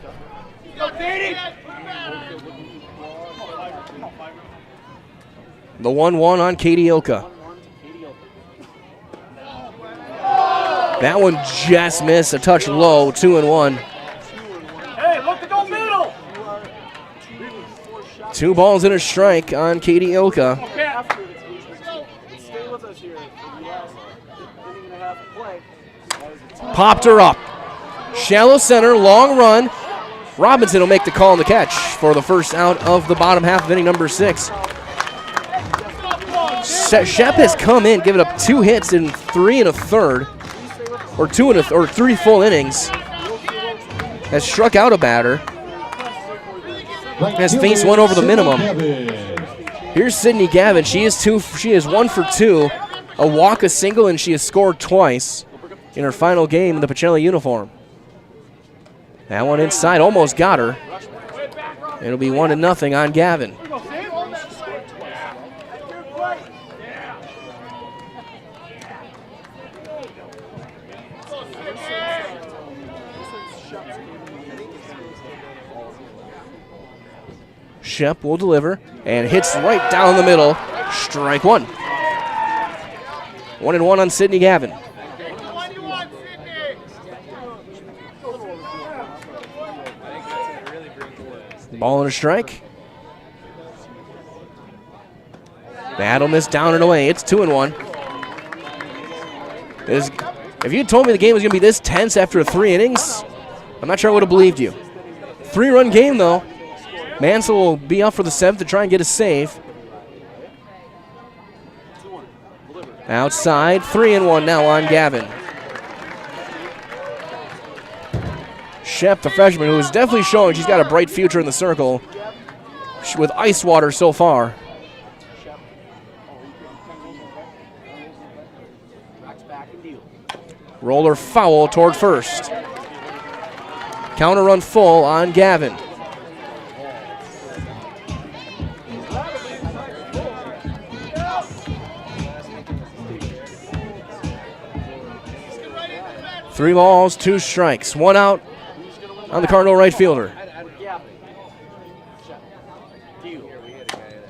Go, Katie! The 1-1 on Katie Ilka. That one just missed, a touch low, 2-1. Hey, look to go middle! 2 balls and a strike on Katie Ilka. Popped her up. Shallow center, long run. Robinson will make the call on the catch for the first out of the bottom half of inning number 6. Shep has come in, given up 2 hits in 3 1/3, or 3 full innings. Has struck out a batter. Has faced 1 over the minimum. Here's Sydney Gavin. She is 1 for 2, a walk, a single, and she has scored twice in her final game in the Pacelli uniform. That one inside almost got her. It'll be 1-0 on Gavin. Shep will deliver and hits right down the middle. Strike 1. 1-1 on Sydney Gavin. Ball and a strike. That'll miss down and away. It's 2-1. If you had told me the game was going to be this tense after 3 innings, I'm not sure I would have believed you. 3-run game, though. Mansell will be up for the 7th to try and get a save. Outside, 3-1 now on Gavin. Shep, the freshman, who is definitely showing she's got a bright future in the circle with ice water so far. Roller foul toward first. Counter run full on Gavin. Three balls, two strikes, one out on the Cardinal right fielder.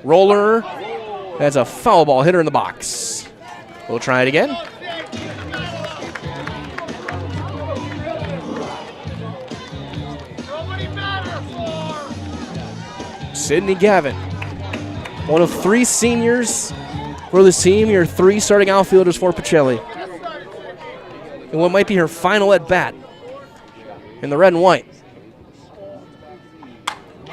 Roller, that's a foul ball, hitter in the box. We'll try it again. Sidney Gavin, one of three seniors for this team, your three starting outfielders for Pacelli. And what might be her final at bat in the red and white.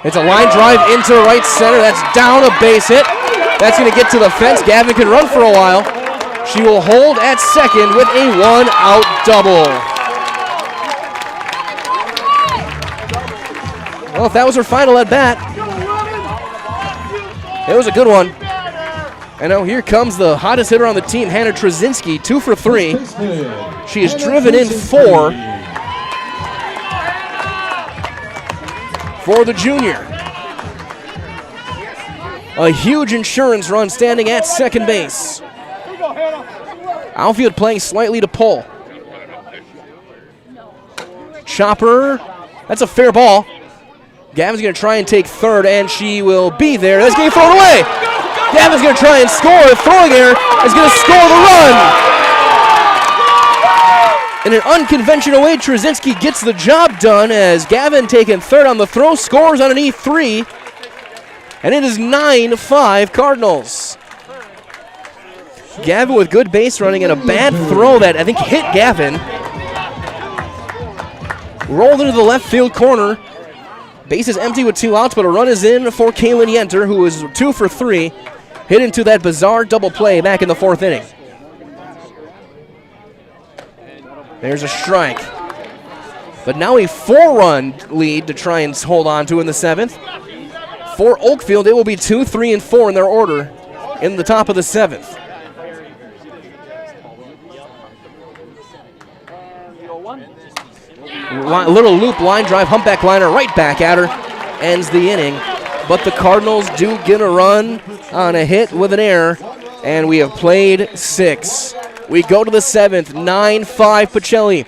It's a line drive into right center. That's down, a base hit. That's going to get to the fence. Gavin can run for a while. She will hold at second with a one-out double. Well, if that was her final at bat, it was a good one. And now here comes the hottest hitter on the team, Hannah Trzynski, 2 for 3. She has driven in 4 for the junior. A huge insurance run standing at second base. Outfield playing slightly to pull. Chopper, that's a fair ball. Gavin's going to try and take third, and she will be there. That's getting thrown away. Gavin's going to try and score. The throwing error is going to score the run. In an unconventional way, Trzynski gets the job done as Gavin, taking third on the throw, scores on an E3. And it is 9-5 Cardinals. Gavin with good base running and a bad throw that I think hit Gavin. Rolled into the left field corner. Base is empty with 2 outs, but a run is in for Kaylin Yenter, who is 2 for 3. Hit into that bizarre double play back in the 4th inning. There's a strike. But now a 4-run lead to try and hold on to in the 7th. For Oakfield, it will be 2, 3, and 4 in their order in the top of the 7th. Little loop line drive, humpback liner right back at her, ends the inning. But the Cardinals do get a run on a hit with an error, and we have played 6. We go to the 7th, 9-5 Pacelli.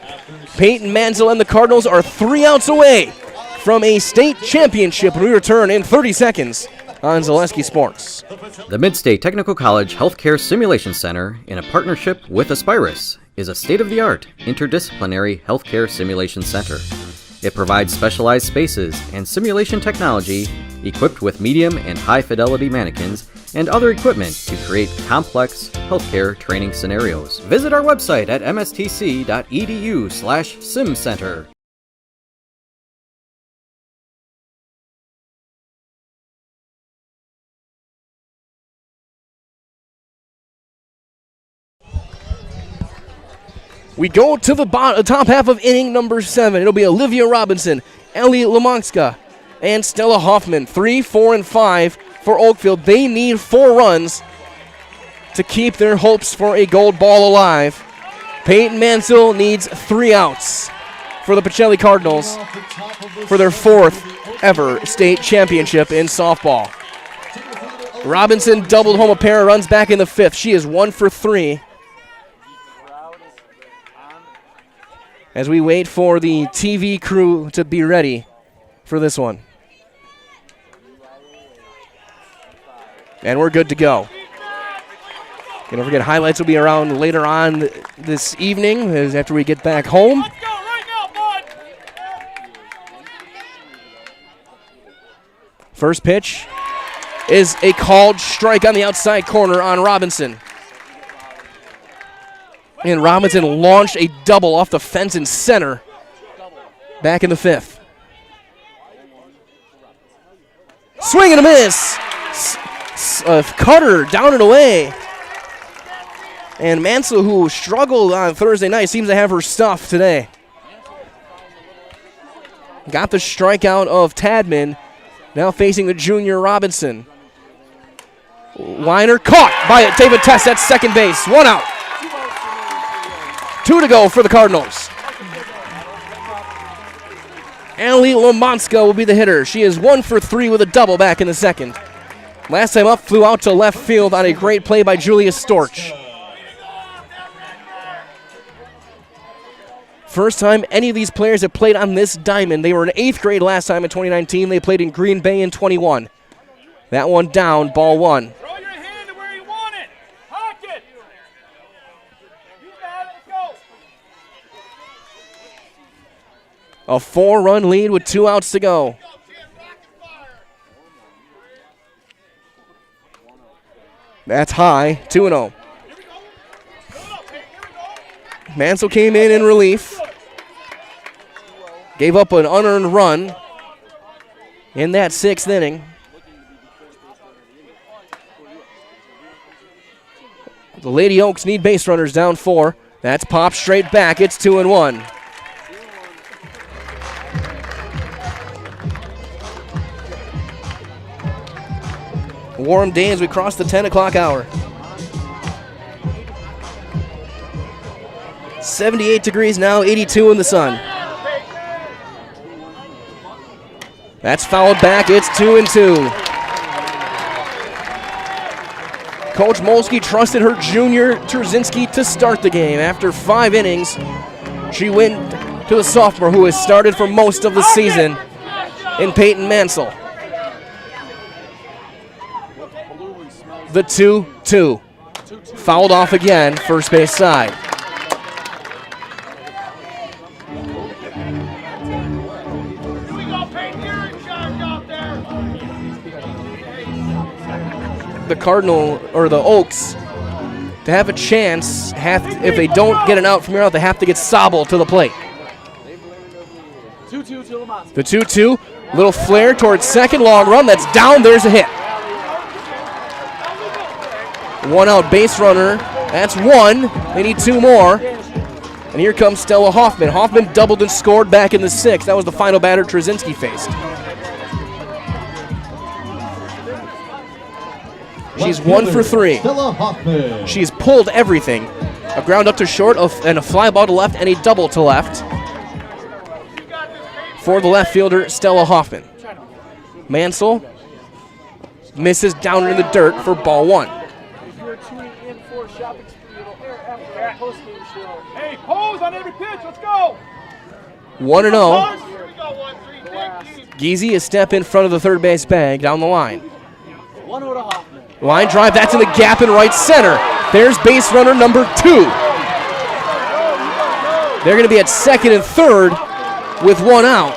Peyton Mansell and the Cardinals are 3 outs away from a state championship when we return in 30 seconds on Zaleski Sports. The Midstate Technical College Healthcare Simulation Center, in a partnership with Aspirus, is a state-of-the-art interdisciplinary healthcare simulation center. It provides specialized spaces and simulation technology equipped with medium and high-fidelity mannequins and other equipment to create complex healthcare training scenarios. Visit our website at mstc.edu/simcenter. We go to the top half of inning number 7. It'll be Olivia Robinson, Ellie Lamonska, and Stella Hoffman. 3, 4, and 5 for Oakfield. They need 4 runs to keep their hopes for a gold ball alive. Peyton Mansell needs 3 outs for the Pacelli Cardinals for their 4th ever state championship in softball. Robinson doubled home a pair of runs back in the 5th. She is 1 for 3. As we wait for the TV crew to be ready for this one. And we're good to go. And don't forget, highlights will be around later on this evening as after we get back home. Let's go right now, bud. First pitch is a called strike on the outside corner on Robinson. And Robinson launched a double off the fence in center back in the 5th. Swing and a miss. Cutter down and away. And Mansell, who struggled on Thursday night, seems to have her stuff today. Got the strikeout of Tadman. Now facing the junior Robinson. Liner caught by David Tess at second base. 1 out. 2 to go for the Cardinals. Allie Lomonska will be the hitter. She is 1 for 3 with a double back in the second. Last time up, flew out to left field on a great play by Julia Storch. First time any of these players have played on this diamond. They were in 8th grade last time in 2019. They played in Green Bay in 21. That one down, ball 1. Throw your hand to where you want it. Hock it. You got it. Go. A 4-run lead with 2 outs to go. That's high, 2-0. Mansell came in relief. Gave up an unearned run in that 6th inning. The Lady Oaks need base runners, down 4. That's popped straight back. It's 2-1. Warm day as we cross the 10 o'clock hour. 78 degrees now, 82 in the sun. That's fouled back. It's 2-2. Coach Molsky trusted her junior Trzynski to start the game. After 5 innings, she went to the sophomore who has started for most of the season in Peyton Mansell. The 2-2. Fouled off again, first base side. The Cardinal or the Oaks to have a chance, if they don't get an out from here out, they have to get Sobel to the plate. The 2-2, little flare towards second, long run, that's down, there's a hit. 1 out base runner, that's 1, they need 2 more. And here comes Stella Hoffman. Hoffman doubled and scored back in the 6th. That was the final batter Trzynski faced. She's 1 for 3. She's pulled everything. A ground up to short and a fly ball to left and a double to left. For the left fielder, Stella Hoffman. Mansell misses down in the dirt for ball 1. Hey, pose on every pitch. Let's go. 1-0. Geezy a step in front of the third base bag down the line. Line drive, that's in the gap in right center. There's base runner number 2. They're going to be at second and third with 1 out.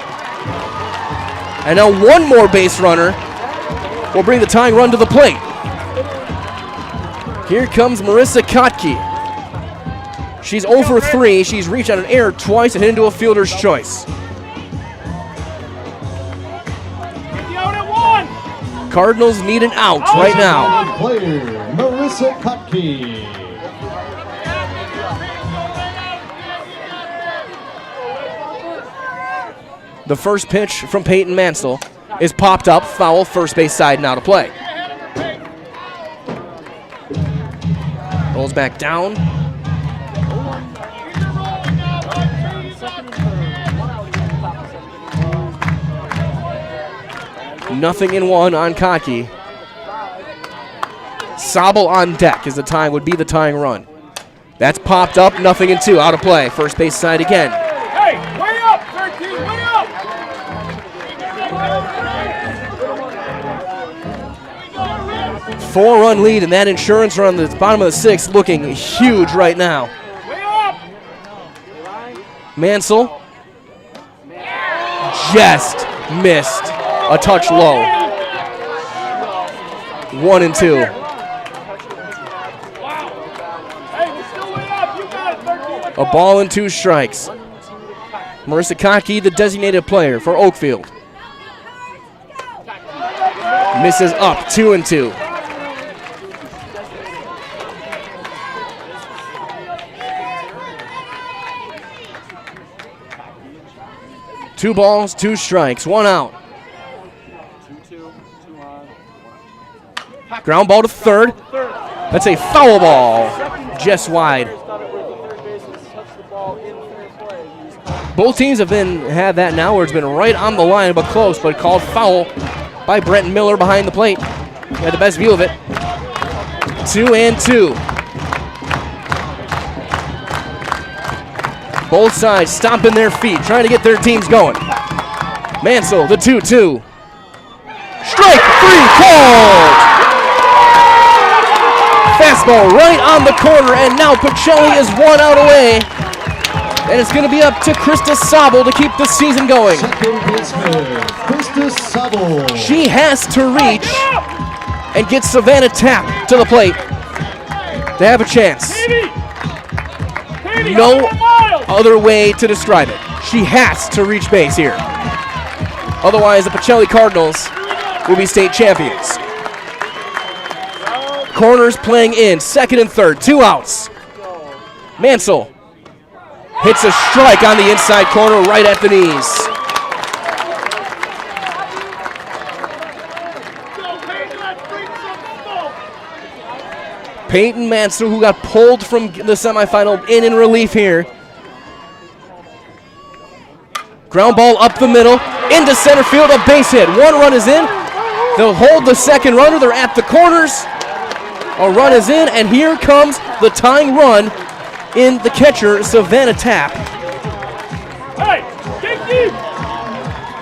And now 1 more base runner will bring the tying run to the plate. Here comes Marissa Kotke. She's 0 for 3. She's reached on an error twice and hit into a fielder's choice. Cardinals need an out right now. Player, Marissa Kotke. The first pitch from Peyton Mansell is popped up, foul, first base side, now to play. Rolls back down. Nothing in 1 on Kotke. Sobel on deck as the tying would be the tying run. That's popped up, nothing in 2, out of play. First base side again. Hey, way up, 13, way up. 4-run lead, and that insurance run at the bottom of the 6th looking huge right now. Way up. Mansell just missed. A touch low. 1-2. A ball and 2 strikes. Marissa Kotke, the designated player for Oakfield. Misses up, 2-2. Two balls, 2 strikes, 1 out. Ground ball to third. That's a foul ball. Just wide. Both teams have had that now where it's been right on the line, but close, but called foul by Brent Miller behind the plate. Had the best view of it. 2-2. Both sides stomping their feet, trying to get their teams going. Mansell, the 2-2. Strike 3 called! Fastball right on the corner, and now Pacelli is 1 out away. And it's going to be up to Krista Sobel to keep the season going. Second baseman, Krista Sobel. She has to reach and get Savannah Tapp to the plate to have a chance. No other way to describe it. She has to reach base here. Otherwise, the Pacelli Cardinals will be state champions. Corners playing in, second and third, 2 outs. Mansell hits a strike on the inside corner right at the knees. Peyton Mansell, who got pulled from the semifinal, in relief here. Ground ball up the middle, into center field, a base hit. 1 run is in. They'll hold the second runner. They're at the corners. A run is in, and here comes the tying run in the catcher, Savannah Tapp,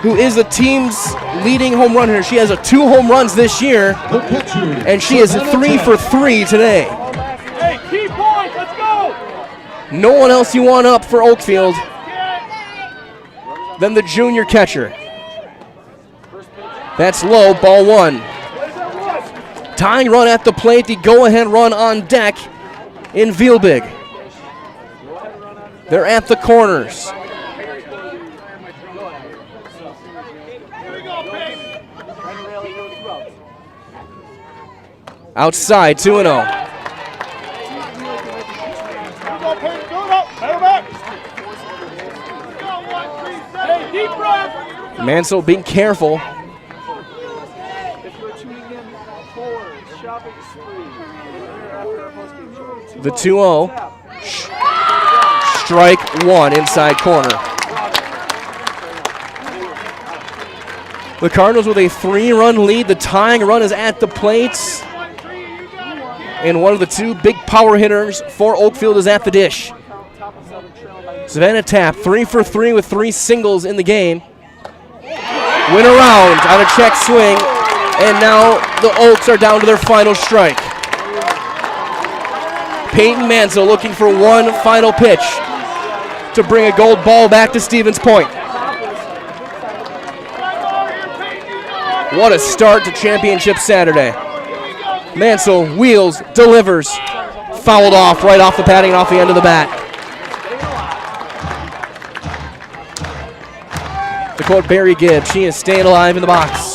who is the team's leading home run hitter. She has 2 home runs this year, and she is 3 for 3 today. Hey, key point, let's go! No one else you want up for Oakfield than the junior catcher. That's low, ball 1. Tying run at the plate, the go-ahead run on deck in Vielbig. They're at the corners. Outside, 2-0. Mansell being careful. The 2-0. Strike 1 inside corner. The Cardinals with a 3-run lead. The tying run is at the plates. And one of the 2 big power hitters for Oakfield is at the dish. Savannah Tapp, 3 for 3 with 3 singles in the game. Went around on a check swing, and now the Oaks are down to their final strike. Peyton Mansell looking for one final pitch to bring a gold ball back to Stevens Point. What a start to Championship Saturday. Mansell wheels, delivers, fouled off right off the padding and off the end of the bat. To quote Barry Gibb, she is staying alive in the box.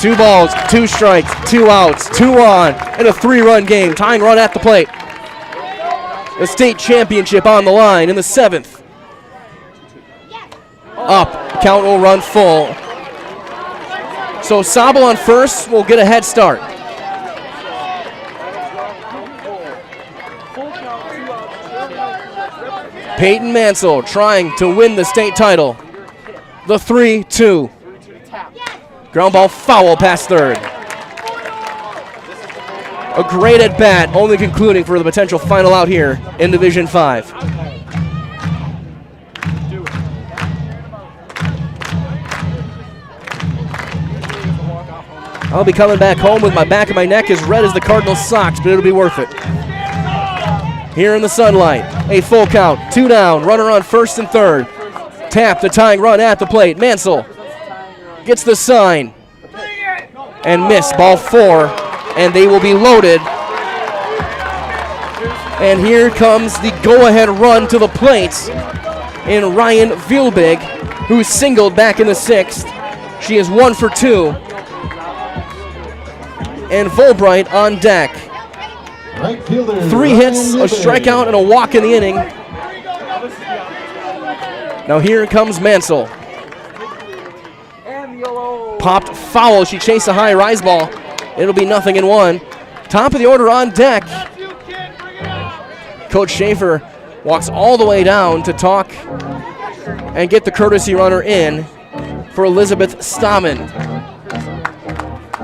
2 balls, 2 strikes, 2 outs, 2 on, and a 3-run game. Tying run at the plate. The state championship on the line in the 7th. Up, count will run full. So Sobel on first will get a head start. Peyton Mansell trying to win the state title. The 3-2. Ground ball foul past third. A great at bat, only concluding for the potential final out here in Division 5. I'll be coming back home with my back of my neck as red as the Cardinals' socks, but it'll be worth it. Here in the sunlight, a full count, 2 down, runner on first and third. Tapp the tying run at the plate. Mansell gets the sign and miss, ball 4, and they will be loaded. And here comes the go-ahead run to the plate in Ryan Vielbig, who singled back in the 6th. She is 1 for 2. And Volbright on deck. Right fielder, 3 hits, a strikeout, and a walk in the inning. Now here comes Mansell. Popped foul. She chased a high rise ball. It'll be 0-1. Top of the order on deck. Coach Schaefer walks all the way down to talk and get the courtesy runner in for Elizabeth Stammen.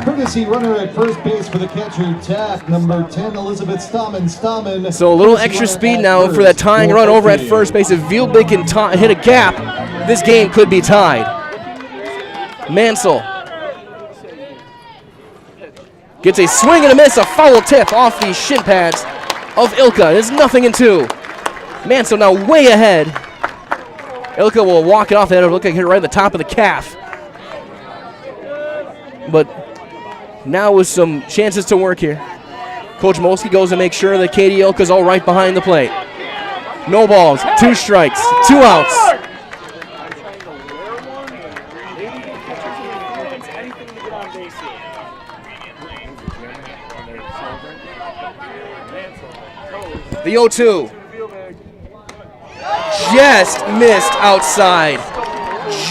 Courtesy runner at first base for the catcher, tap number 10, Elizabeth Stammen. So a little extra speed now for that tying run over at first base. If Vielbeek can hit a gap, this game could be tied. Mansell gets a swing and a miss, a foul tip off the shin pads of Ilka. It's 0-2. Mansell now way ahead. Ilka will walk it off the head. It'll look like it hit right at the top of the calf. But now with some chances to work here. Coach Molsky goes to make sure that Katie Ilka's all right behind the plate. No balls, 2 strikes, 2 outs. The 0-2. Just missed outside.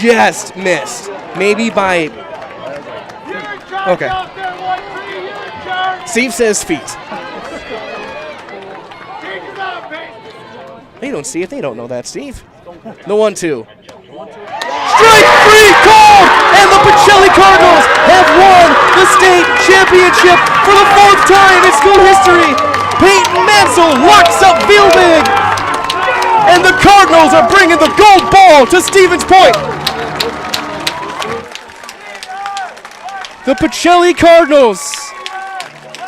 Just missed. Maybe by... Okay. Steve says feet. They don't see it. They don't know that, Steve. The 1-2. Strike 3 called! And the Pacelli Cardinals have won the state championship for the 4th time in school history. Peyton Mansell locks up Vielbeek. And the Cardinals are bringing the gold ball to Stevens Point. The Pacelli Cardinals.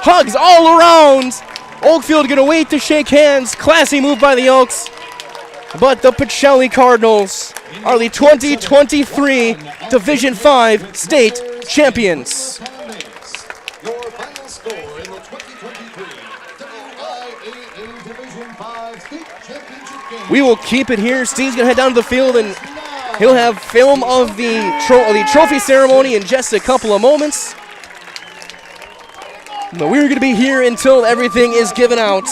Hugs all around. Oakfield gonna wait to shake hands. Classy move by the Oaks. But the Pacelli Cardinals are the 2023 Division 5 state champions. Your final score in the 2023 WIAA Division 5 state championship game. We will keep it here. Steve's gonna head down to the field and he'll have film of the trophy ceremony in just a couple of moments. But we're going to be here until everything is given out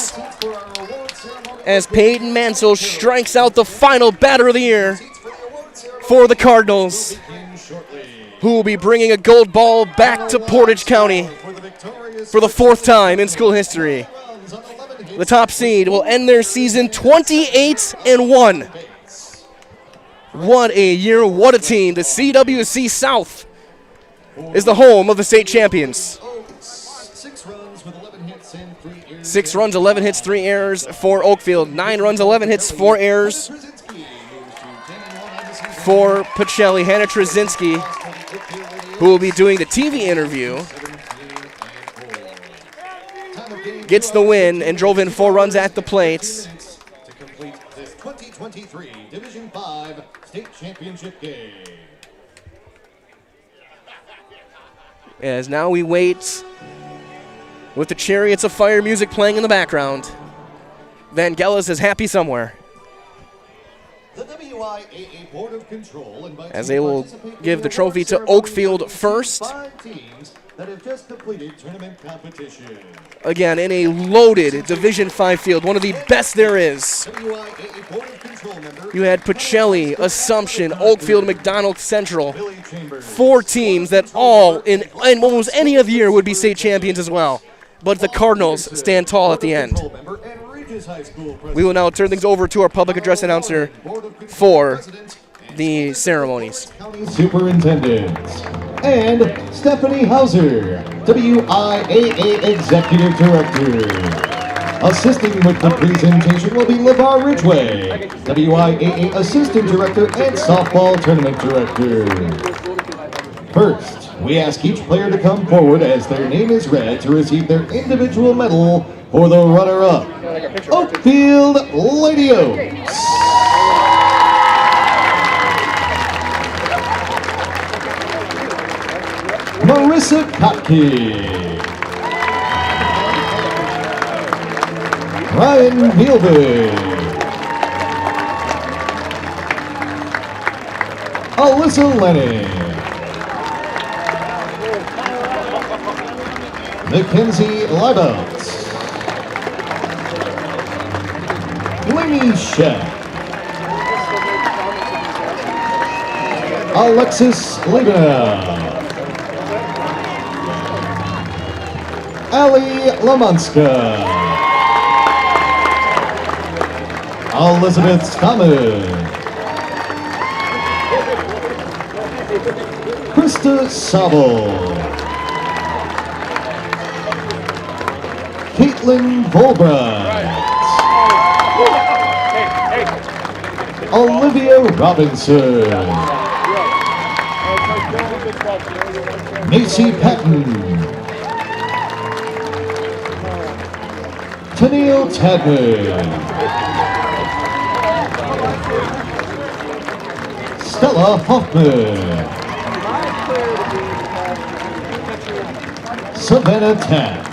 as Peyton Mansell strikes out the final batter of the year for the Cardinals, who will be bringing a gold ball back to Portage County for the 4th time in school history. The top seed will end their season 28-1. What a year, what a team. The CWC South is the home of the state champions. 6 runs, 11 hits, 3 errors for Oakfield. 9 runs, 11 hits, 4 errors for Pacelli. Hannah Trzynski, who will be doing the TV interview, gets the win and drove in 4 runs at the plate. To complete this 2023 Division 5 state championship game. As now we wait with the Chariots of Fire music playing in the background. Vangelis is happy somewhere. The WIAA Board of Control invites as they will give the trophy to Oakfield first. 5 teams that have just completed tournament competition. Again, in a loaded Division 5 field, one of the best there is. WIAA Board of Control member You had Pacelli, Assumption, Oakfield, McDonald Central. 4 teams that all, in almost any other year, would be state champions as well. But the Cardinals stand tall at the end. We will now turn things over to our public address announcer for the ceremonies. Superintendent and Stephanie Hauser, WIAA Executive Director. Assisting with the presentation will be LeVar Ridgway, WIAA Assistant Director and Softball Tournament Director. First, we ask each player to come forward as their name is read to receive their individual medal for the runner-up. Oakfield Lady Oaks. Marissa Kotke. Ryan Vielbeek. Alyssa Lenny. Mackenzie Liebelt. Lainey Sheck. Alexis Liebenow. Ali Lamanska. Elizabeth Stammen, Krista Sabo, Caitlin Volbright, Olivia Robinson, Macy Patton, Tennille Tadman, Stella Hoffman, Savannah Tapp,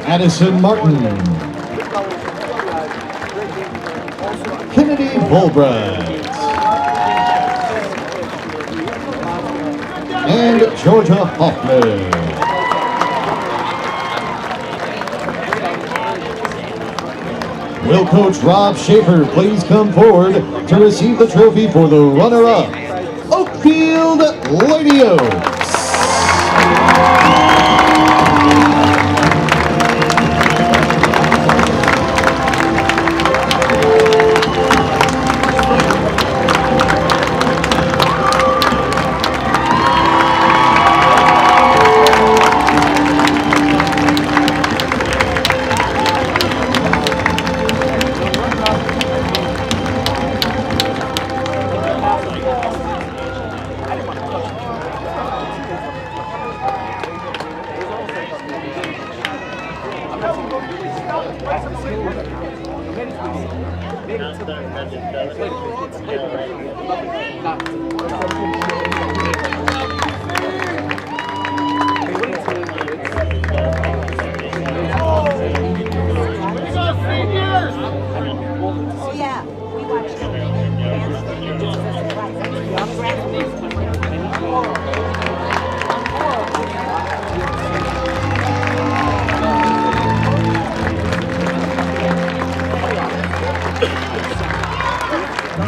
Addison Martin, Kennedy Volbright, and Georgia Hoffman. Will Coach Rob Schaefer please come forward to receive the trophy for the runner-up, Oakfield Lady Oaks.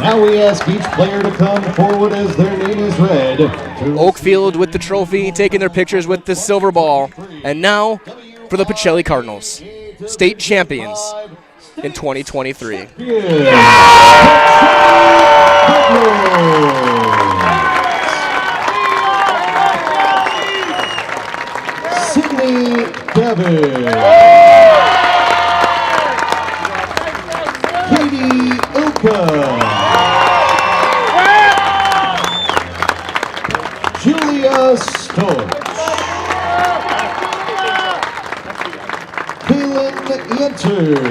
Now we ask each player to come forward as their name is read. Oakfield with the trophy, taking their pictures with the silver ball. And now for the Pacelli Cardinals, state champions in 2023. Sydney Devin, Katie Ilka, Julia Storch, Kaylin Yenter,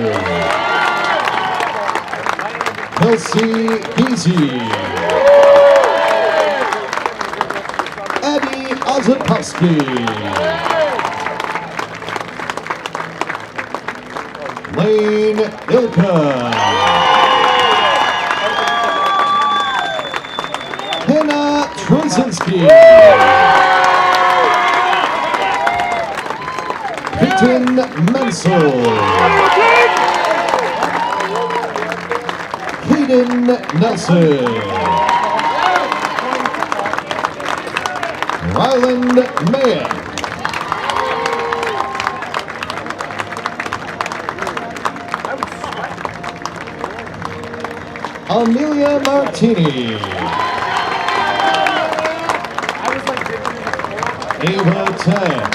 Kelsey Geezy, Abby Ozapowski, Lane Ilka, Hannah Trozinski, Peyton Mansell, Hayden Nelson, Ryland Mayer, Amelia Martini, Ava Tex,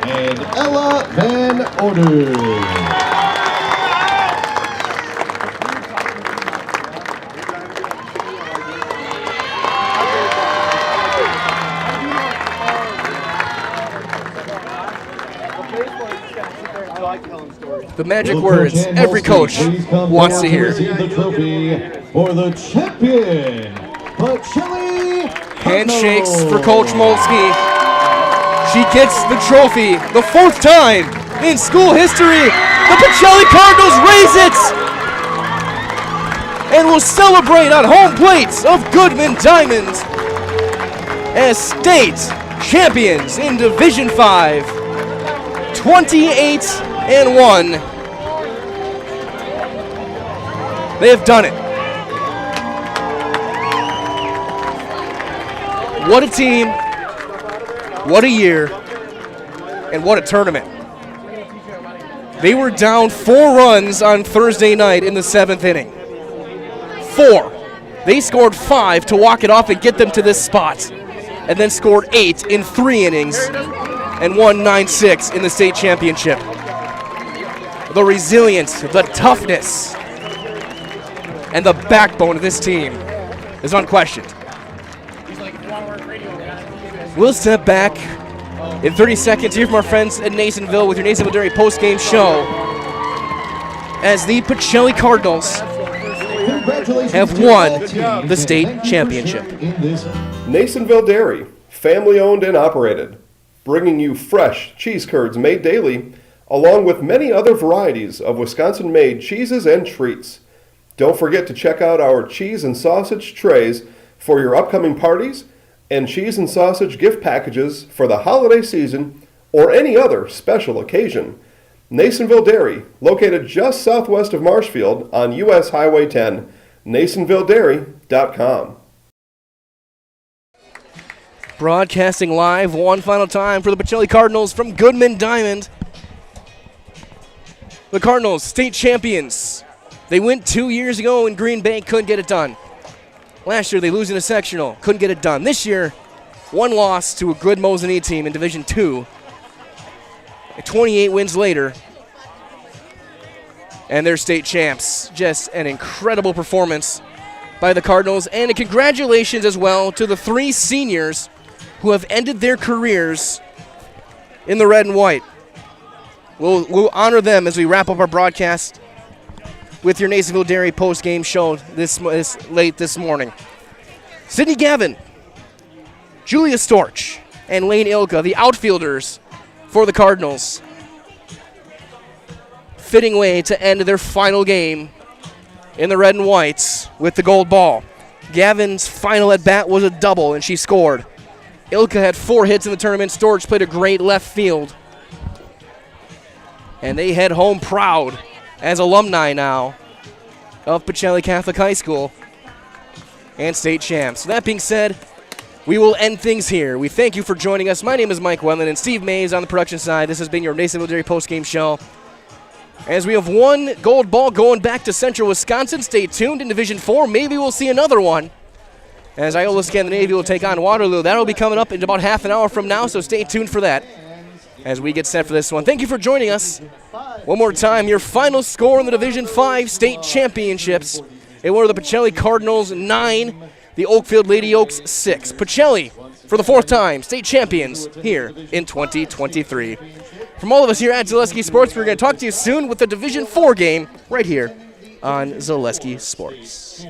and Ella Van Orden. The magic words every coach wants to hear. The trophy for the champion, Pacelli. Handshakes for Coach Molsky. She gets the trophy the fourth time in school history. The Pacelli Cardinals raise it and will celebrate on home plate of Goodman Diamond as state champions in Division 5, 28-1. They have done it. What a team. What a year, and what a tournament. They were down 4 runs on Thursday night in the 7th inning. 4. They scored 5 to walk it off and get them to this spot, and then scored 8 in 3 innings and won 9-6 in the state championship. The resilience, the toughness, and the backbone of this team is unquestioned. We'll step back in 30 seconds here from our friends at Nasonville with your Nasonville Dairy post-game show as the Pacelli Cardinals have won the state championship. Nasonville Dairy, family owned and operated, bringing you fresh cheese curds made daily, along with many other varieties of Wisconsin-made cheeses and treats. Don't forget to check out our cheese and sausage trays for your upcoming parties and cheese and sausage gift packages for the holiday season or any other special occasion. Nasonville Dairy, located just southwest of Marshfield on US Highway 10, NasonvilleDairy.com. Broadcasting live one final time for the Pacelli Cardinals from Goodman Diamond. The Cardinals, state champions. They went 2 years ago in Green Bay, couldn't get it done. Last year they lose in a sectional, couldn't get it done. This year, one loss to a good Mosinee team in Division II. 28 wins later, and they're state champs. Just an incredible performance by the Cardinals, and a congratulations as well to the 3 seniors who have ended their careers in the red and white. We'll honor them as we wrap up our broadcast with your Nasonville Dairy post-game show this late this morning. Sydney Gavin, Julia Storch, and Lane Ilka, the outfielders for the Cardinals. Fitting way to end their final game in the red and whites with the gold ball. Gavin's final at-bat was a double, and she scored. Ilka had 4 hits in the tournament. Storch played a great left field. And they head home proud as alumni now of Pacelli Catholic High School and state champs. So that being said, we will end things here. We thank you for joining us. My name is Mike Wendland, and Steve Mays on the production side. This has been your Nasonville Dairy postgame show. As we have one gold ball going back to Central Wisconsin, stay tuned in Division 4. Maybe we'll see another one, as Iola Scandinavia will take on Waterloo. That'll be coming up in about half an hour from now, so stay tuned for that as we get set for this one. Thank you for joining us. One more time, your final score in the Division 5 state championships. It were the Pacelli Cardinals 9, the Oakfield Lady Oaks 6. Pacelli, for the 4th time, state champions here in 2023. From all of us here at Zaleski Sports, we're going to talk to you soon with the Division 4 game right here on Zaleski Sports.